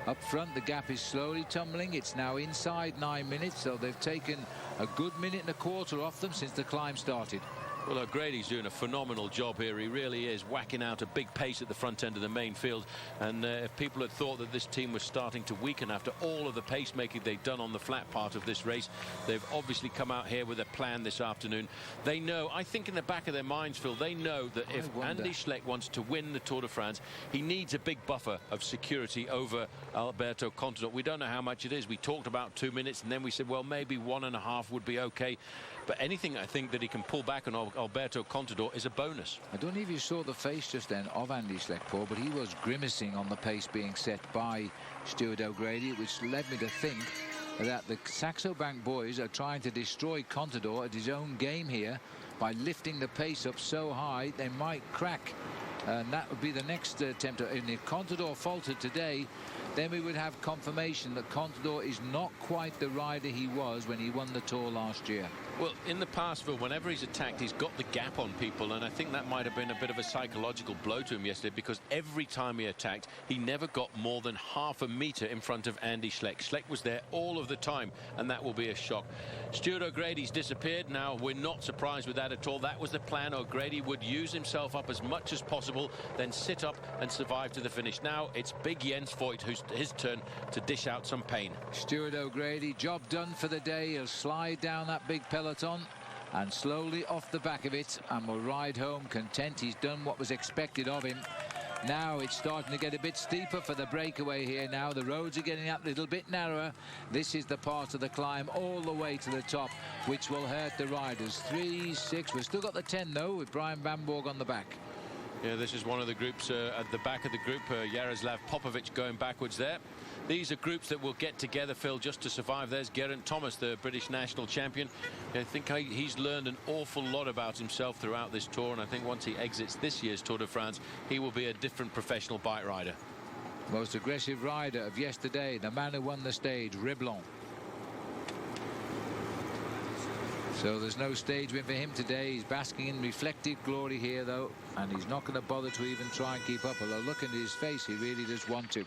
Up front, the gap is slowly tumbling. It's now inside 9 minutes, so they've taken a good minute and a quarter off them since the climb started. Well, O'Grady's doing a phenomenal job here. He really is whacking out a big pace at the front end of the main field. And if people had thought that this team was starting to weaken after all of the pacemaking they've done on the flat part of this race, they've obviously come out here with a plan this afternoon. They know, I think in the back of their minds, Phil, they know that if Andy Schleck wants to win the Tour de France, he needs a big buffer of security over Alberto Contador. We don't know how much it is. We talked about 2 minutes, and then we said, well, maybe 1.5 would be okay. But anything I think that he can pull back on Alberto Contador is a bonus. I don't know if you saw the face just then of Andy Schleck, Paul, but he was grimacing on the pace being set by Stuart O'Grady, which led me to think that the Saxo Bank boys are trying to destroy Contador at his own game here by lifting the pace up so high they might crack. And that would be the next attempt. And if Contador faltered today, then we would have confirmation that Contador is not quite the rider he was when he won the Tour last year. Well, in the past, Phil, whenever he's attacked, he's got the gap on people, and I think that might have been a bit of a psychological blow to him yesterday, because every time he attacked, he never got more than half a metre in front of Andy Schleck. Schleck was there all of the time, and that will be a shock. Stuart O'Grady's disappeared. Now, we're not surprised with that at all. That was the plan. O'Grady would use himself up as much as possible, then sit up and survive to the finish. Now, it's big Jens Voigt, who's his turn to dish out some pain. Stuart O'Grady, job done for the day. He'll slide down that big peloton and slowly off the back of it, and will ride home content. He's done what was expected of him. Now it's starting to get a bit steeper for the breakaway here. Now the roads are getting up a little bit narrower. This is the part of the climb all the way to the top, which will hurt the riders. 3, 6. We've still got the 10 though, with Brian Van Borg on the back. Yeah, this is one of the groups at the back of the group. Yaroslav Popovic going backwards there. These are groups that will get together, Phil, just to survive. There's Geraint Thomas, the British national champion. I think he's learned an awful lot about himself throughout this tour, and I think once he exits this year's Tour de France, he will be a different professional bike rider. Most aggressive rider of yesterday, the man who won the stage, Reblon. So there's no stage win for him today. He's basking in reflected glory here, though, and he's not going to bother to even try and keep up. Although looking at his face, he really does want to.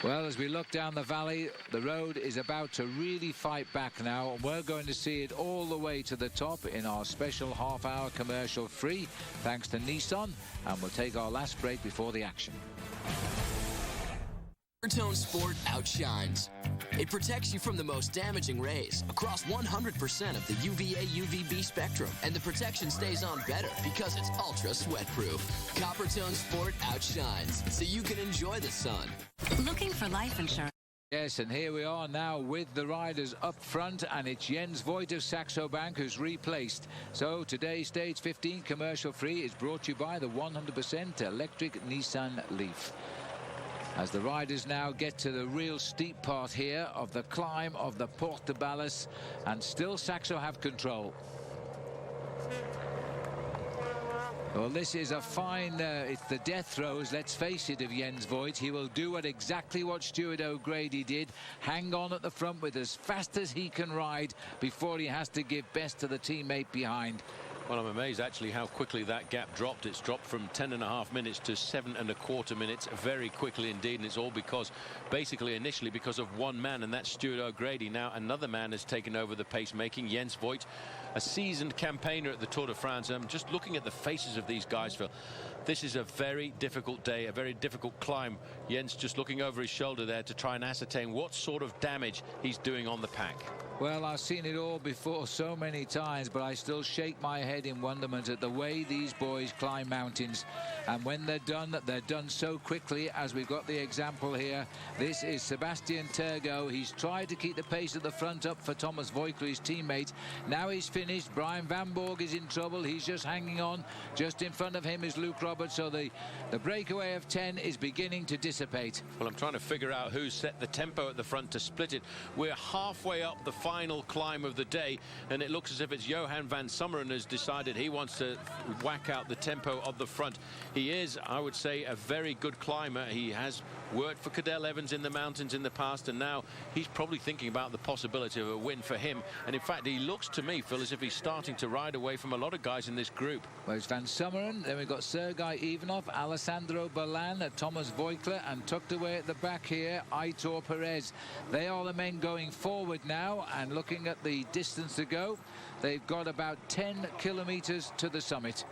Well, as we look down the valley, the road is about to really fight back now, and we're going to see it all the way to the top in our special half-hour commercial free, thanks to Nissan, and we'll take our last break before the action. Coppertone Sport outshines. It protects you from the most damaging rays across 100% of the UVA-UVB spectrum, and the protection stays on better because it's ultra sweat-proof. Coppertone Sport outshines, so you can enjoy the sun. Looking for life insurance? Yes, and here we are now with the riders up front, and it's Jens Voigt of Saxo Bank who's replaced. So today's stage 15 commercial free is brought to you by the 100% electric Nissan Leaf. As the riders now get to the real steep part here of the climb of the Porte de Balles, and still Saxo have control. Well, this is a fine, it's the death throes, let's face it, of Jens Voigt. He will do exactly what Stuart O'Grady did, hang on at the front with as fast as he can ride before he has to give best to the teammate behind. Well, I'm amazed actually how quickly that gap dropped. It's dropped from 10.5 minutes to 7.25 minutes very quickly indeed, and it's all because, basically initially because of one man, and that's Stuart O'Grady. Now another man has taken over the pacemaking, Jens Voigt, a seasoned campaigner at the Tour de France. I'm just looking at the faces of these guys, Phil. This is a very difficult day, a very difficult climb. Jens just looking over his shoulder there to try and ascertain what sort of damage he's doing on the pack. Well, I've seen it all before so many times, but I still shake my head in wonderment at the way these boys climb mountains. And when they're done so quickly, as we've got the example here. This is Sebastian Turgot. He's tried to keep the pace at the front up for Thomas Voigt, his teammate. Now he's finished. Brian Van Borg is in trouble. He's just hanging on. Just in front of him is Luke Roberts. So the breakaway of 10 is beginning to dissipate. Well, I'm trying to figure out who set the tempo at the front to split it. We're halfway up the final climb of the day, and it looks as if it's Johan van Summeren has decided he wants to whack out the tempo of the front. He is, I would say, a very good climber. He has worked for Cadel Evans in the mountains in the past, and now he's probably thinking about the possibility of a win for him. And in fact, he looks to me, Phil, as if he's starting to ride away from a lot of guys in this group. Well, it's Van Summeren, then we've got Sergei Ivanov, Alessandro Balan, Thomas Voigt, and tucked away at the back here, Aitor Perez. They are the men going forward now, and looking at the distance to go, they've got about 10 kilometers to the summit.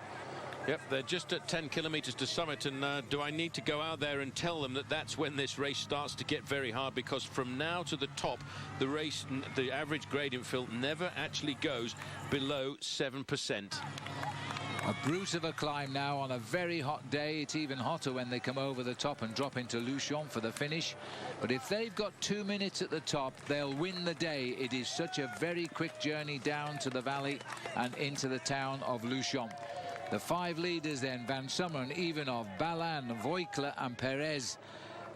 Yep, they're just at 10 kilometers to summit, and do I need to go out there and tell them that that's when this race starts to get very hard, because from now to the top, the race, the average gradient fill never actually goes below 7%. A brute of a climb now on a very hot day. It's even hotter when they come over the top and drop into Luchon for the finish. But if they've got 2 minutes at the top, they'll win the day. It is such a very quick journey down to the valley and into the town of Luchon. The 5 leaders then, Van Summeren, Ivanov, Balan, Voigtler and Perez.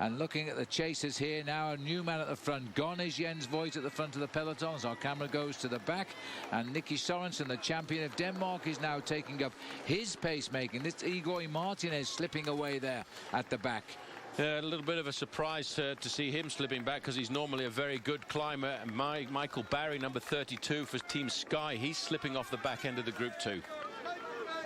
And looking at the chasers here now, a new man at the front. Gone is Jens Voigt at the front of the peloton as our camera goes to the back. And Nicky Sorensen, the champion of Denmark, is now taking up his pacemaking. This Igor Martinez slipping away there at the back. A little bit of a surprise to see him slipping back, because he's normally a very good climber. And Michael Barry, number 32 for Team Sky, he's slipping off the back end of the group too.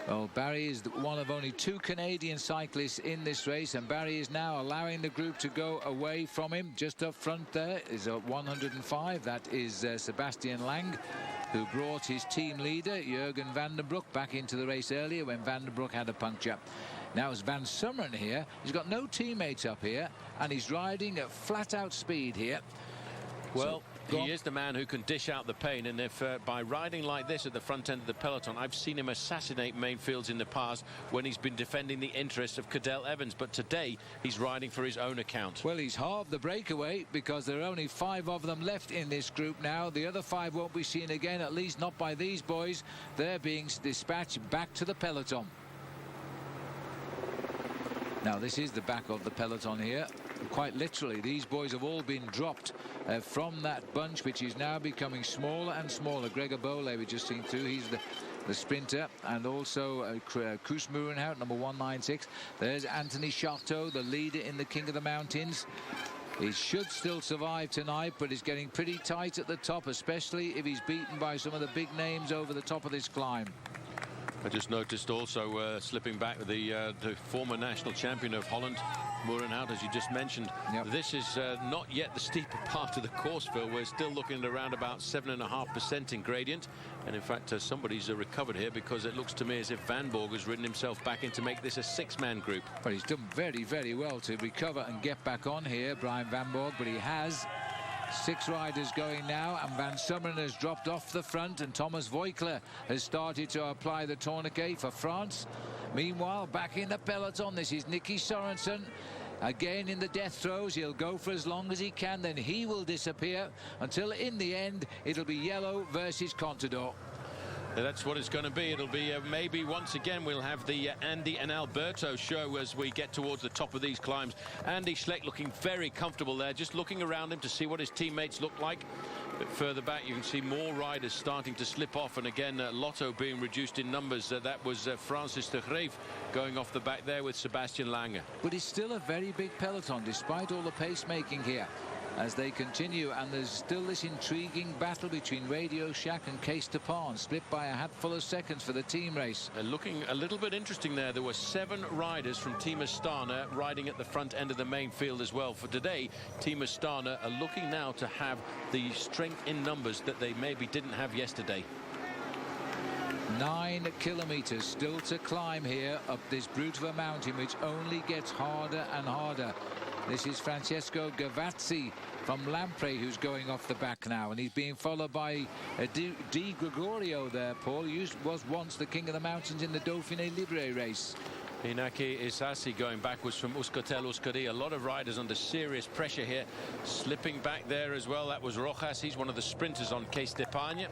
Well, Barry is one of only 2 Canadian cyclists in this race, and Barry is now allowing the group to go away from him. Just up front there is a 105. That is Sebastian Lang, who brought his team leader, Jürgen van den Broek, back into the race earlier when Van den Broek had a puncture. Now it's Van Summeren here. He's got no teammates up here, and he's riding at flat-out speed here. Well, he is the man who can dish out the pain, and if by riding like this at the front end of the peloton, I've seen him assassinate main fields in the past when he's been defending the interests of Cadel Evans, but today he's riding for his own account. Well, he's halved the breakaway because there are only 5 of them left in this group now. The other 5 won't be seen again, at least not by these boys. They're being dispatched back to the peloton. Now, this is the back of the peloton here. Quite literally, these boys have all been dropped from that bunch, which is now becoming smaller and smaller. Gregor Bole, we just seen through. He's the sprinter, and also Koos Murenhout, number 196. There's Anthony Charteau, the leader in the King of the Mountains. He should still survive tonight, but it's getting pretty tight at the top, especially if he's beaten by some of the big names over the top of this climb. I just noticed also slipping back the former national champion of Holland, Murenhout, as you just mentioned. Yep. This is not yet the steeper part of the course, Phil. We're still looking at around about 7.5% in gradient. And in fact, somebody's recovered here, because it looks to me as if Van Borg has ridden himself back in to make this a 6-man group. But he's done very, very well to recover and get back on here, Brian Van Borg, but he has 6 riders going now, and Van Summeren has dropped off the front, and Thomas Voigtler has started to apply the tourniquet for France. Meanwhile, back in the peloton, this is Nicky Sorensen. Again in the death throes. He'll go for as long as he can, then he will disappear until in the end it'll be Yellow versus Contador. That's what it's going to be. It'll be maybe once again we'll have the Andy and Alberto show as we get towards the top of these climbs. Andy Schleck looking very comfortable there, just looking around him to see what his teammates look like. But further back you can see more riders starting to slip off, and again Lotto being reduced in numbers. That was Francis de Greef going off the back there with Sebastian Lange. But it's still a very big peloton despite all the pacemaking here as they continue, and there's still this intriguing battle between Radio Shack and Case Tapan, split by a hatful of seconds for the team race. Looking a little bit interesting there. There were 7 riders from Team Astana riding at the front end of the main field as well. For today, Team Astana are looking now to have the strength in numbers that they maybe didn't have yesterday. 9 kilometers still to climb here up this brute of a mountain, which only gets harder and harder. This is Francesco Gavazzi from Lampre who's going off the back now, and he's being followed by Di Gregorio there, Paul. Was once the King of the Mountains in the Dauphiné Libre race. Inaki Isasi going backwards from Euskaltel Euskadi. A lot of riders under serious pressure here. Slipping back there as well, that was Rojas. He's one of the sprinters on Case d'Epargne.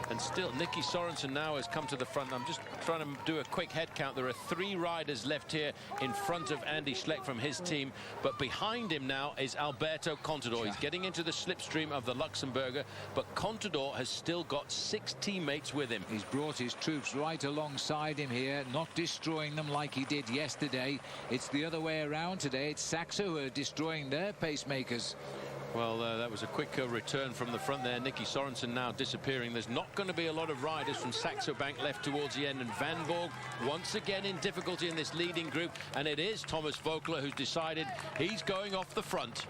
And still, Nicky Sorensen now has come to the front. I'm just trying to do a quick head count. There are 3 riders left here in front of Andy Schleck from his team. But behind him now is Alberto Contador. He's getting into the slipstream of the Luxembourger. But Contador has still got 6 teammates with him. He's brought his troops right alongside him here, not destroying them like he did yesterday. It's the other way around today. It's Saxo who are destroying their pacemakers. Well, that was a quick return from the front there. Nicky Sorensen now disappearing. There's not going to be a lot of riders from Saxo Bank left towards the end. And Van Borg once again in difficulty in this leading group. And it is Thomas Voigtler who's decided he's going off the front.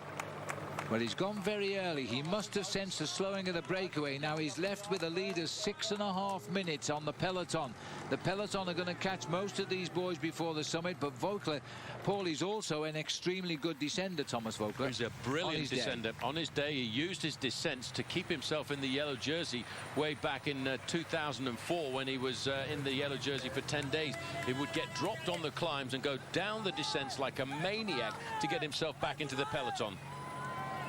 Well, he's gone very early. He must have sensed the slowing of the breakaway. Now he's left with the leader 6.5 minutes on the peloton. The peloton are going to catch most of these boys before the summit, but Voeckler, Paul, is also an extremely good descender, Thomas Voeckler. He's a brilliant descender. On his day, he used his descents to keep himself in the yellow jersey way back in 2004 when he was in the yellow jersey for 10 days. He would get dropped on the climbs and go down the descents like a maniac to get himself back into the peloton.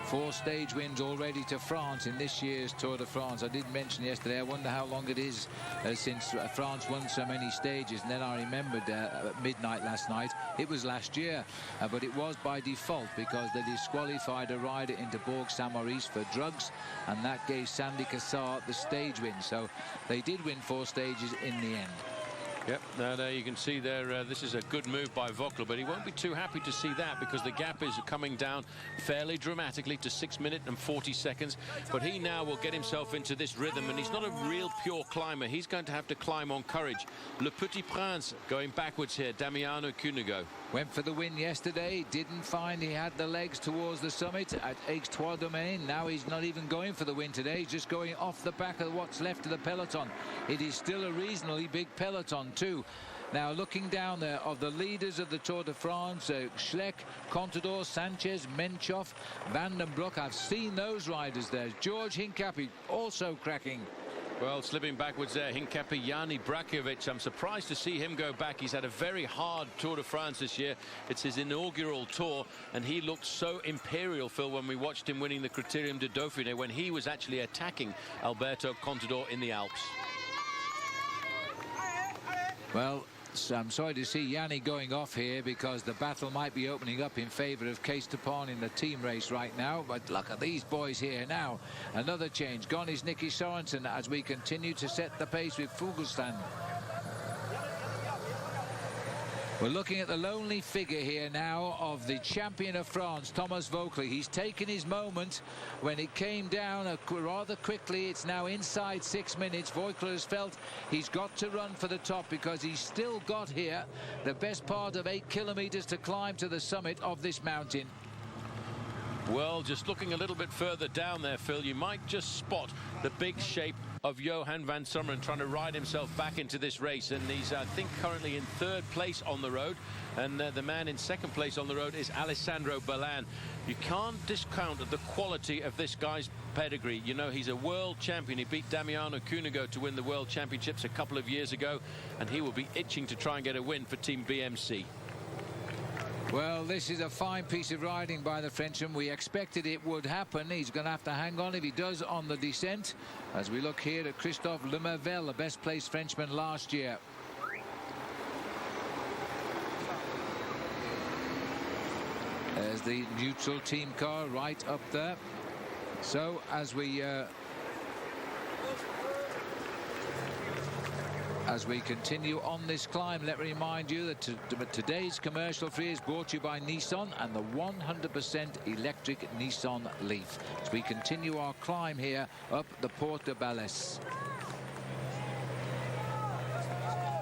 4 stage wins already to France in this year's Tour de France. I did mention yesterday, I wonder how long it is since France won so many stages. And then I remembered at midnight last night, it was last year. But it was by default because they disqualified a rider into Bourg-Saint-Maurice for drugs. And that gave Sandy Cassart the stage win. So they did win 4 stages in the end. Yep, now there you can see there, this is a good move by Voeckler, but he won't be too happy to see that because the gap is coming down fairly dramatically to 6 minutes and 40 seconds. But he now will get himself into this rhythm, and he's not a real pure climber. He's going to have to climb on courage. Le Petit Prince going backwards here, Damiano Cunego. Went for the win yesterday, didn't find he had the legs towards the summit at Aix-Trois-Domaines. Now he's not even going for the win today, he's just going off the back of what's left of the peloton. It is still a reasonably big peloton too. Now looking down there, of the leaders of the Tour de France, Schleck, Contador, Sanchez, Menchov, Van den Broek, I've seen those riders there. George Hincapie also cracking. Well, slipping backwards there, Hincapie, Jani Brakovic. I'm surprised to see him go back. He's had a very hard Tour de France this year. It's his inaugural tour, and he looked so imperial, Phil, when we watched him winning the Criterium de Dauphiné, when he was actually attacking Alberto Contador in the Alps. Well, so I'm sorry to see Yanni going off here because the battle might be opening up in favour of Kees de Paan in the team race right now. But look at these boys here now. Another change. Gone is Nicky Sorensen as we continue to set the pace with Fuglsang. We're looking at the lonely figure here now of the champion of France, Thomas Voeckler. He's taken his moment when it came down rather quickly. It's now inside 6 minutes. Voeckler has felt he's got to run for the top because he's still got here the best part of 8 kilometers to climb to the summit of this mountain. Well, just looking a little bit further down there, Phil, you might just spot the big shape of Johan van Summeren trying to ride himself back into this race, and he's I think currently in 3rd place on the road, and the man in 2nd place on the road is Alessandro Ballan. You can't discount the quality of this guy's pedigree. You know, he's a world champion. He beat Damiano Cunego to win the World Championships a couple of years ago, and he will be itching to try and get a win for Team BMC. Well, this is a fine piece of riding by the Frenchman. We expected it would happen. He's going to have to hang on if he does on the descent. As we look here at Christophe Lemervel, the best placed Frenchman last year. There's the neutral team car right up there. So as we continue on this climb, let me remind you that today's commercial free is brought to you by Nissan and the 100% electric Nissan Leaf. As we continue our climb here up the Porte de Balès.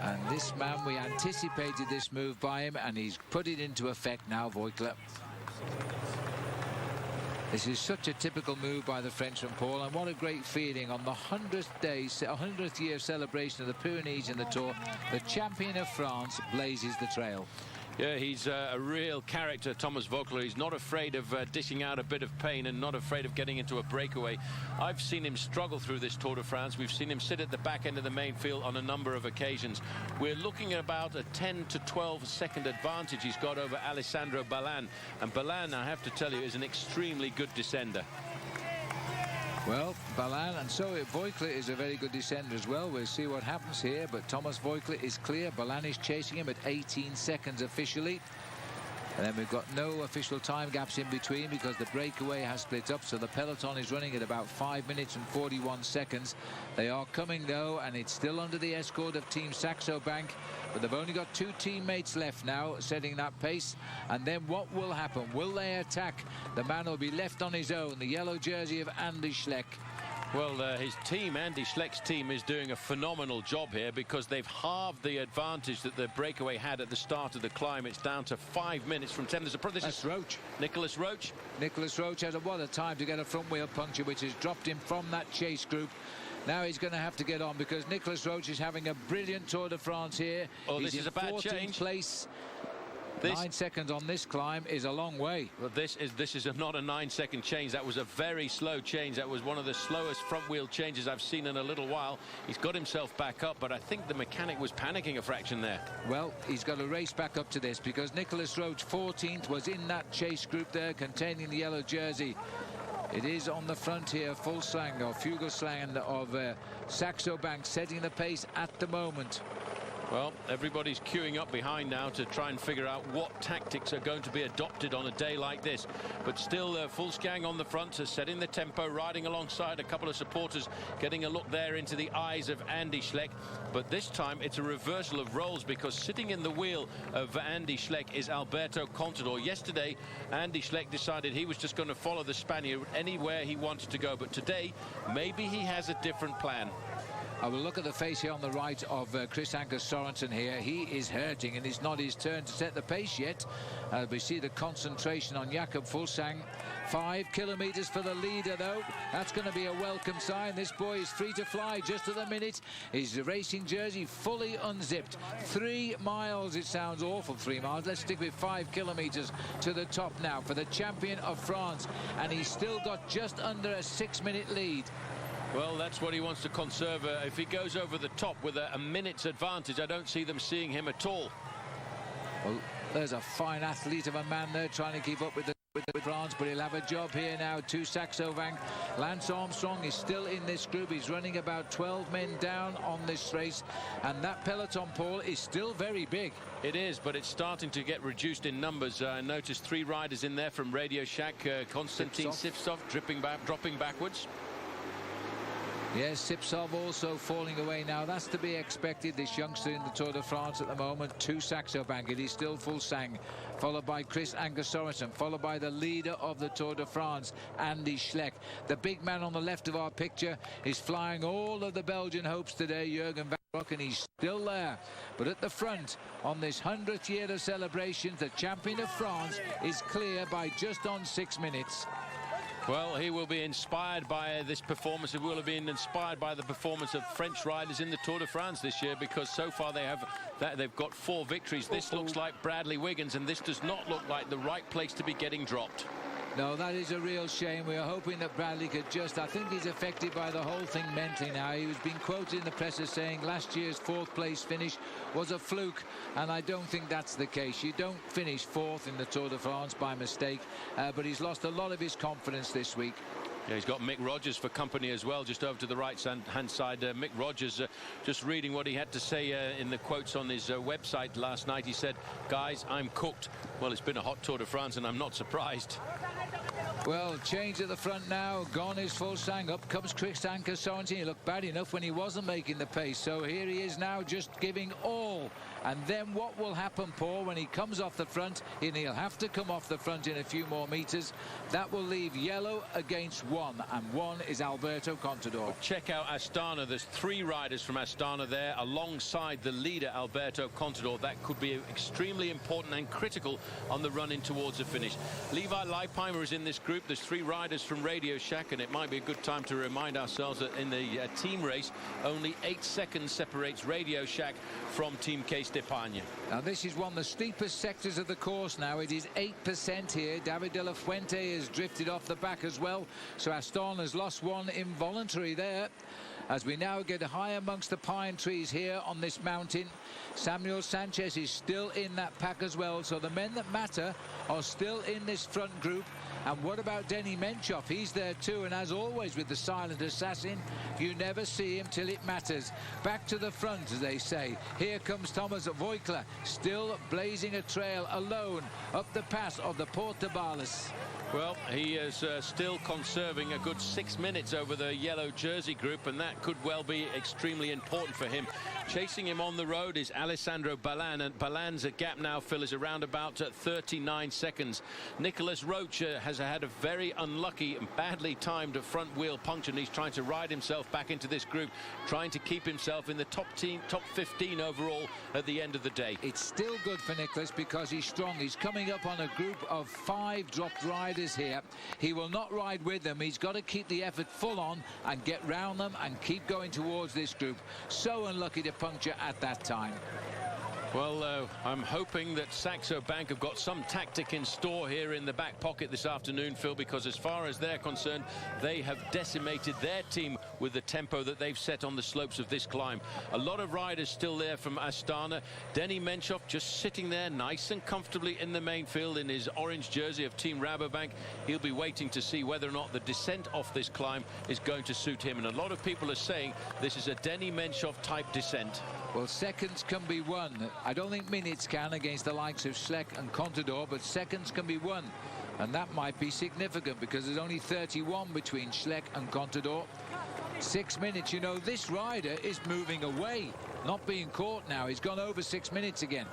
And this man, we anticipated this move by him, and he's put it into effect now, Voeckler. This is such a typical move by the Frenchman, Paul, and what a great feeling on the 100th year celebration of the Pyrenees in the Tour. The champion of France blazes the trail. Yeah, he's a real character, Thomas Voeckler. He's not afraid of dishing out a bit of pain and not afraid of getting into a breakaway. I've seen him struggle through this Tour de France. We've seen him sit at the back end of the main field on a number of occasions. We're looking at about a 10 to 12 second advantage he's got over Alessandro Ballan. And Ballan, I have to tell you, is an extremely good descender. Well, Ballan, and so Voeckler is a very good descender as well. We'll see what happens here, but Thomas Voeckler is clear. Ballan is chasing him at 18 seconds officially. And then we've got no official time gaps in between because the breakaway has split up, so the peloton is running at about 5 minutes and 41 seconds. They are coming though, and it's still under the escort of Team Saxo Bank, but they've only got 2 teammates left now setting that pace. And then what will happen? Will they attack? The man will be left on his own, the yellow jersey of Andy Schleck. Well, his team, Andy Schleck's team, is doing a phenomenal job here because they've halved the advantage that the breakaway had at the start of the climb. It's down to 5 minutes from 10. That's Roach. Nicholas Roach. Nicholas Roach has what a time to get a front wheel puncture, which has dropped him from that chase group. Now he's going to have to get on because Nicholas Roach is having a brilliant Tour de France here. Oh, He's this is a bad 14th change. Place. 9 seconds on this climb is a long way. Well, this is not a 9-second change. That was a very slow change. That was one of the slowest front wheel changes I've seen in a little while. He's got himself back up, but I think the mechanic was panicking a fraction there. Well, he's got to race back up to this because Nicholas Roach, 14th, was in that chase group there containing the yellow jersey. It is on the front here, full slang or Fugelsang of Saxo Bank setting the pace at the moment. Well, everybody's queuing up behind now to try and figure out what tactics are going to be adopted on a day like this. But still, Fugelsang on the front, setting the tempo, riding alongside a couple of supporters, getting a look there into the eyes of Andy Schleck. But this time, it's a reversal of roles because sitting in the wheel of Andy Schleck is Alberto Contador. Yesterday, Andy Schleck decided he was just going to follow the Spaniard anywhere he wanted to go. But today, maybe he has a different plan. I will look at the face here on the right of Chris Anker Sorensen here. He is hurting and it's not his turn to set the pace yet. We see the concentration on Jakob Fugelsang. 5 kilometers for the leader though. That's going to be a welcome sign. This boy is free to fly just at the minute. His racing jersey fully unzipped. 3 miles, it sounds awful, 3 miles. Let's stick with 5 kilometers to the top now for the champion of France. And he's still got just under a 6-minute lead. Well, that's what he wants to conserve. If he goes over the top with a minute's advantage, I don't see them seeing him at all. Well, there's a fine athlete of a man there trying to keep up with France, but he'll have a job here now. To Saxo Bank. Lance Armstrong is still in this group. He's running about 12 men down on this race, and that peloton, Paul, is still very big. It is, but it's starting to get reduced in numbers. I noticed 3 riders in there from Radio Shack. Konstantin Sipsov dropping backwards. Yes, Sipsov also falling away now. That's to be expected, this youngster in the Tour de France at the moment. To Saxo Bank. It is still Fugelsang, followed by Chris Anker Sorensen, followed by the leader of the Tour de France, Andy Schleck. The big man on the left of our picture is flying all of the Belgian hopes today, Jurgen van Broek, and he's still there. But at the front, on this 100th year of celebrations, the champion of France is clear by just on 6 minutes. Well, he will be inspired by this performance. He will have been inspired by the performance of French riders in the Tour de France this year, because so far they've got 4 victories. This looks like Bradley Wiggins, and this does not look like the right place to be getting dropped. No, that is a real shame. We are hoping that Bradley could just... I think he's affected by the whole thing mentally now. He was being quoted in the press as saying last year's 4th place finish was a fluke, and I don't think that's the case. You don't finish 4th in the Tour de France by mistake, but he's lost a lot of his confidence this week. Yeah, he's got Mick Rogers for company as well, just over to the right-hand side. Mick Rogers, just reading what he had to say in the quotes on his website last night. He said, "Guys, I'm cooked." Well, it's been a hot Tour de France, and I'm not surprised. Well, change at the front now. Gone is Fugelsang. Up comes Chris Anker Sorensen. He looked bad enough when he wasn't making the pace. So here he is now, just giving all. And then what will happen, Paul, when he comes off the front? And he'll have to come off the front in a few more meters. That will leave yellow against 1, and 1 is Alberto Contador. Well, check out Astana. There's 3 riders from Astana there alongside the leader, Alberto Contador. That could be extremely important and critical on the run in towards the finish. Levi Leipheimer is in this group. There's 3 riders from Radio Shack, and it might be a good time to remind ourselves that in the team race, only 8 seconds separates Radio Shack from Team Case d'Epargne. Now this is one of the steepest sectors of the course now. It is 8% here. David de la Fuente has drifted off the back as well, so Astana has lost 1 involuntary there. As we now get high amongst the pine trees here on this mountain, Samuel Sanchez is still in that pack as well, so the men that matter are still in this front group. And what about Denny Menchoff? He's there too, and as always with the silent assassin, you never see him till it matters. Back to the front, as they say. Here comes Thomas Voigtler, still blazing a trail alone up the pass of the Porte de Balis. Well, he is still conserving a good 6 minutes over the yellow jersey group, and that could well be extremely important for him. Chasing him on the road is Alessandro Ballan, and Ballan's gap now, Phil, is around about 39 seconds. Nicholas Roach has had a very unlucky and badly timed front wheel puncture, and he's trying to ride himself back into this group, trying to keep himself in the top 15 overall at the end of the day. It's still good for Nicholas because he's strong. He's coming up on a group of 5 dropped riders here. He will not ride with them. He's got to keep the effort full on and get round them and keep going towards this group. So unlucky to puncture at that time. Well, I'm hoping that Saxo Bank have got some tactic in store here in the back pocket this afternoon, Phil, because as far as they're concerned, they have decimated their team with the tempo that they've set on the slopes of this climb. A lot of riders still there from Astana. Denny Menchov just sitting there nice and comfortably in the main field in his orange jersey of Team Rabobank. He'll be waiting to see whether or not the descent off this climb is going to suit him. And a lot of people are saying this is a Denny Menchov type descent. Well, seconds can be won. I don't think minutes can against the likes of Schleck and Contador, but seconds can be won. And that might be significant because there's only 31 between Schleck and Contador. 6 minutes, you know, this rider is moving away, not being caught now. He's gone over 6 minutes again.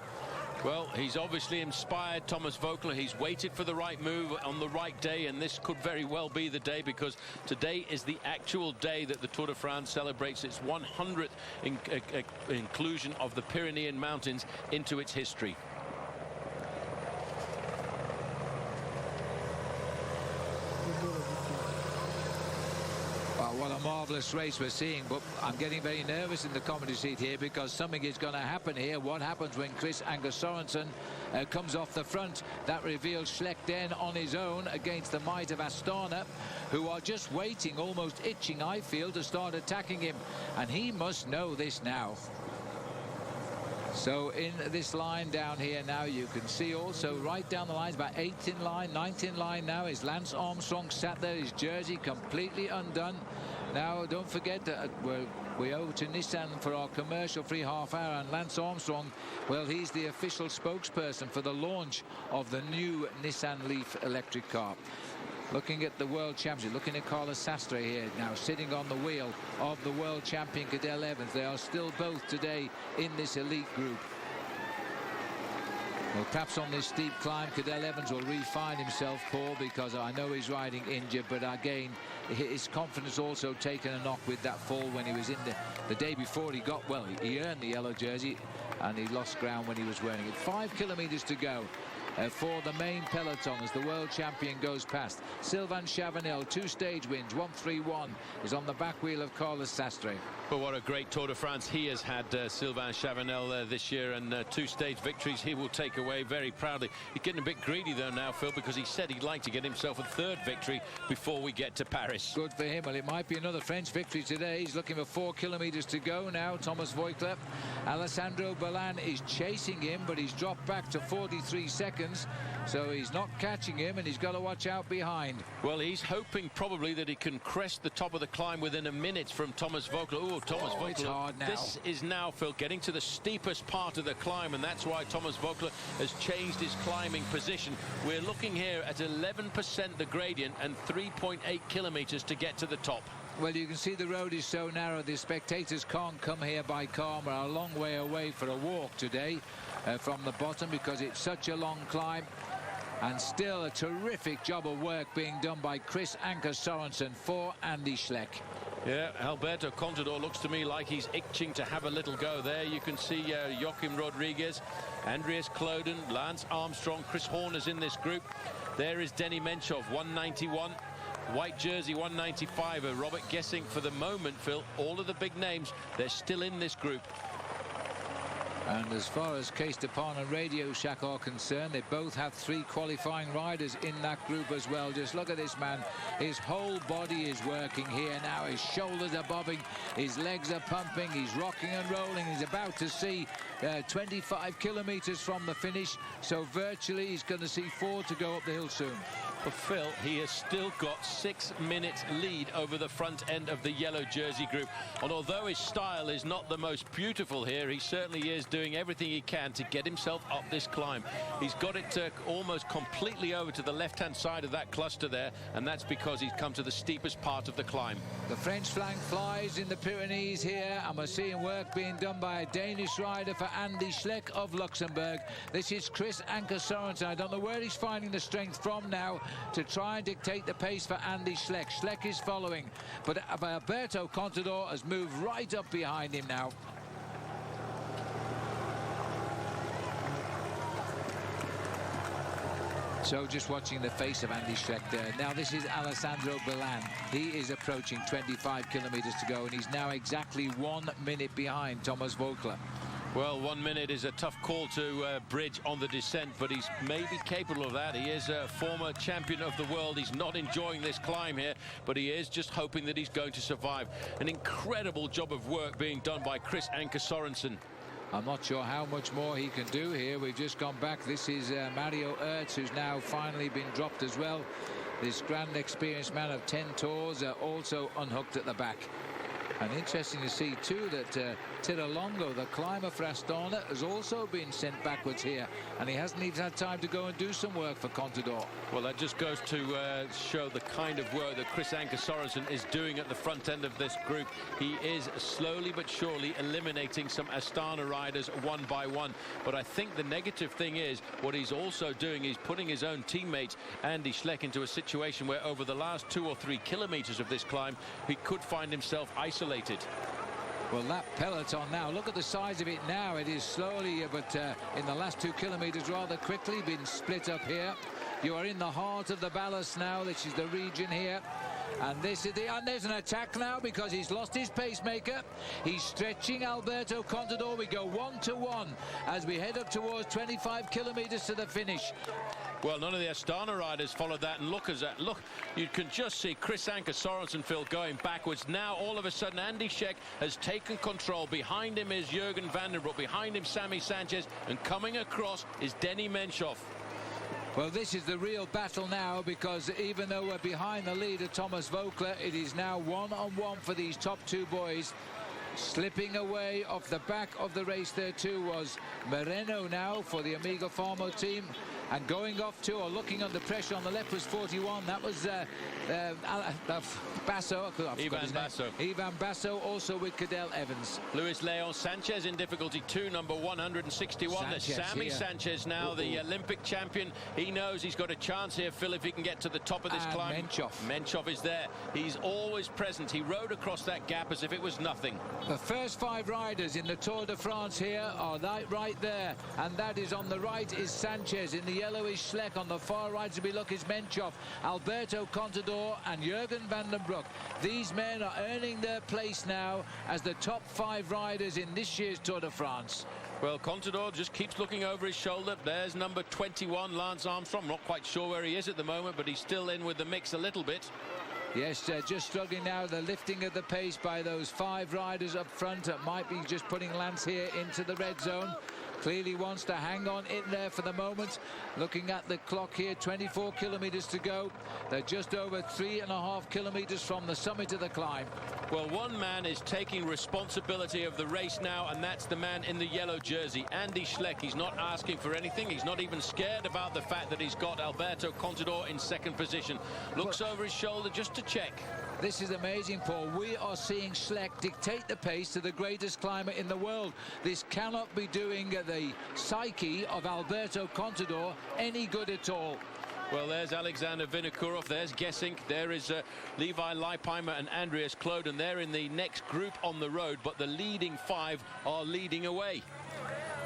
Well, he's obviously inspired Thomas Voeckler. He's waited for the right move on the right day, and this could very well be the day, because today is the actual day that the Tour de France celebrates its 100th inclusion of the Pyrenean Mountains into its history. What a marvellous race we're seeing, but I'm getting very nervous in the commentary seat here because something is going to happen here. What happens when Chris Anker Sorensen comes off the front? That reveals Schleck then on his own against the might of Astana, who are just waiting, almost itching, I feel, to start attacking him. And he must know this now. So in this line down here now, you can see also right down the lines, about 8th in line, 9th in line now is Lance Armstrong, sat there, his jersey completely undone. Now, don't forget that we owe to Nissan for our commercial-free half hour, and Lance Armstrong, well, he's the official spokesperson for the launch of the new Nissan Leaf electric car. Looking at the World Championship, looking at Carlos Sastre here now, sitting on the wheel of the world champion Cadel Evans. They are still both today in this elite group. Well, perhaps on this steep climb, Cadel Evans will refine himself, Paul, because I know he's riding injured, but again, his confidence also taken a knock with that fall when he was in the day before he got, well, he earned the yellow jersey, and he lost ground when he was wearing it. 5 kilometers to go. For the main peloton as the world champion goes past. Sylvain Chavanel, 2 stage wins, 1-3-1, is on the back wheel of Carlos Sastre. But what a great Tour de France he has had, Sylvain Chavanel, this year, and 2 stage victories he will take away very proudly. He's getting a bit greedy though now, Phil, because he said he'd like to get himself a 3rd victory before we get to Paris. Good for him. Well, it might be another French victory today. He's looking for 4 kilometers to go now, Thomas Voeckler. Alessandro Ballan is chasing him, but he's dropped back to 43 seconds. So he's not catching him, and he's got to watch out behind. Well, he's hoping probably that he can crest the top of the climb within a minute from Thomas Voeckler. Oh, Thomas Voeckler. It's hard now. This is now, Phil, getting to the steepest part of the climb, and that's why Thomas Voeckler has changed his climbing position. We're looking here at 11% the gradient and 3.8 kilometers to get to the top. Well, you can see the road is so narrow, the spectators can't come here by car. We're a long way away for a walk today from the bottom because it's such a long climb. And still a terrific job of work being done by Chris Anker Sorensen for Andy Schleck. Yeah, Alberto Contador looks to me like he's itching to have a little go there. You can see Joachim Rodriguez, Andreas Kloden, Lance Armstrong, Chris Horner's in this group. There is Denny Menchov, 191. White jersey, 195. Robert Gesink for the moment, Phil. All of the big names, they're still in this group. And as far as Case Depon and Radio Shack are concerned, they both have 3 qualifying riders in that group as well. Just look at this man. His whole body is working here now. His shoulders are bobbing. His legs are pumping. He's rocking and rolling. He's about to see 25 kilometers from the finish. So virtually he's going to see 4 to go up the hill soon. For Phil, he has still got 6 minutes lead over the front end of the yellow jersey group. And although his style is not the most beautiful here, he certainly is doing doing everything he can to get himself up this climb. He's got it almost completely over to the left-hand side of that cluster there, and that's because he's come to the steepest part of the climb. The French flank flies in the Pyrenees here, and we're seeing work being done by a Danish rider for Andy Schleck of Luxembourg. This is Chris Anker Sorensen. I don't know where he's finding the strength from now to try and dictate the pace for Andy Schleck. Schleck is following, but Alberto Contador has moved right up behind him now. So just watching the face of Andy Schleck there. Now this is Alessandro Ballan. He is approaching 25 kilometers to go, and he's now exactly 1 minute behind Thomas Voeckler. Well, 1 minute is a tough call to bridge on the descent, but he's maybe capable of that. He is a former champion of the world. He's not enjoying this climb here, but he is just hoping that he's going to survive. An incredible job of work being done by Chris Anker Sorensen. I'm not sure how much more he can do here. We've just gone back. This is Mario Ertz, who's now finally been dropped as well. This grand experienced man of 10 tours also unhooked at the back. And interesting to see too that Tirolongo, the climber for Astana, has also been sent backwards here, and he hasn't even had time to go and do some work for Contador. Well, that just goes to show the kind of work that Chris Anker Sorensen is doing at the front end of this group. He is slowly but surely eliminating some Astana riders one by one. But I think the negative thing is what he's also doing is putting his own teammate Andy Schleck into a situation where over the last 2 or 3 kilometers of this climb he could find himself isolated. Well, that peloton now, look at the size of it now. It is slowly, but in the last 2 kilometers rather quickly been split up here. You are in the heart of the ballast now. This is the region here. And this is and there's an attack now because he's lost his pacemaker. He's stretching Alberto Contador. We go 1-to-1 as we head up towards 25 kilometers to the finish. Well, none of the Astana riders followed that, and look, you can just see Chris Anker Sorensen, Phil, going backwards. Now, all of a sudden, Andy Schleck has taken control. Behind him is Jürgen van den Broek, behind him Sammy Sanchez, and coming across is Denny Menchoff. Well, this is the real battle now, because even though we're behind the leader, Thomas Voeckler, it is now one-on-one for these top 2 boys. Slipping away off the back of the race there too was Moreno now for the Amigo Farmo team, and going off too, or looking under pressure on the left, was 41. That was Basso. Ivan Basso. Ivan Basso, also with Cadel Evans. Luis Leon Sanchez in difficulty 2, number 161. Sanchez, Sammy Sanchez now, the Olympic champion. He knows he's got a chance here, Phil, if he can get to the top of this climb. Menchoff is there. He's always present. He rode across that gap as if it was nothing. The first 5 riders in the Tour de France here are right there, and that is on the right is Sanchez, in the yellowish Schleck, on the far right as we look is Menchoff, Alberto Contador and Jürgen van den Broek. These men are earning their place now as the top 5 riders in this year's Tour de France. Well, Contador just keeps looking over his shoulder. There's number 21, Lance Armstrong. Not quite sure where he is at the moment, but he's still in with the mix a little bit. Yes, just struggling now, the lifting of the pace by those 5 riders up front. Might be just putting Lance here into the red zone. Clearly wants to hang on in there for the moment. Looking at the clock here, 24 kilometers to go. They're just over 3.5 kilometers from the summit of the climb. Well, one man is taking responsibility of the race now, and that's the man in the yellow jersey, Andy Schleck. He's not asking for anything. He's not even scared about the fact that he's got Alberto Contador in second position. Looks over his shoulder just to check. This is amazing, Paul. We are seeing Schleck dictate the pace to the greatest climber in the world. This cannot be doing the psyche of Alberto Contador any good at all. Well, there's Alexander Vinokurov, there's Gesink, there is Levi Leipheimer and Andreas Kloden. They're in the next group on the road, but the leading 5 are leading away.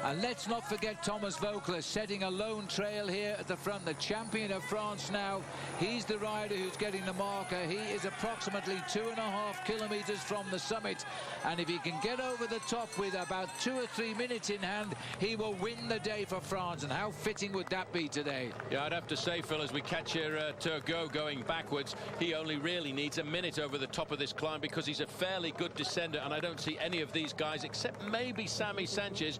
And let's not forget Thomas Voeckler setting a lone trail here at the front, the champion of France now. He's the rider who's getting the marker. He is approximately 2.5 kilometers from the summit, and if he can get over the top with about 2 or 3 minutes in hand, he will win the day for France. And how fitting would that be today? Yeah, I'd have to say, Phil, as we catch here Turgot going backwards, he only really needs a minute over the top of this climb because he's a fairly good descender, and I don't see any of these guys, except maybe Sammy Sanchez,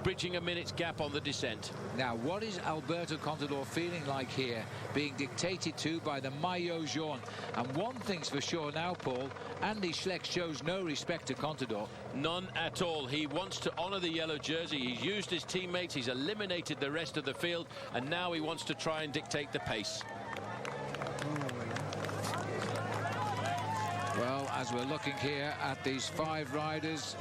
bridging a minute's gap on the descent. Now, what is Alberto Contador feeling like here, being dictated to by the maillot jaune? And one thing's for sure now, Paul, Andy Schleck shows no respect to Contador. None at all. He wants to honour the yellow jersey. He's used his teammates, he's eliminated the rest of the field, and now he wants to try and dictate the pace. Well, as we're looking here at these 5 riders,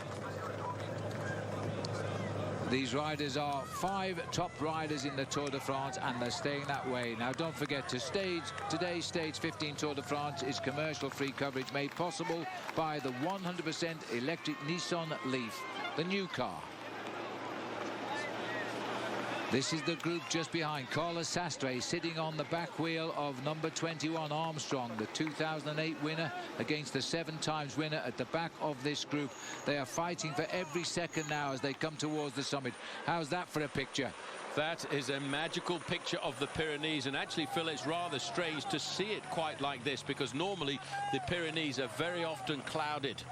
these riders are 5 top riders in the Tour de France, and they're staying that way. Now, don't forget, today's Stage 15 Tour de France is commercial-free coverage made possible by the 100% electric Nissan Leaf, the new car. This is the group just behind. Carlos Sastre sitting on the back wheel of number 21 Armstrong, the 2008 winner against the 7 times winner at the back of this group. They are fighting for every second now as they come towards the summit. How's that for a picture? That is a magical picture of the Pyrenees, and actually, Phil, it's rather strange to see it quite like this, because normally the Pyrenees are very often clouded.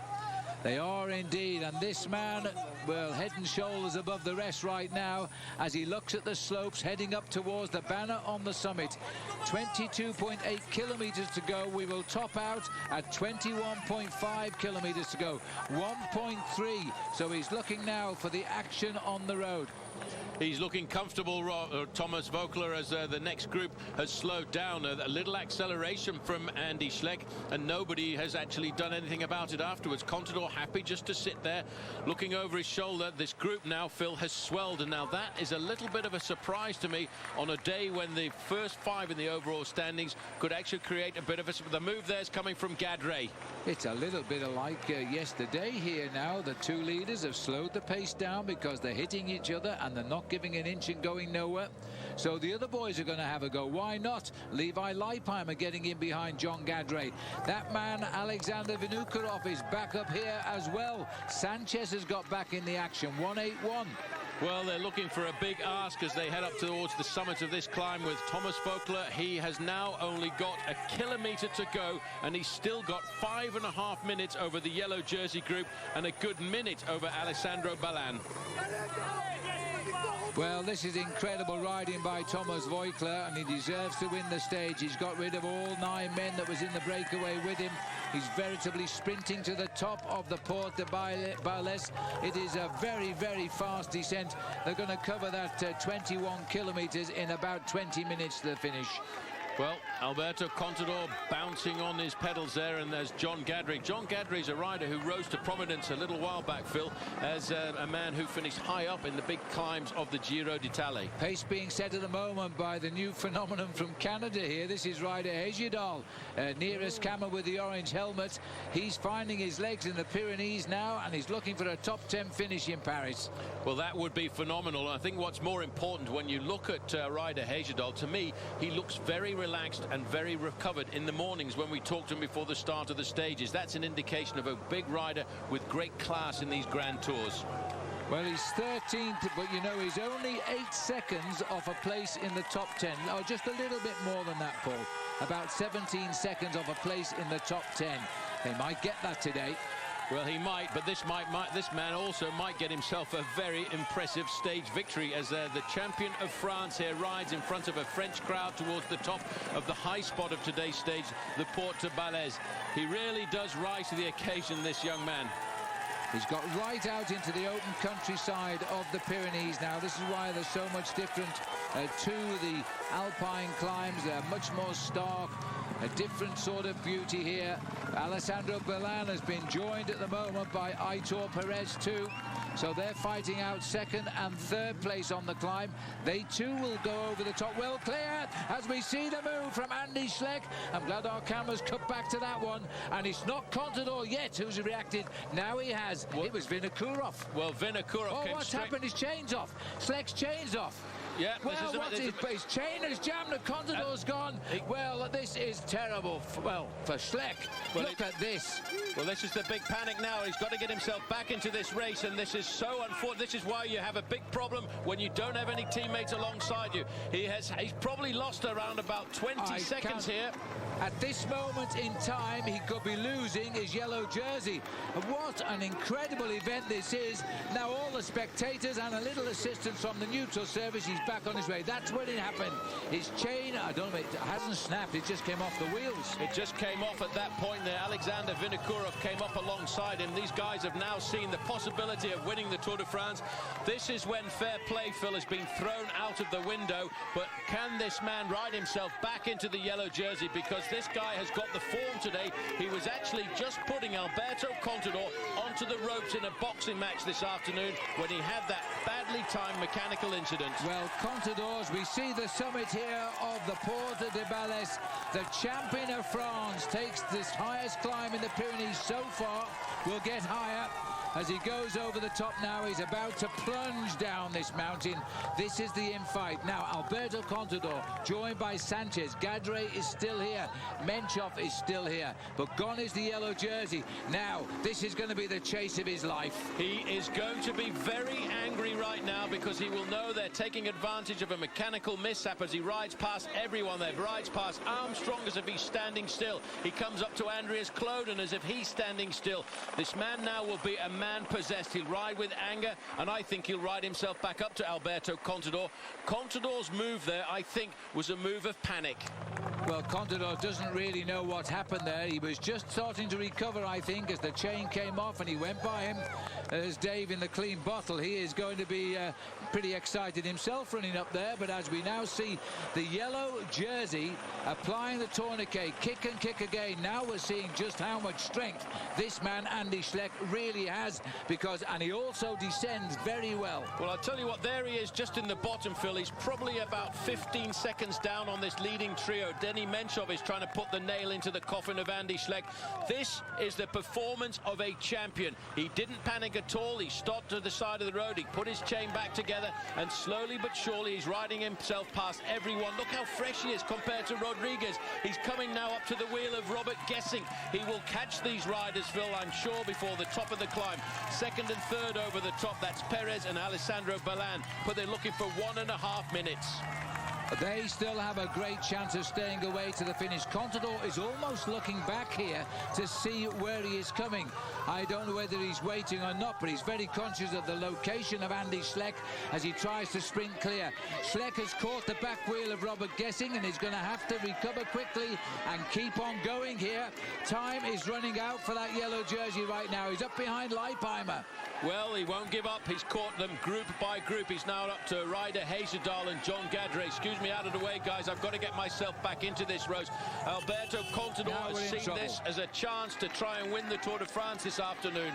They are indeed, and this man, well, head and shoulders above the rest right now as he looks at the slopes heading up towards the banner on the summit. 22.8 kilometers to go. We will top out at 21.5 kilometers to go. 1.3. So he's looking now for the action on the road. He's looking comfortable, Thomas Voeckler, as the next group has slowed down. A little acceleration from Andy Schleck, and nobody has actually done anything about it afterwards. Contador happy just to sit there, looking over his shoulder. This group now, Phil, has swelled, and now that is a little bit of a surprise to me on a day when the first 5 in the overall standings could actually create a bit of a... The move there is coming from Gadret. It's a little bit like yesterday here now. The 2 leaders have slowed the pace down because they're hitting each other and they're not giving an inch and going nowhere. So the other boys are going to have a go. Why not? Levi Leipheimer getting in behind John Gadret. That man, Alexander Vinokurov, is back up here as well. Sanchez has got back in the action. 181. Well, they're looking for a big ask as they head up towards the summit of this climb with Thomas Voeckler. He has now only got a kilometre to go, and he's still got 5.5 minutes over the yellow jersey group and a good minute over Alessandro Ballan. Well, this is incredible riding by Thomas Voeckler, and he deserves to win the stage. He's got rid of all 9 men that was in the breakaway with him. He's veritably sprinting to the top of the Porte de Balès. It is a very, very fast descent. They're going to cover that 21 kilometres in about 20 minutes to the finish. Well, Alberto Contador bouncing on his pedals there, and there's John Gadret. John Gadret is a rider who rose to prominence a little while back, Phil, as a man who finished high up in the big climbs of the Giro d'Italia. Pace being set at the moment by the new phenomenon from Canada here. This is rider Hejidal, nearest camera with the orange helmet. He's finding his legs in the Pyrenees now, and he's looking for a top 10 finish in Paris. Well, that would be phenomenal. I think what's more important when you look at rider Hejidal, to me, he looks very relaxed and very recovered in the mornings when we talk to him before the start of the stages. That's an indication of a big rider with great class in these Grand Tours. Well, he's 13th, but you know, he's only 8 seconds off a place in the top 10. Oh, just a little bit more than that, Paul. About 17 seconds off a place in the top 10. They might get that today. Well, he might, but this man also might get himself a very impressive stage victory as the champion of France here rides in front of a French crowd towards the top of the high spot of today's stage, the Porte de Balès. He really does rise to the occasion, this young man. He's got right out into the open countryside of the Pyrenees now. This is why they're so much different to the Alpine climbs. They're much more stark, a different sort of beauty here. Alessandro Ballan has been joined at the moment by Aitor Perez too. So they're fighting out 2nd and 3rd place on the climb. They too will go over the top. Well clear as we see the move from Andy Schleck. I'm glad our cameras cut back to that one. And it's not Contador yet who's reacted. Now he has. It was Vinokurov. Well, Vinokurov. Oh, what's happened? His chain's off. Schleck's chain's off. Yeah, well, his chain has jammed and Contador's gone. Well, this is terrible. Well, for Schleck, look at this. Well, this is the big panic now. He's got to get himself back into this race, and this is so unfortunate. This is why you have a big problem when you don't have any teammates alongside you. He's probably lost around about 20 seconds here. At this moment in time, he could be losing his yellow jersey. What an incredible event this is. Now all the spectators and a little assistance from the neutral service, he's back on his way. That's when it happened. His chain, I don't know, it hasn't snapped, it just came off the wheels. It just came off at that point there. Alexander Vinokourov came up alongside him. These guys have now seen the possibility of winning the Tour de France. This is when fair play, Phil, has been thrown out of the window. But can this man ride himself back into the yellow jersey? Because this guy has got the form today. He was actually just putting Alberto Contador onto the ropes in a boxing match this afternoon when he had that badly timed mechanical incident. Well, Contadors, we see the summit here of the Porte de Balès. The champion of France takes this highest climb in the Pyrenees so far. Will get higher. As he goes over the top now, he's about to plunge down this mountain. This is the in-fight. Now, Alberto Contador, joined by Sanchez. Gadre is still here. Menchov is still here. But gone is the yellow jersey. Now, this is going to be the chase of his life. He is going to be very angry right now because he will know they're taking advantage of a mechanical mishap as he rides past everyone there. Rides past Armstrong as if he's standing still. He comes up to Andreas Kloden as if he's standing still. This man now will be a man possessed. He'll ride with anger, and I think he'll ride himself back up to Alberto Contador. Contador's move there, I think, was a move of panic. Well, Contador doesn't really know what happened there. He was just starting to recover, I think, as the chain came off and he went by him. There's Dave in the clean bottle. He is going to be pretty excited himself running up there. But as we now see the yellow jersey applying the tourniquet, kick and kick again. Now we're seeing just how much strength this man, Andy Schleck, really has. And he also descends very well. Well, I'll tell you what, there he is just in the bottom, Phil. He's probably about 15 seconds down on this leading trio. Denny Menchov is trying to put the nail into the coffin of Andy Schleck. This is the performance of a champion. He didn't panic at all. He stopped to the side of the road. He put his chain back together, and slowly but surely he's riding himself past everyone. Look how fresh he is compared to Rodriguez. He's coming now up to the wheel of Robert Gessing. He will catch these riders, Phil, I'm sure, before the top of the climb. Second and third over the top, that's Perez and Alessandro Balán, but they're looking for 1.5 minutes. They still have a great chance of staying away to the finish. Contador is almost looking back here to see where he is coming. I don't know whether he's waiting or not, but he's very conscious of the location of Andy Schleck as he tries to sprint clear. Schleck has caught the back wheel of Robert Gessing and is going to have to recover quickly and keep on going here. Time is running out for that yellow jersey right now. He's up behind Leipheimer. Well, he won't give up. He's caught them group by group. He's now up to Ryder Heyerdahl and John Gadre. Excuse me, out of the way, guys. I've got to get myself back into this race. Alberto Contador has seen this as a chance to try and win the Tour de France this afternoon.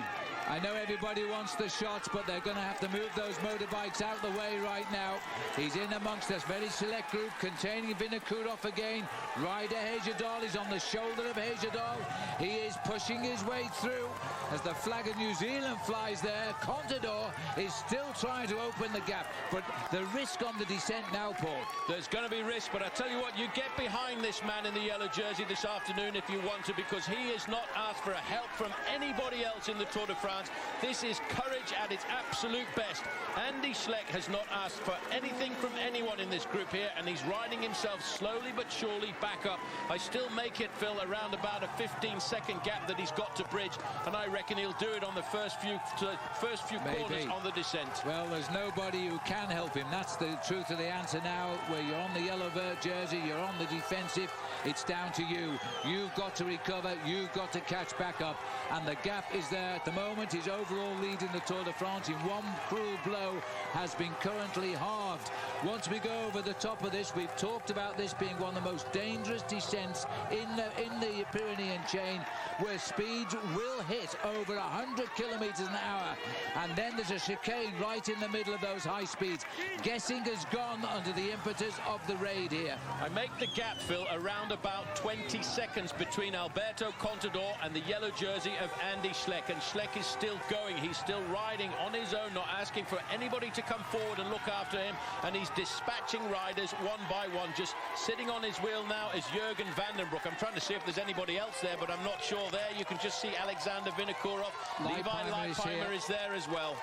I know everybody wants the shots, but they're going to have to move those motorbikes out the way right now. He's in amongst this very select group containing Vinokourov again. Ryder Heyerdahl is on the shoulder of Heyerdahl. He is pushing his way through as the flag of New Zealand flies there. Contador is still trying to open the gap, but the risk on the descent now, Paul. There's going to be risk, but I tell you what, you get behind this man in the yellow jersey this afternoon if you want to, because he has not asked for help from anybody else in the Tour de France. This is courage at its absolute best. Andy Schleck has not asked for anything from anyone in this group here, and he's riding himself slowly but surely back up. I still make it, Phil, around about a 15-second gap that he's got to bridge, and I reckon he'll do it on the first few corners on the descent. Well, there's nobody who can help him. That's the truth of the answer now, where you're on the yellow jersey, you're on the defensive. It's down to you. You've got to recover. You've got to catch back up. And the gap is there at the moment. His overall lead in the Tour de France in one cruel blow has been currently halved. Once we go over the top of this, we've talked about this being one of the most dangerous descents in the Pyrenean chain, where speeds will hit over 100 kilometers an hour. And then there's a chicane right in the middle of those high speeds. Gessing has gone under the impetus of the raid here. I make the gap, Phil, around about 20 seconds between Alberto Contador and the yellow jersey of Andy Schleck. And Schleck is still going. He's still riding on his own, not asking for anybody to come forward and look after him. And he's dispatching riders one by one. Just sitting on his wheel now is Jürgen Vandenbroek. I'm trying to see if there's anybody else there, but I'm not sure there. You can just see Alexander Vinokourov. Levi Leipheimer is there as well.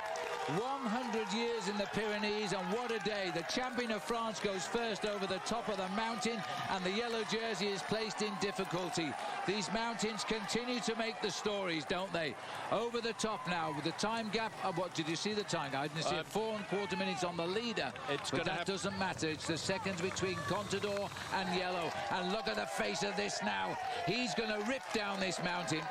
100 years in the Pyrenees, and what a day. The champion of France goes first over the top of the mountain, and the yellow jersey is placed in difficulty. These mountains continue to make the stories, don't they? Over the top now with the time gap of what did you see the time? I didn't see it. 4¼ minutes on the leader. But that doesn't matter. It's the seconds between Contador and Yellow. And look at the face of this now. He's going to rip down this mountain.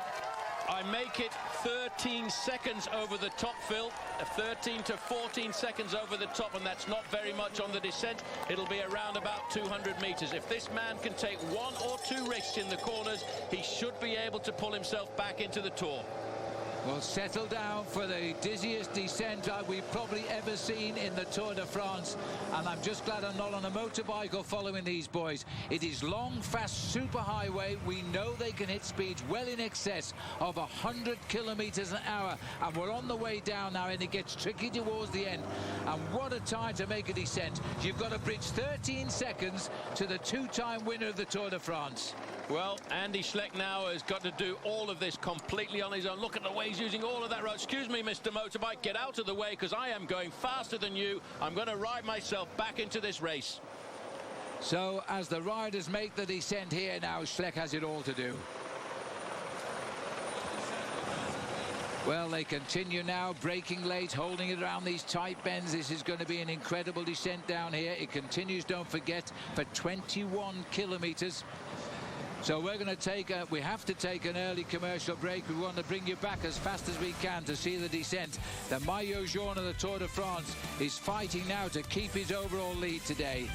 I make it 13 seconds over the top, Phil. 13 to 14 seconds over the top, and that's not very much on the descent. It'll be around about 200 meters. If this man can take 1 or 2 risks in the corners, he should be able to pull himself back into the Tour. Well, settle down for the dizziest descent we've probably ever seen in the Tour de France. And I'm just glad I'm not on a motorbike or following these boys. It is long, fast superhighway. We know they can hit speeds well in excess of 100 kilometers an hour. And we're on the way down now, and it gets tricky towards the end. And what a time to make a descent. You've got to bridge 13 seconds to the 2-time winner of the Tour de France. Well, Andy Schleck now has got to do all of this completely on his own. Look at the way he's using all of that road. Excuse me, Mr. Motorbike, get out of the way, because I am going faster than you. I'm going to ride myself back into this race. So, as the riders make the descent here now, Schleck has it all to do. Well, they continue now, braking late, holding it around these tight bends. This is going to be an incredible descent down here. It continues, don't forget, for 21 kilometers. So we're going to we have to take an early commercial break. We want to bring you back as fast as we can to see the descent. The Maillot Jaune of the Tour de France is fighting now to keep his overall lead today.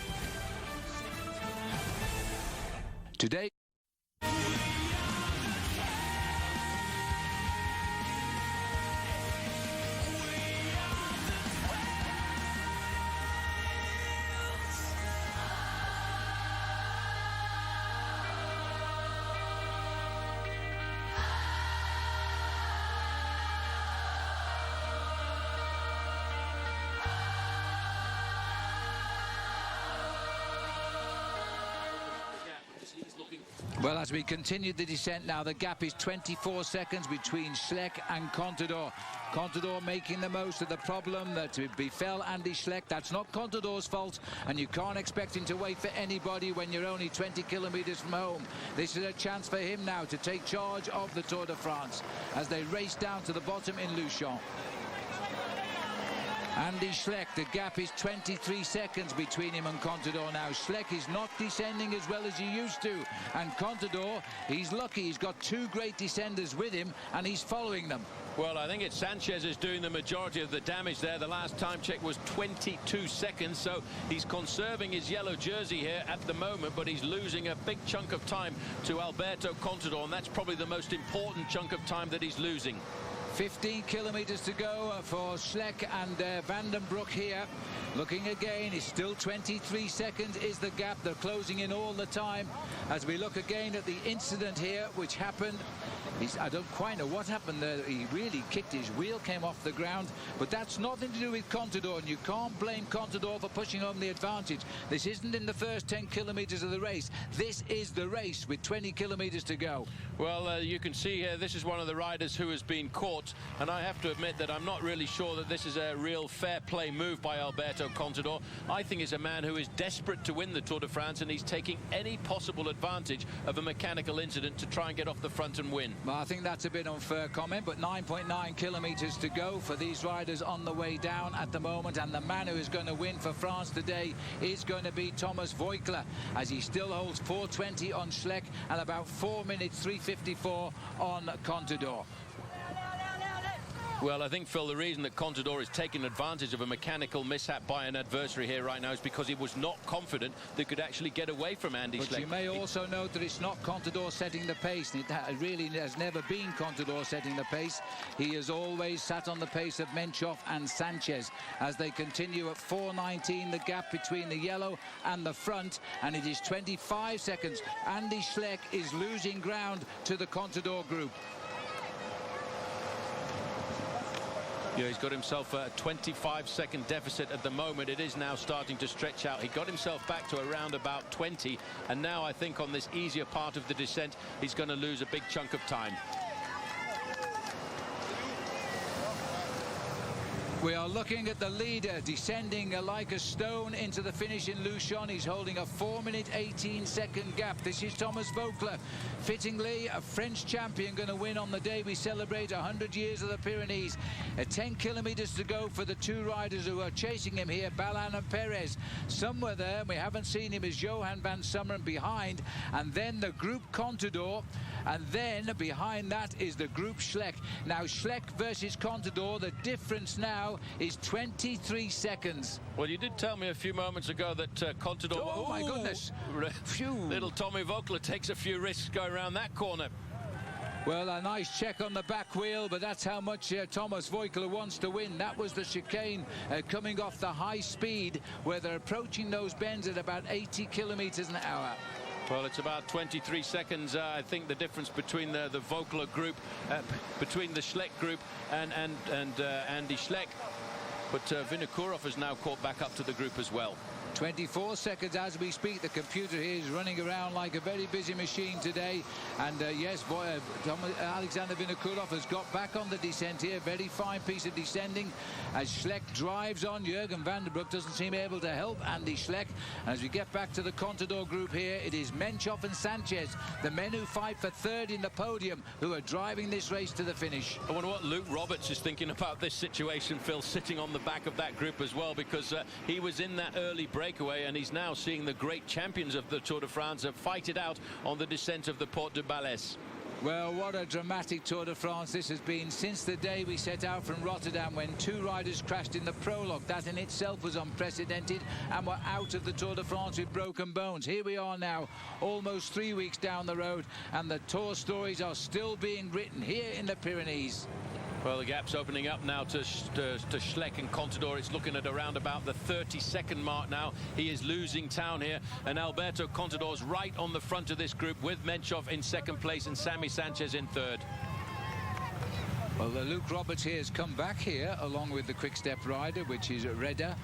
Well, as we continue the descent now, the gap is 24 seconds between Schleck and Contador. Contador making the most of the problem that befell Andy Schleck. That's not Contador's fault, and you can't expect him to wait for anybody when you're only 20 kilometers from home. This is a chance for him now to take charge of the Tour de France as they race down to the bottom in Luchon. Andy Schleck, the gap is 23 seconds between him and Contador now. Schleck is not descending as well as he used to, and Contador, he's lucky. He's got 2 great descenders with him, and he's following them. Well, I think it's Sanchez is doing the majority of the damage there. The last time check was 22 seconds, so he's conserving his yellow jersey here at the moment, but he's losing a big chunk of time to Alberto Contador, and that's probably the most important chunk of time that he's losing. 15 kilometers to go for Schleck and Vandenbroek here. Looking again, it's still 23 seconds is the gap. They're closing in all the time. As we look again at the incident here, which happened, I don't quite know what happened there. He really kicked his wheel, came off the ground, but that's nothing to do with Contador, and you can't blame Contador for pushing home the advantage. This isn't in the first 10 kilometers of the race. This is the race with 20 kilometers to go. Well, you can see here, this is one of the riders who has been caught, and I have to admit that I'm not really sure that this is a real fair play move by Alberto Contador. I think he's a man who is desperate to win the Tour de France, and he's taking any possible advantage of a mechanical incident to try and get off the front and win. Well, I think that's a bit unfair comment, but 9.9 kilometers to go for these riders on the way down at the moment, and the man who is going to win for France today is going to be Thomas Voigtler, as he still holds 4:20 on Schleck and about 4 minutes 3:54 on Contador. Well, I think, Phil, the reason that Contador is taking advantage of a mechanical mishap by an adversary here right now is because he was not confident that could actually get away from Andy Schleck. But you may also note that it's not Contador setting the pace. It really has never been Contador setting the pace. He has always sat on the pace of Menchov and Sanchez as they continue at 4:19, the gap between the yellow and the front, and it is 25 seconds. Andy Schleck is losing ground to the Contador group. Yeah, he's got himself a 25-second deficit at the moment. It is now starting to stretch out. He got himself back to around about 20, and now I think on this easier part of the descent, he's going to lose a big chunk of time. We are looking at the leader descending like a stone into the finish in Luchon. He's holding a 4-minute 18-second gap. This is Thomas Voeckler, fittingly a French champion, going to win on the day we celebrate 100 years of the Pyrenees. 10 kilometers to go for the two riders who are chasing him here, Balin and Perez. Somewhere there, and we haven't seen him, is Johan van Summeren behind, and then the group Contador, and then behind that is the group Schleck. Now Schleck versus Contador, the difference now is 23 seconds. Well, you did tell me a few moments ago that Contador... Oh, my goodness. Phew. Little Tommy Voeckler takes a few risks going around that corner. Well, a nice check on the back wheel, but that's how much Thomas Voeckler wants to win. That was the chicane coming off the high speed, where they're approaching those bends at about 80 kilometers an hour. Well, it's about 23 seconds, I think, the difference between the Voeckler group, between the Schleck group and Andy Schleck. But Vinokourov has now caught back up to the group as well. 24 seconds as we speak. The computer here is running around like a very busy machine today. And yes, boy, Alexander Vinokourov has got back on the descent here. Very fine piece of descending as Schleck drives on. Jürgen van der Broek doesn't seem able to help Andy Schleck. And as we get back to the Contador group here, it is Menchov and Sanchez, the men who fight for third in the podium, who are driving this race to the finish. I wonder what Luke Roberts is thinking about this situation, Phil, sitting on the back of that group as well, because he was in that early breakaway, and he's now seeing the great champions of the Tour de France fight it out on the descent of the Porte de Balès. Well, what a dramatic Tour de France this has been since the day we set out from Rotterdam, when two riders crashed in the prologue. That in itself was unprecedented, and we're out of the Tour de France with broken bones. Here we are now, almost 3 weeks down the road, and the Tour stories are still being written here in the Pyrenees. Well, the gap's opening up now to Schleck and Contador. It's looking at around about the 30-second mark now. He is losing town here, and Alberto Contador's right on the front of this group, with Menchov in second place and Sammy Sanchez in third. Well, Luke Roberts here has come back here along with the quick-step rider, which is Redder.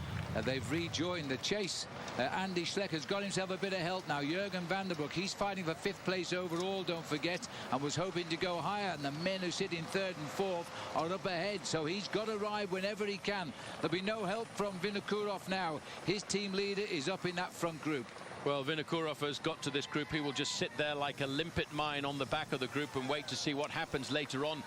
They've rejoined the chase. Andy Schleck has got himself a bit of help now. Jürgen van der Broek, he's fighting for 5th place overall, don't forget, and was hoping to go higher. And the men who sit in 3rd and 4th are up ahead, so he's got to ride whenever he can. There'll be no help from Vinokourov now. His team leader is up in that front group. Well, Vinokourov has got to this group. He will just sit there like a limpet mine on the back of the group and wait to see what happens later on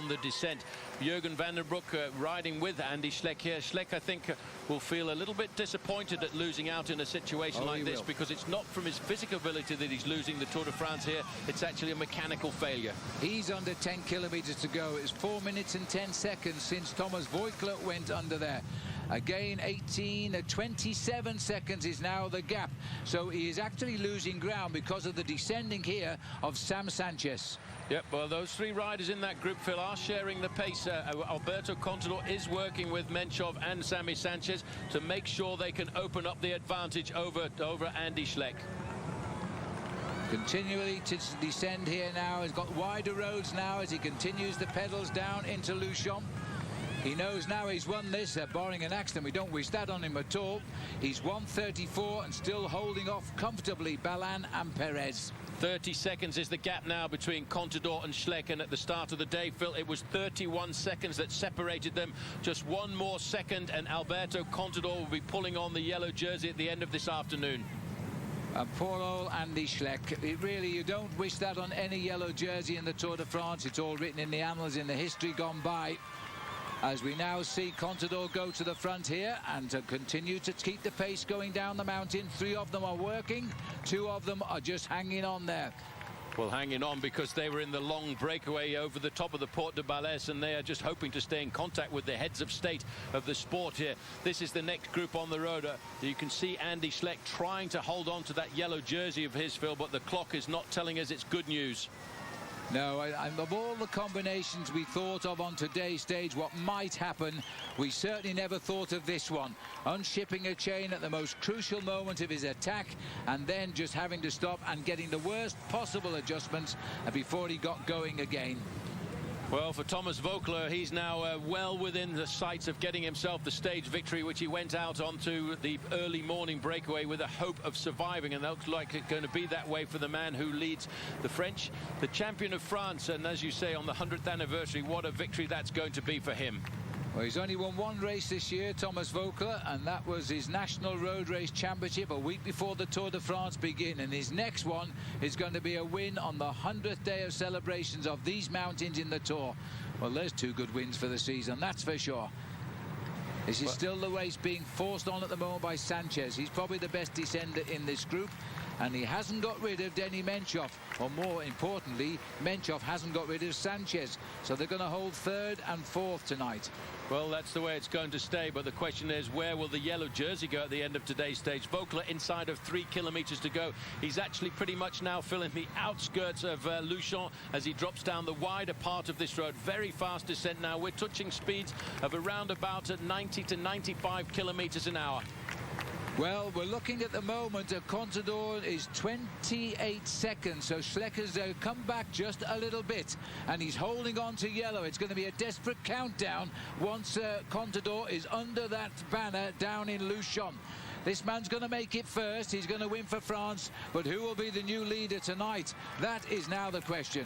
the descent. Jürgen van der Broek riding with Andy Schleck here. Schleck, I think, will feel a little bit disappointed at losing out in a situation like this, because it's not from his physical ability that he's losing the Tour de France here. It's actually a mechanical failure. He's under 10 kilometers to go. It's 4 minutes and 10 seconds since Thomas Voeckler went under there. Again, 27 seconds is now the gap. So he is actually losing ground because of the descending here of Sam Sanchez. Yep, well, those three riders in that group, Phil, are sharing the pace. Alberto Contador is working with Menchov and Sammy Sanchez to make sure they can open up the advantage over Andy Schleck. Continually to descend here now. He's got wider roads now as he continues the pedals down into Luchon. He knows now he's won this, barring an accident. We don't wish that on him at all. He's 1:34 and still holding off comfortably Balin and Perez. 30 seconds is the gap now between Contador and Schleck, and at the start of the day, Phil, it was 31 seconds that separated them. Just one more second and Alberto Contador will be pulling on the yellow jersey at the end of this afternoon. And poor old Andy Schleck. You don't wish that on any yellow jersey in the Tour de France. It's all written in the annals, in the history gone by. As we now see Contador go to the front here and to continue to keep the pace going down the mountain. 3 of them are working, 2 of them are just hanging on there. Well, hanging on because they were in the long breakaway over the top of the Porte de Balès, and they are just hoping to stay in contact with the heads of state of the sport here. This is the next group on the road. You can see Andy Schleck trying to hold on to that yellow jersey of his, Phil, but the clock is not telling us it's good news. No, of all the combinations we thought of on today's stage, what might happen, we certainly never thought of this one. Unshipping a chain at the most crucial moment of his attack, and then just having to stop and getting the worst possible adjustments before he got going again. Well, for Thomas Voeckler, he's now well within the sights of getting himself the stage victory, which he went out onto the early morning breakaway with a hope of surviving, and that looks like it's going to be that way for the man who leads the French, the champion of France, and as you say, on the 100th anniversary, what a victory that's going to be for him. Well, he's only won one race this year, Thomas Voeckler, and that was his National Road Race Championship a week before the Tour de France begin. And his next one is going to be a win on the 100th day of celebrations of these mountains in the Tour. Well, there's two good wins for the season, that's for sure. This is still the race being forced on at the moment by Sanchez. He's probably the best descender in this group, and he hasn't got rid of Denny Menchov, or more importantly, Menchov hasn't got rid of Sanchez. So they're going to hold third and fourth tonight. Well, that's the way it's going to stay, but the question is, where will the yellow jersey go at the end of today's stage? Voeckler inside of 3 kilometers to go. He's actually pretty much now filling the outskirts of Luchon as he drops down the wider part of this road. Very fast descent now. We're touching speeds of around about at 90 to 95 kilometers an hour. Well, we're looking at the moment, Contador is 28 seconds, so Schleck has come back just a little bit, and he's holding on to yellow. It's going to be a desperate countdown once Contador is under that banner down in Luchon. This man's going to make it first. He's going to win for France, but who will be the new leader tonight? That is now the question.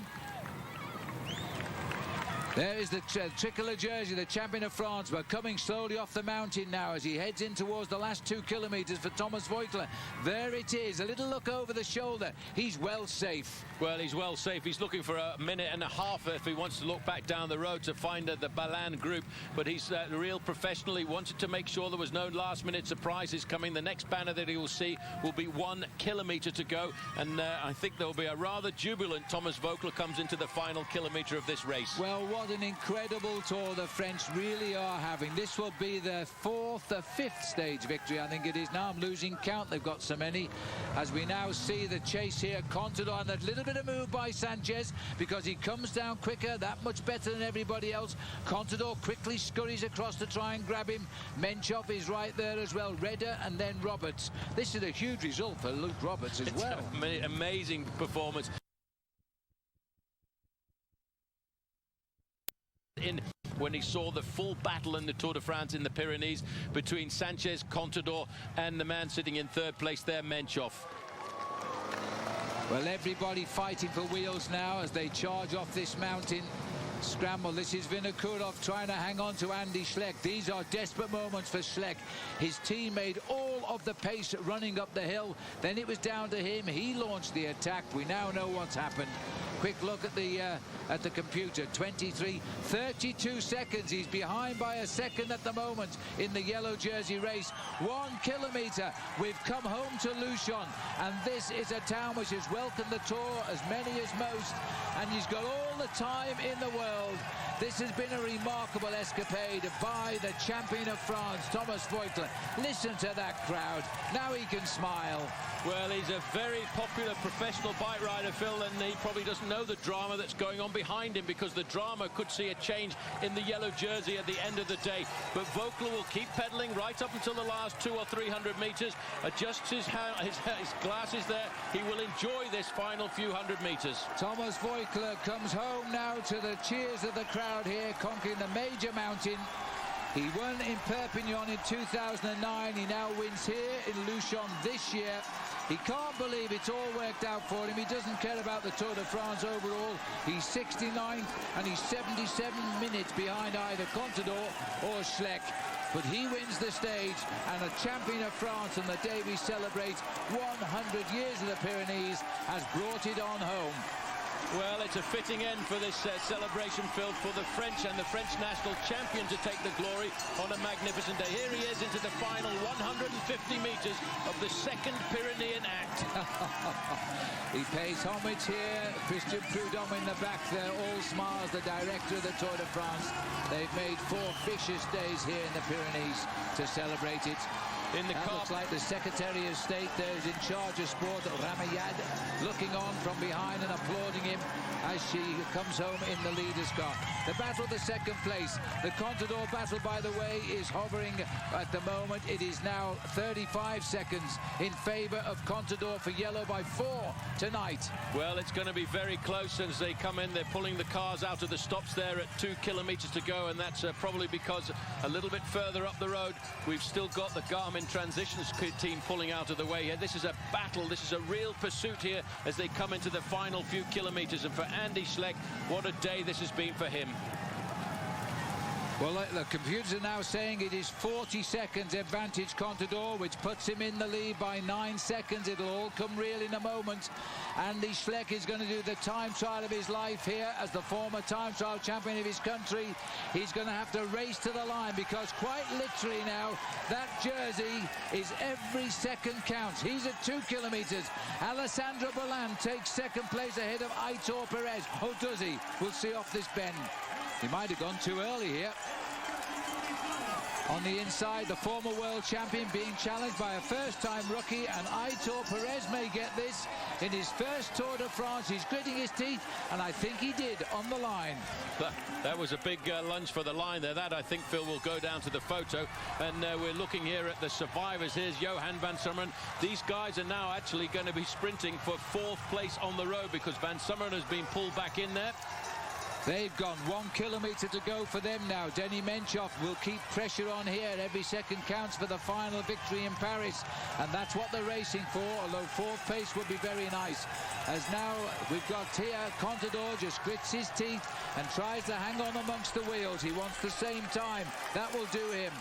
There is the tricolour jersey, the champion of France, but coming slowly off the mountain now as he heads in towards the last 2 kilometres for Thomas Voeckler. There it is, a little look over the shoulder. He's well safe. Well, he's well safe. He's looking for a minute and a half if he wants to look back down the road to find the Balan group, but he's a real professional. He wanted to make sure there was no last-minute surprises coming. The next banner that he will see will be 1 kilometre to go, and I think there will be a rather jubilant Thomas Voeckler comes into the final kilometre of this race. Well, what an incredible tour the French really are having. This will be their 4th or 5th stage victory, I think it is now. I'm losing count, they've got so many. As we now see the chase here, Contador, and that little bit of move by Sanchez because he comes down quicker, that much better than everybody else. Contador quickly scurries across to try and grab him. Menchov is right there as well, Redder, and then Roberts. This is a huge result for Luke Roberts as well. Amazing performance. When he saw the full battle in the Tour de France in the Pyrenees between Sanchez, Contador, and the man sitting in 3rd place there, Menchov. Well, everybody fighting for wheels now as they charge off this mountain. Scramble. This is Vinokurov trying to hang on to Andy Schleck. These are desperate moments for Schleck. His team made all of the pace running up the hill. Then it was down to him. He launched the attack. We now know what's happened. Quick look at the computer. 32 seconds. He's behind by a second at the moment in the yellow jersey race. 1 kilometre. We've come home to Luchon, and this is a town which has welcomed the Tour as many as most, and he's got all the time in the world. This has been a remarkable escapade by the champion of France, Thomas Voeckler. Listen to that crowd. Now he can smile. Well, he's a very popular professional bike rider, Phil, and he probably doesn't know the drama that's going on behind him, because the drama could see a change in the yellow jersey at the end of the day. But Voeckler will keep pedaling right up until the last 200 or 300 meters, adjusts his glasses there. He will enjoy this final few hundred meters. Thomas Voeckler comes home now to the cheers of the crowd here, conquering the major mountain. He won in Perpignan in 2009. He now wins here in Luchon this year. He can't believe it's all worked out for him. He doesn't care about the Tour de France overall. He's 69th and he's 77 minutes behind either Contador or Schleck. But he wins the stage, and a champion of France on the day we celebrate 100 years of the Pyrenees has brought it on home. Well, it's a fitting end for this celebration, Phil, for the French and the French national champion to take the glory on a magnificent day. Here he is into the final 150 metres of the second Pyrenean act. He pays homage here. Christian Prudhomme in the back there, all smiles, the director of the Tour de France. They've made 4 vicious days here in the Pyrenees to celebrate it. That looks like the Secretary of State there is in charge of sport, Ramayad, looking on from behind and applauding him as she comes home in the leader's car. The battle for second place. The Contador battle, by the way, is hovering at the moment. It is now 35 seconds in favour of Contador for yellow by 4 tonight. Well, it's going to be very close as they come in. They're pulling the cars out of the stops there at 2 kilometres to go, and that's probably because a little bit further up the road, we've still got the Garmin Transitions team pulling out of the way here. This is a battle. This is a real pursuit here as they come into the final few kilometres. And for Andy Schleck, what a day this has been for him. Well, the computers are now saying it is 40 seconds advantage Contador, which puts him in the lead by 9 seconds. It'll all come real in a moment. Andy Schleck is going to do the time trial of his life here as the former time trial champion of his country. He's going to have to race to the line because quite literally now, that jersey is every second counts. He's at 2 kilometers. Alessandro Balán takes second place ahead of Aitor Perez. Oh, does he? We'll see off this bend. He might have gone too early here. On the inside, the former world champion being challenged by a first-time rookie, and Aitor Perez may get this in his first Tour de France. He's gritting his teeth, and I think he did on the line. That was a big lunge for the line there. That, I think, Phil, will go down to the photo. And we're looking here at the survivors. Here's Johan van Summeren. These guys are now actually going to be sprinting for 4th place on the road because van Summeren has been pulled back in there. They've gone 1 kilometer to go for them now. Denis Menchov will keep pressure on here. Every second counts for the final victory in Paris. And that's what they're racing for, although 4th place would be very nice. As now we've got here, Contador just grits his teeth and tries to hang on amongst the wheels. He wants the same time. That will do him.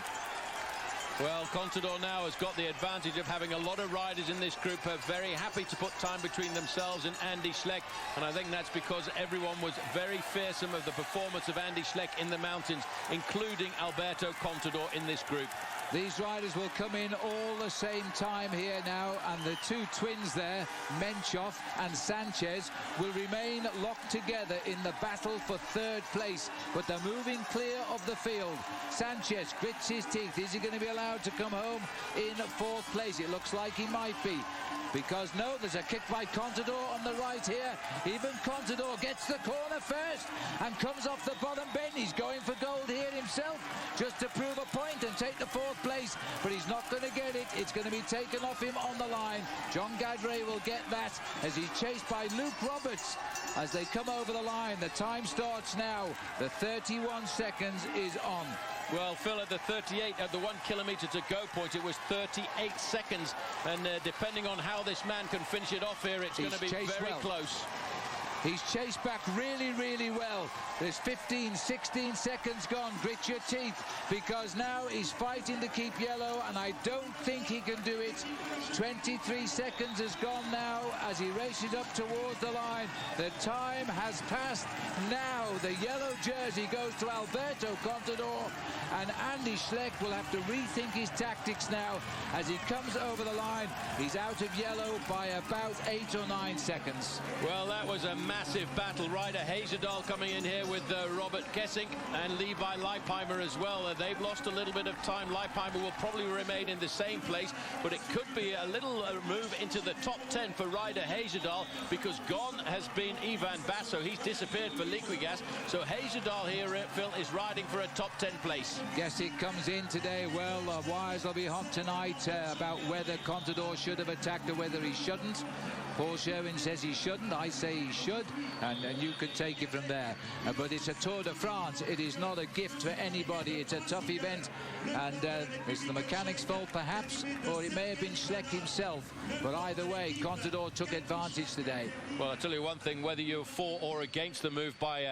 Well, Contador now has got the advantage of having a lot of riders in this group who are very happy to put time between themselves and Andy Schleck, and I think that's because everyone was very fearsome of the performance of Andy Schleck in the mountains, including Alberto Contador in this group. These riders will come in all the same time here now, and the 2 twins there, Menchov and Sanchez, will remain locked together in the battle for 3rd place, but they're moving clear of the field. Sanchez grits his teeth. Is he going to be allowed to come home in 4th place? It looks like he might be. Because no, there's a kick by Contador on the right here. Even Contador gets the corner first and comes off the bottom bend. He's going for gold here himself just to prove a point and take the 4th place, but he's not going to get it. It's going to be taken off him on the line. John Gadret will get that as he's chased by Luke Roberts as they come over the line. The time starts now. The 31 seconds is on. Well, Phil, at the 38, at the 1 kilometer to go point, it was 38 seconds. And depending on how this man can finish it off here, it's going to be very close. He's chased back really, really well. There's 15, 16 seconds gone. Grit your teeth, because now he's fighting to keep yellow, and I don't think he can do it. 23 seconds has gone now as he races up towards the line. The time has passed. Now the yellow jersey goes to Alberto Contador, and Andy Schleck will have to rethink his tactics now as he comes over the line. He's out of yellow by about 8 or 9 seconds. Well, that was a massive battle. Ryder Heyzerdahl coming in here with Robert Kessink and Levi Leipheimer as well. They've lost a little bit of time. Leipheimer will probably remain in the same place, but it could be a little move into the top 10 for Ryder Heyzerdahl, because gone has been Ivan Basso. He's disappeared for Liquigas. So Heyzerdahl here, Phil, is riding for a top 10 place. Kessink comes in today. Well, wires will be hot tonight about whether Contador should have attacked or whether he shouldn't. Paul Sherwin says he shouldn't. I say he should, and you could take it from there. But it's a Tour de France. It is not a gift for anybody. It's a tough event, and it's the mechanic's fault perhaps, or it may have been Schleck himself. But either way, Contador took advantage today. Well, I'll tell you one thing, whether you're for or against the move by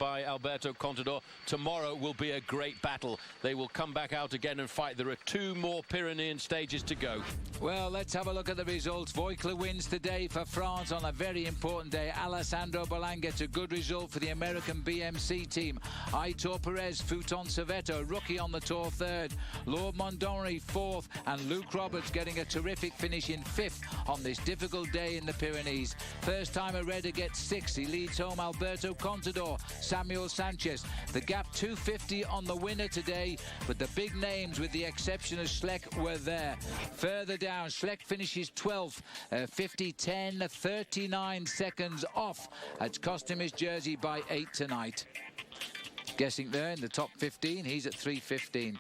by Alberto Contador, tomorrow will be a great battle. They will come back out again and fight. There are 2 more Pyrenean stages to go. Well, let's have a look at the results. Voigtla wins today for France on a very important day. Alessandro Balán gets a good result for the American BMC team. Aitor Perez, Fouton Cerveto, rookie on the Tour, 3rd. Lord Montgomery, 4th. And Luke Roberts getting a terrific finish in 5th on this difficult day in the Pyrenees. First time a Redder gets 6th. He leads home Alberto Contador, Samuel Sanchez. The gap 250 on the winner today, but the big names, with the exception of Schleck, were there. Further down, Schleck finishes 12th. 50-10, 39 seconds off. It's cost him his jersey by 8 tonight. Guessing there in the top 15, he's at 3:15.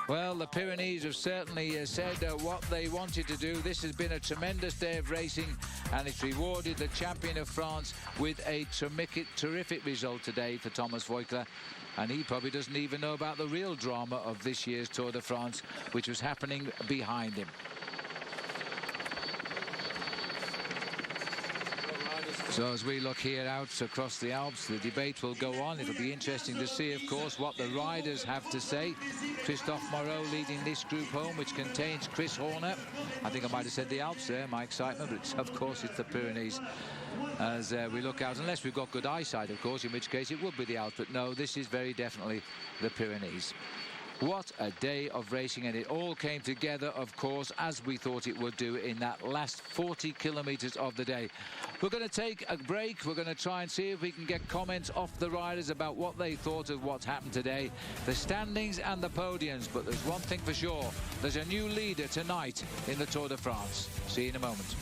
Well, the Pyrenees have certainly said what they wanted to do. This has been a tremendous day of racing, and it's rewarded the champion of France with a terrific result today for Thomas Voigtla. And he probably doesn't even know about the real drama of this year's Tour de France, which was happening behind him. So as we look here out across the Alps, the debate will go on. It'll be interesting to see, of course, what the riders have to say. Christophe Moreau leading this group home, which contains Chris Horner. I think I might have said the Alps there, my excitement, but of course it's the Pyrenees. As we look out, unless we've got good eyesight, of course, in which case it would be the Alps. But no, this is very definitely the Pyrenees. What a day of racing, and it all came together, of course, as we thought it would do in that last 40 kilometres of the day. We're going to take a break. We're going to try and see if we can get comments off the riders about what they thought of what happened today, the standings and the podiums. But there's one thing for sure, there's a new leader tonight in the Tour de France. See you in a moment.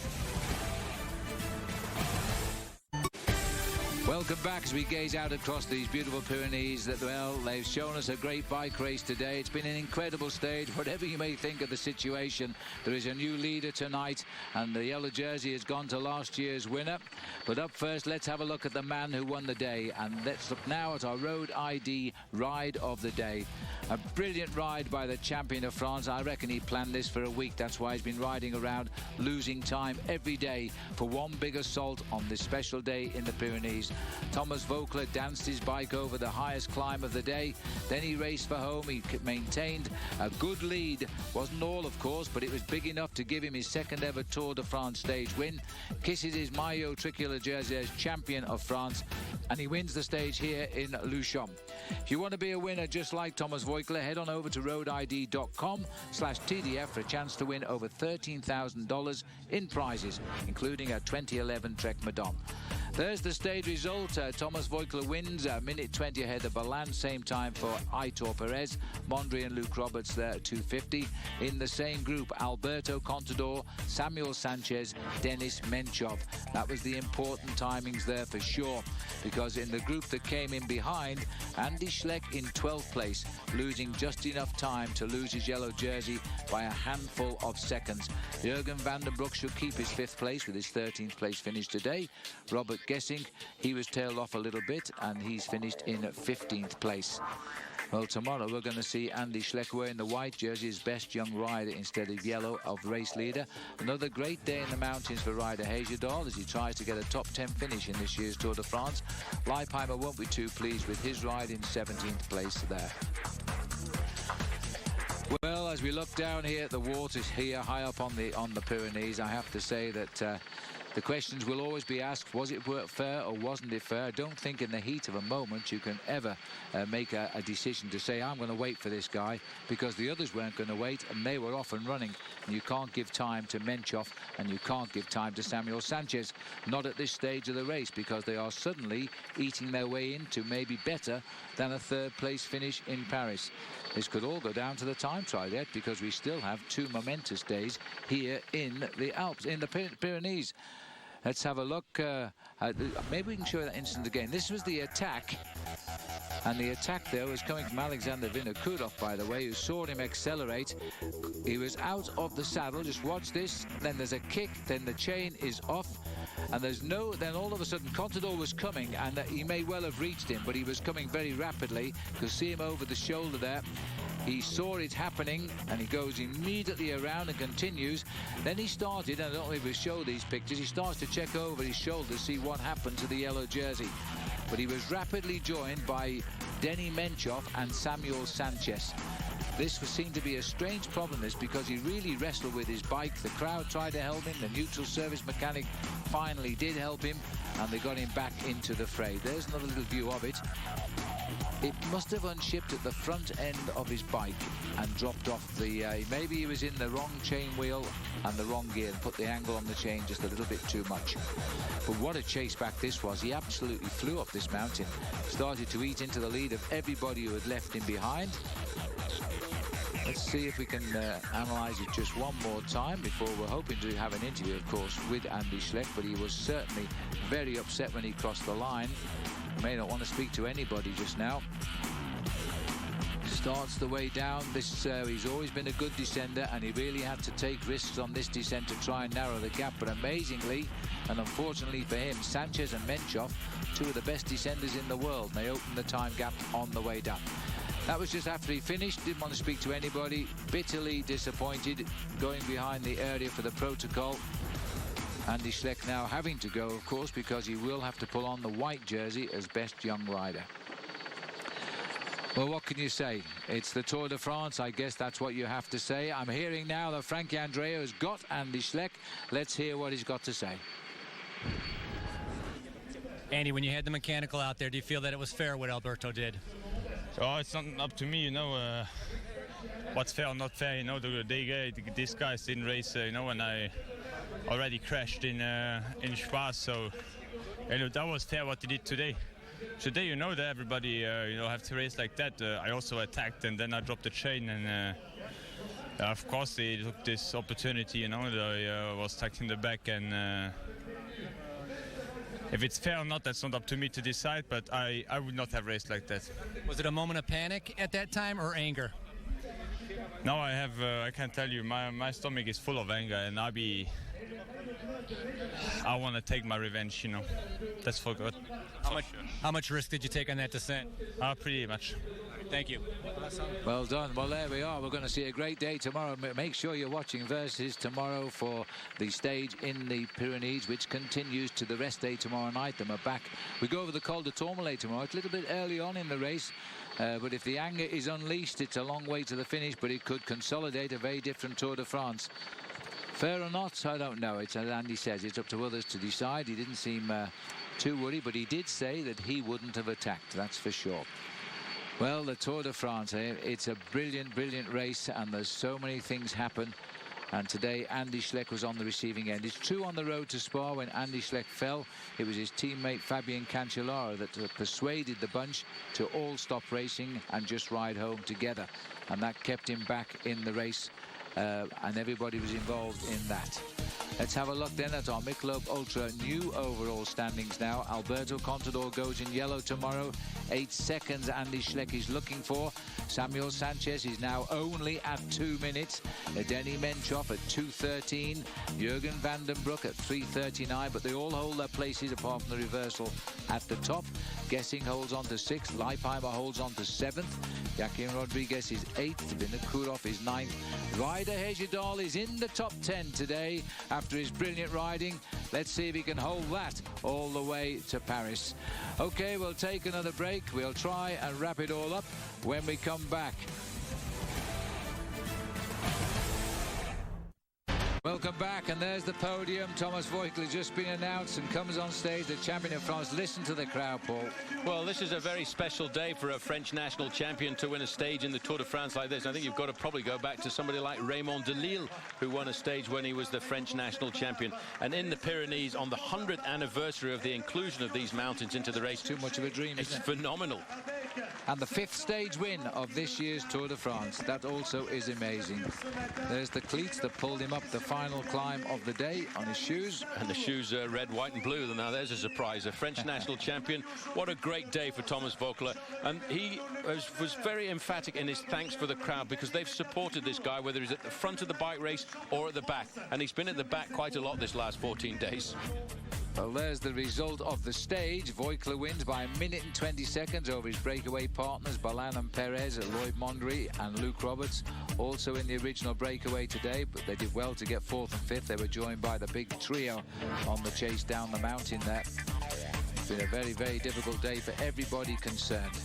Welcome back as we gaze out across these beautiful Pyrenees. That, well, they've shown us a great bike race today. It's been an incredible stage. Whatever you may think of the situation, there is a new leader tonight, and the yellow jersey has gone to last year's winner. But up first, let's have a look at the man who won the day, and let's look now at our Road ID ride of the day. A brilliant ride by the champion of France. I reckon he planned this for a week. That's why he's been riding around, losing time every day for one big assault on this special day in the Pyrenees. Thomas Voeckler danced his bike over the highest climb of the day. Then he raced for home. He maintained a good lead. Wasn't all, of course, but it was big enough to give him his second ever Tour de France stage win. Kisses his maillot tricolor jersey as champion of France, and he wins the stage here in Luchon. If you want to be a winner just like Thomas Voeckler, head on over to roadid.com/TDF for a chance to win over $13,000 in prizes, including a 2011 Trek Madon. There's the stage result. Thomas Voeckler wins a minute 20 ahead of Ballan. Same time for Aitor Perez. Mondry and Luke Roberts there at 2:50. In the same group, Alberto Contador, Samuel Sanchez, Denis Menchov. That was the important timings there for sure, because in the group that came in behind, Andy Schleck in 12th place, losing just enough time to lose his yellow jersey by a handful of seconds. Jürgen van den Broek should keep his 5th place with his 13th place finish today. Robert Gessing, he was tailed off a little bit, and he's finished in 15th place. Well, tomorrow we're going to see Andy Schleck wearing the white jersey, his best young rider instead of yellow, of race leader. Another great day in the mountains for Ryder Hagedal as he tries to get a top 10 finish in this year's Tour de France. Leipheimer won't be too pleased with his ride in 17th place there. Well, as we look down here at the waters here high up on the Pyrenees, I have to say that the questions will always be asked, was it fair or wasn't it fair? I don't think in the heat of a moment you can ever make a decision to say, I'm going to wait for this guy, because the others weren't going to wait and they were off and running. And you can't give time to Menchov and you can't give time to Samuel Sanchez. Not at this stage of the race, because they are suddenly eating their way into maybe better than a 3rd place finish in Paris. This could all go down to the time trial yet, because we still have 2 momentous days here in the Alps, in the Pyrenees. Let's have a look. Maybe we can show that instant again. This was the attack. And the attack there was coming from Alexander Vinokurov, by the way, who saw him accelerate. He was out of the saddle. Just watch this. Then there's a kick. Then the chain is off. And then all of a sudden Contador was coming, and he may well have reached him, but he was coming very rapidly. You could see him over the shoulder there. He saw it happening, and he goes immediately around and continues. Then he started, and I don't know if we show these pictures, he starts to check over his shoulder to see what happened to the yellow jersey. But he was rapidly joined by Denis Menchov and Samuel Sanchez. This seemed to be a strange problem, because he really wrestled with his bike. The crowd tried to help him. The neutral service mechanic finally did help him, and they got him back into the fray. There's another little view of it. It must have unshipped at the front end of his bike and dropped off the... maybe he was in the wrong chain wheel and the wrong gear and put the angle on the chain just a little bit too much. But what a chase back this was. He absolutely flew up this mountain. Started to eat into the lead of everybody who had left him behind. Let's see if we can analyse it just one more time before we're hoping to have an interview, of course, with Andy Schleck. But he was certainly very upset when he crossed the line. May not want to speak to anybody just now. Starts the way down. He's always been a good descender, and he really had to take risks on this descent to try and narrow the gap. But amazingly, and unfortunately for him, Sanchez and Menchov, 2 of the best descenders in the world, and they opened the time gap on the way down. That was just after he finished. Didn't want to speak to anybody. Bitterly disappointed, going behind the area for the protocol. Andy Schleck now having to go, of course, because he will have to pull on the white jersey as best young rider. Well, what can you say? It's the Tour de France. I guess that's what you have to say. I'm hearing now that Frankie Andreu has got Andy Schleck. Let's hear what he's got to say. Andy, when you had the mechanical out there, do you feel that it was fair what Alberto did? Oh, it's not up to me, you know, what's fair or not fair. You know, these guys didn't race, you know, when I already crashed in Spa, so you know, that was fair what they did today. Today, you know, that everybody, you know, have to race like that. I also attacked and then I dropped the chain, and of course they took this opportunity, you know, that I was stuck in the back, and if it's fair or not, that's not up to me to decide, but I would not have raced like that. Was it a moment of panic at that time or anger? No, I can't tell you, my stomach is full of anger, and I want to take my revenge, you know. That's for good. How much risk did you take on that descent? Pretty much. Thank you. Well done. Well, there we are. We're going to see a great day tomorrow. Make sure you're watching Versus tomorrow for the stage in the Pyrenees, which continues to the rest day tomorrow night. Then we're back. We go over the Col de Tourmalet tomorrow. It's a little bit early on in the race, but if the anger is unleashed, it's a long way to the finish, but it could consolidate a very different Tour de France. Fair or not, I don't know. It's as Andy says, it's up to others to decide. He didn't seem too worried, but he did say that he wouldn't have attacked, that's for sure. Well, the Tour de France, it's a brilliant, brilliant race, and there's so many things happen. And today, Andy Schleck was on the receiving end. It's true on the road to Spa, when Andy Schleck fell, it was his teammate Fabien Cancellara that persuaded the bunch to all stop racing and just ride home together. And that kept him back in the race, and everybody was involved in that. Let's have a look then at our Michelob Ultra new overall standings now. Alberto Contador goes in yellow tomorrow. 8 seconds Andy Schleck is looking for. Samuel Sanchez is now only at 2 minutes. Denny Menchoff at 2:13. Jürgen van den Broek at 3:39. But they all hold their places apart from the reversal at the top. Gessing holds on to 6th. Leipheimer holds on to 7th. Joaquim Rodriguez is 8th. Vinokurov is 9th. Ryder Hejjedal is in the top 10 today after his brilliant riding. Let's see if he can hold that all the way to Paris. Okay, we'll take another break. We'll try and wrap it all up when we come back. Welcome back, and there's the podium. Thomas Voigt has just been announced and comes on stage, the champion of France. Listen to the crowd, Paul. Well, this is a very special day for a French national champion to win a stage in the Tour de France like this. I think you've got to probably go back to somebody like Raymond Delille, who won a stage when he was the French national champion. And in the Pyrenees, on the 100th anniversary of the inclusion of these mountains into the race. Too much of a dream, isn't it? It's phenomenal. And the 5th stage win of this year's Tour de France. That also is amazing. There's the cleats that pulled him up the final climb of the day on his shoes. And the shoes are red, white and blue. Now there's a surprise. A French national champion. What a great day for Thomas Voeckler. And he was very emphatic in his thanks for the crowd, because they've supported this guy, whether he's at the front of the bike race or at the back. And he's been at the back quite a lot this last 14 days. Well, there's the result of the stage. Voeckler wins by 1 minute and 20 seconds over his breakaway partners, Balan and Perez, Lloyd Mondry and Luke Roberts, also in the original breakaway today, but they did well to get 4th and 5th. They were joined by the big trio on the chase down the mountain there. It's been a very, very difficult day for everybody concerned.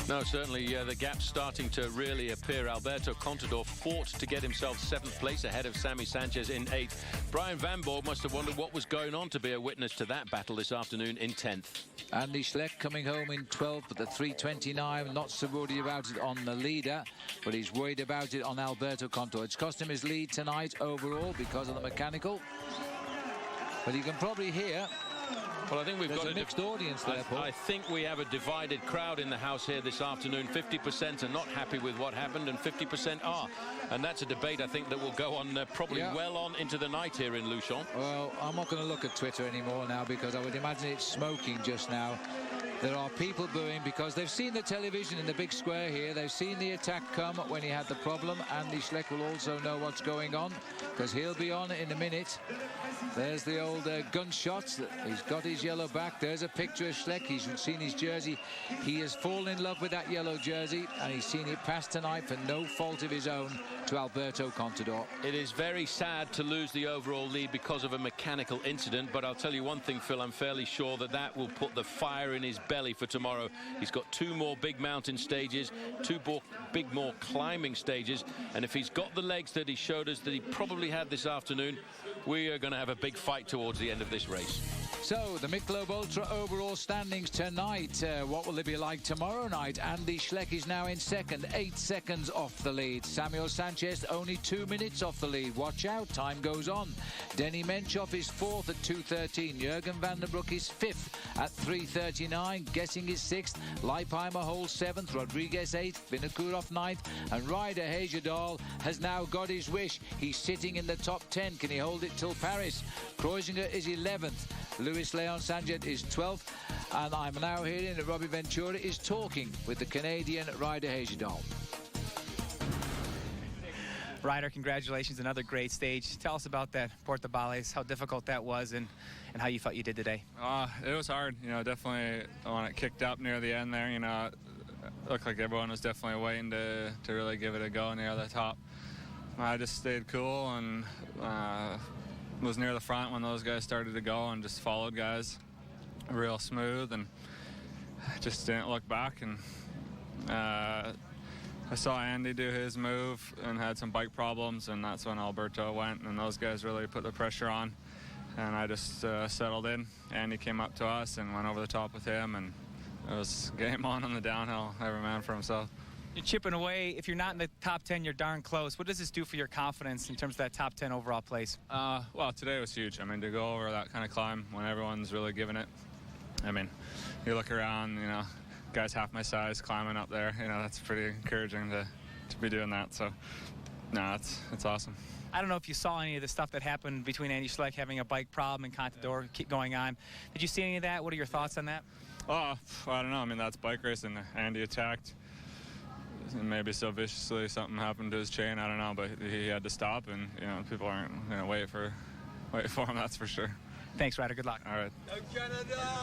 No, certainly the gap's starting to really appear. Alberto Contador fought to get himself 7th place ahead of Sammy Sanchez in 8th. Brian Van Borg must have wondered what was going on to be a witness to that battle this afternoon in 10th. Andy Schleck coming home in 12th at the 3:29. Not so worried about it on the leader, but he's worried about it on Alberto Contador. It's cost him his lead tonight overall because of the mechanical. But you can probably hear... Well, I think we've got a mixed audience there, Paul. I think we have a divided crowd in the house here this afternoon. 50% are not happy with what happened and 50% are. And that's a debate, I think, that will go on probably well on into the night here in Luchon. Well, I'm not going to look at Twitter anymore now, because I would imagine it's smoking just now. There are people booing because they've seen the television in the big square here. They've seen the attack come when he had the problem. Andy Schleck will also know what's going on because he'll be on in a minute. There's the old gunshots. He's got his yellow back. There's a picture of Schleck. He's seen his jersey. He has fallen in love with that yellow jersey, and he's seen it pass tonight for no fault of his own to Alberto Contador. It is very sad to lose the overall lead because of a mechanical incident, but I'll tell you one thing, Phil, I'm fairly sure that that will put the fire in his belly for tomorrow. He's got 2 more big mountain stages, 2 more climbing stages, and if he's got the legs that he showed us that he probably had this afternoon, we are going to have a big fight towards the end of this race. So, the Michelob Ultra overall standings tonight. What will they be like tomorrow night? Andy Schleck is now in second, 8 seconds off the lead. Samuel Sanchez only 2 minutes off the lead. Watch out, time goes on. Denny Menchoff is 4th at 2:13. Jürgen van der Broek is 5th at 3:39. Gessing is 6th. Leipheimer holds 7th. Rodriguez 8th. Vinokurov 9th. And Ryder Hejerdal has now got his wish. He's sitting in the top 10. Can he hold it till Paris? Kreuziger is 11th. Luis Leon Sanchez is 12th, and I'm now hearing that Robbie Ventura is talking with the Canadian Ryder Hejerdal. Ryder, congratulations, another great stage. Tell us about that Portobales, how difficult that was, and how you felt you did today. It was hard, you know, definitely when it kicked up near the end there, you know, it looked like everyone was definitely waiting to really give it a go near the top. I just stayed cool and was near the front when those guys started to go and just followed guys real smooth and just didn't look back. And I saw Andy do his move and had some bike problems, and that's when Alberto went and those guys really put the pressure on, and I just settled in. Andy came up to us and went over the top with him, and it was game on the downhill, every man for himself. You're chipping away. If you're not in the top 10, you're darn close. What does this do for your confidence in terms of that top 10 overall place? Well, today was huge. I mean, to go over that kind of climb when everyone's really giving it. I mean, you look around, you know, guys half my size climbing up there. You know, that's pretty encouraging to be doing that. So, no, it's awesome. I don't know if you saw any of the stuff that happened between Andy Schleck having a bike problem and Contador keep going on. Did you see any of that? What are your thoughts on that? I don't know. I mean, that's bike racing. Andy attacked. And maybe so viciously something happened to his chain, I don't know, but he had to stop, and you know, people aren't going to wait for him, that's for sure. Thanks, Ryder. Good luck. All right.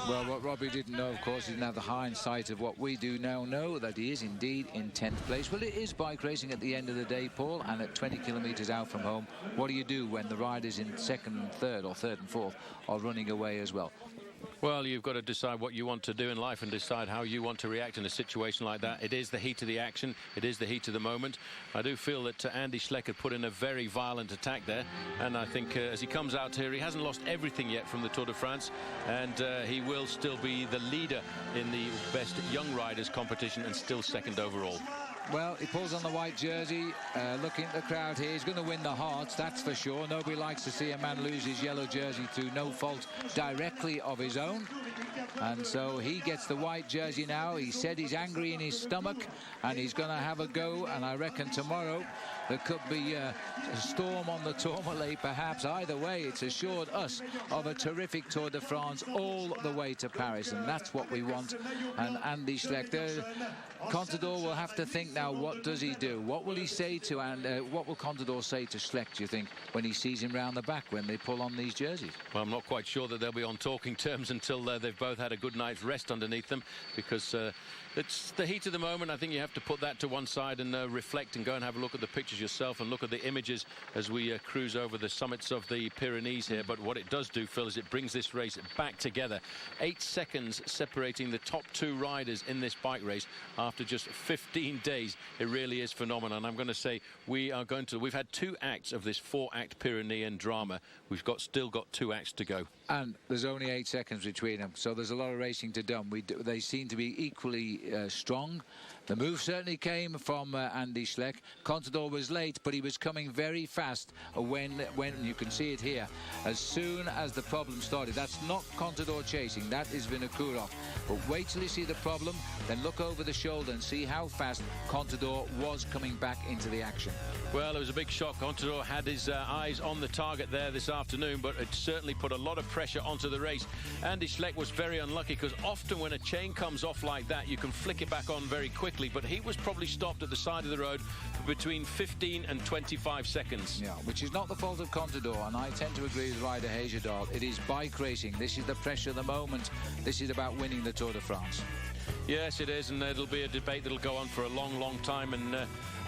Well, what Robbie didn't know, of course, he didn't have the hindsight of what we do now know, that he is indeed in 10th place. Well, it is bike racing at the end of the day, Paul, and at 20 kilometres out from home, what do you do when the riders in 2nd and 3rd or 3rd and 4th are running away as well? Well, you've got to decide what you want to do in life and decide how you want to react in a situation like that. It is the heat of the action. It is the heat of the moment. I do feel that Andy Schleck had put in a very violent attack there. And I think as he comes out here, he hasn't lost everything yet from the Tour de France. And he will still be the leader in the best young riders competition and still 2nd overall. Well, he pulls on the white jersey, looking at the crowd here. He's going to win the hearts, that's for sure. Nobody likes to see a man lose his yellow jersey through no fault directly of his own. And so he gets the white jersey now. He said he's angry in his stomach, and he's going to have a go. And I reckon tomorrow there could be a storm on the Tourmalet, perhaps. Either way, it's assured us of a terrific Tour de France all the way to Paris, and that's what we want. And Andy Schleck, Contador will have to think now, what does he do? What will he say to, and what will Contador say to Schleck, do you think, when he sees him round the back when they pull on these jerseys? Well, I'm not quite sure that they'll be on talking terms until they've both had a good night's rest underneath them, because it's the heat of the moment. I think you have to put that to one side and reflect and go and have a look at the pictures yourself and look at the images as we cruise over the summits of the Pyrenees here. But what it does do, Phil, is it brings this race back together. 8 seconds separating the top 2 riders in this bike race after just 15 days. It really is phenomenal. And I'm going to say we've had 2 acts of this 4-act Pyrenean drama. We've still got 2 acts to go. And there's only 8 seconds between them, so there's a lot of racing to do. They seem to be equally strong. The move certainly came from Andy Schleck. Contador was late, but he was coming very fast when you can see it here. As soon as the problem started, that's not Contador chasing, that is Vinokurov. But wait till you see the problem, then look over the shoulder and see how fast Contador was coming back into the action. Well, it was a big shock. Contador had his eyes on the target there this afternoon, but it certainly put a lot of pressure onto the race. Andy Schleck was very unlucky because often when a chain comes off like that, you can flick it back on very quickly. But he was probably stopped at the side of the road for between 15 and 25 seconds. Yeah, which is not the fault of Contador, and I tend to agree with Ryder Hagedal. It is bike racing. This is the pressure of the moment. This is about winning the Tour de France. Yes, it is, and it'll be a debate that'll go on for a long, long time, and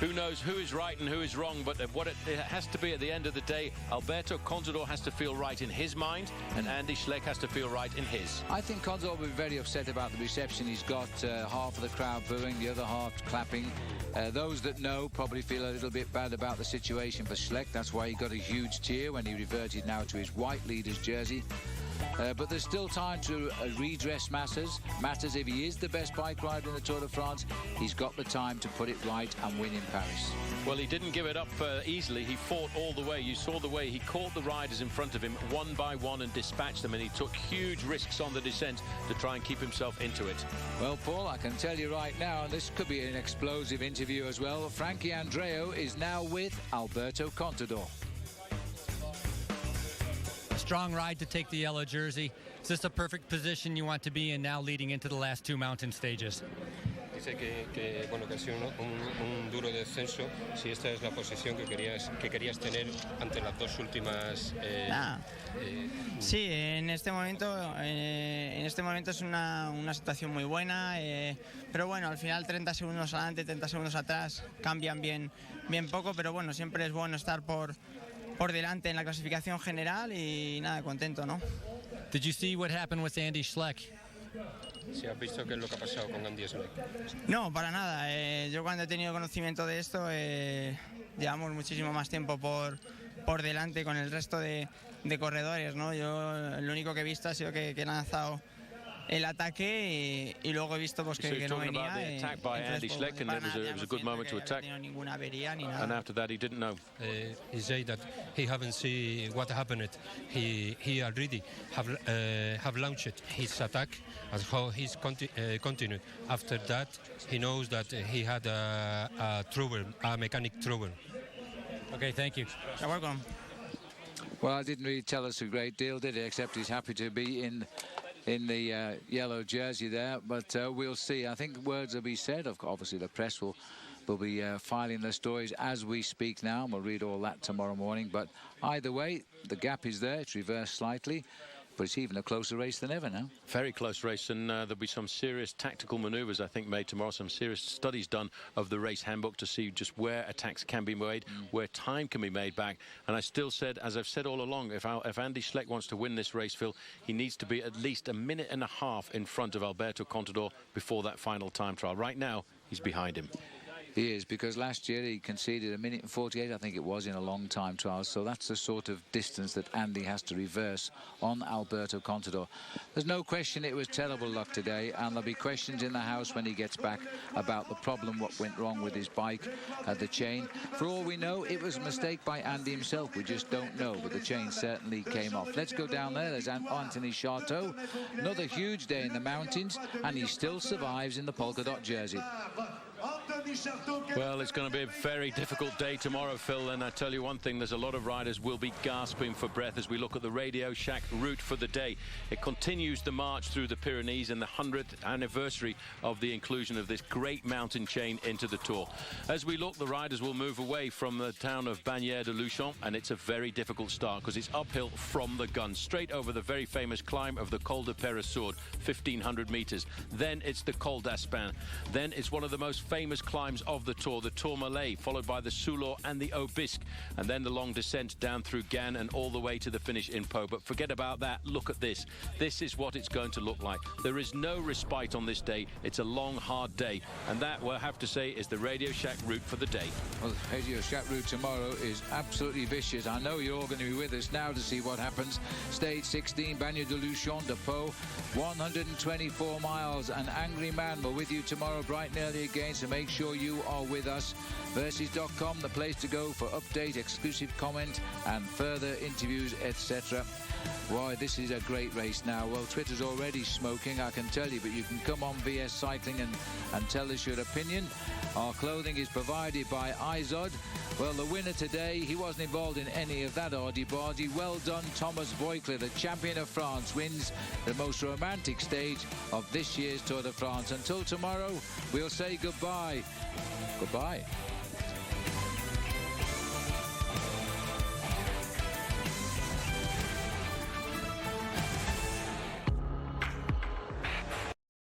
who knows who is right and who is wrong, but what it has to be at the end of the day, Alberto Contador has to feel right in his mind, and Andy Schleck has to feel right in his. I think Contador will be very upset about the reception. He's got half of the crowd booing, the other half clapping. Those that know probably feel a little bit bad about the situation for Schleck. That's why he got a huge cheer when he reverted now to his white leader's jersey. But there's still time to redress matters. If he is the best bike rider in the Tour de France, he's got the time to put it right and win in Paris. Well, he didn't give it up easily. He fought all the way. You saw the way he caught the riders in front of him one by one and dispatched them, and he took huge risks on the descent to try and keep himself into it. Well, Paul, I can tell you right now, and this could be an explosive interview as well, Frankie Andreu is now with Alberto Contador. Strong ride to take the yellow jersey. Is this a perfect position you want to be in now leading into the last two mountain stages? Dice que bueno, que ha sido un duro descenso. Si esta es la posición que querías tener ante las dos últimas. Sí, en este momento es una situación muy buena, pero bueno, al final 30 segundos adelante, 30 segundos atrás cambian bien poco, pero bueno, siempre es bueno estar por delante en la clasificación general y nada, contento, ¿no? Did you see what happened with Andy Schleck? Si has visto qué es lo que ha pasado con Andy Schleck. No, para nada. Yo cuando he tenido conocimiento de esto, llevamos muchísimo más tiempo por delante con el resto de corredores, ¿no? Yo lo único que he visto ha sido que he lanzado el ataque y luego he visto pues que no venía. Attack by Andy Schleck, and it was a good moment to attack. And after that, he didn't know. He said that he haven't seen what happened. He already have launched his attack and how he's continued. After that, he knows that he had a trouble, a mechanic trouble. Okay, thank you. You're welcome. Well, I didn't really tell us a great deal, did he? Except he's happy to be in the yellow jersey there, but we'll see. I think words will be said. Obviously, the press will be filing their stories as we speak now, and we'll read all that tomorrow morning. But either way, the gap is there. It's reversed slightly, but it's even a closer race than ever now. Very close race, and there'll be some serious tactical manoeuvres, I think, made tomorrow. Some serious studies done of the race handbook to see just where attacks can be made, where time can be made back. And I still said, as I've said all along, if Andy Schleck wants to win this race, Phil, he needs to be at least a minute and a half in front of Alberto Contador before that final time trial. Right now, he's behind him. He is, because last year he conceded 1:48, I think it was, in a long time trial. So that's the sort of distance that Andy has to reverse on Alberto Contador. There's no question it was terrible luck today, and there'll be questions in the house when he gets back about the problem, what went wrong with his bike, the chain. For all we know, it was a mistake by Andy himself. We just don't know, but the chain certainly came off. Let's go down there. There's Anthony Charteau. Another huge day in the mountains, and he still survives in the polka dot jersey. Well, it's going to be a very difficult day tomorrow, Phil, and I tell you one thing, there's a lot of riders will be gasping for breath as we look at the Radio Shack route for the day. It continues the march through the Pyrenees and the 100th anniversary of the inclusion of this great mountain chain into the Tour. As we look, the riders will move away from the town of Bagnères-de-Luchon, and it's a very difficult start because it's uphill from the gun, straight over the very famous climb of the Col de Peyresourde, 1,500 meters. Then it's the Col d'Aspin. Then it's one of the most famous climbs climbs of the Tour, the Tourmalet, followed by the Soulor and the Aubisque, and then the long descent down through Gand and all the way to the finish in Pau. But forget about that. Look at this. This is what it's going to look like. There is no respite on this day. It's a long, hard day, and that, we'll have to say, is the Radio Shack route for the day. Well, the Radio Shack route tomorrow is absolutely vicious. I know you're all going to be with us now to see what happens. Stage 16, Bagnères-de-Luchon to Pau, 124 miles. An angry man. We're with you tomorrow bright and early again, so make sure you are with us. Versus.com, the place to go for update, exclusive comment, and further interviews, etc. Why, this is a great race now. Well, Twitter's already smoking, I can tell you, but you can come on VS Cycling and tell us your opinion. Our clothing is provided by Izod. Well, the winner today, he wasn't involved in any of that argy-bargy. Well done, Thomas Voeckler, the champion of France, wins the most romantic stage of this year's Tour de France. Until tomorrow, we'll say goodbye. Goodbye.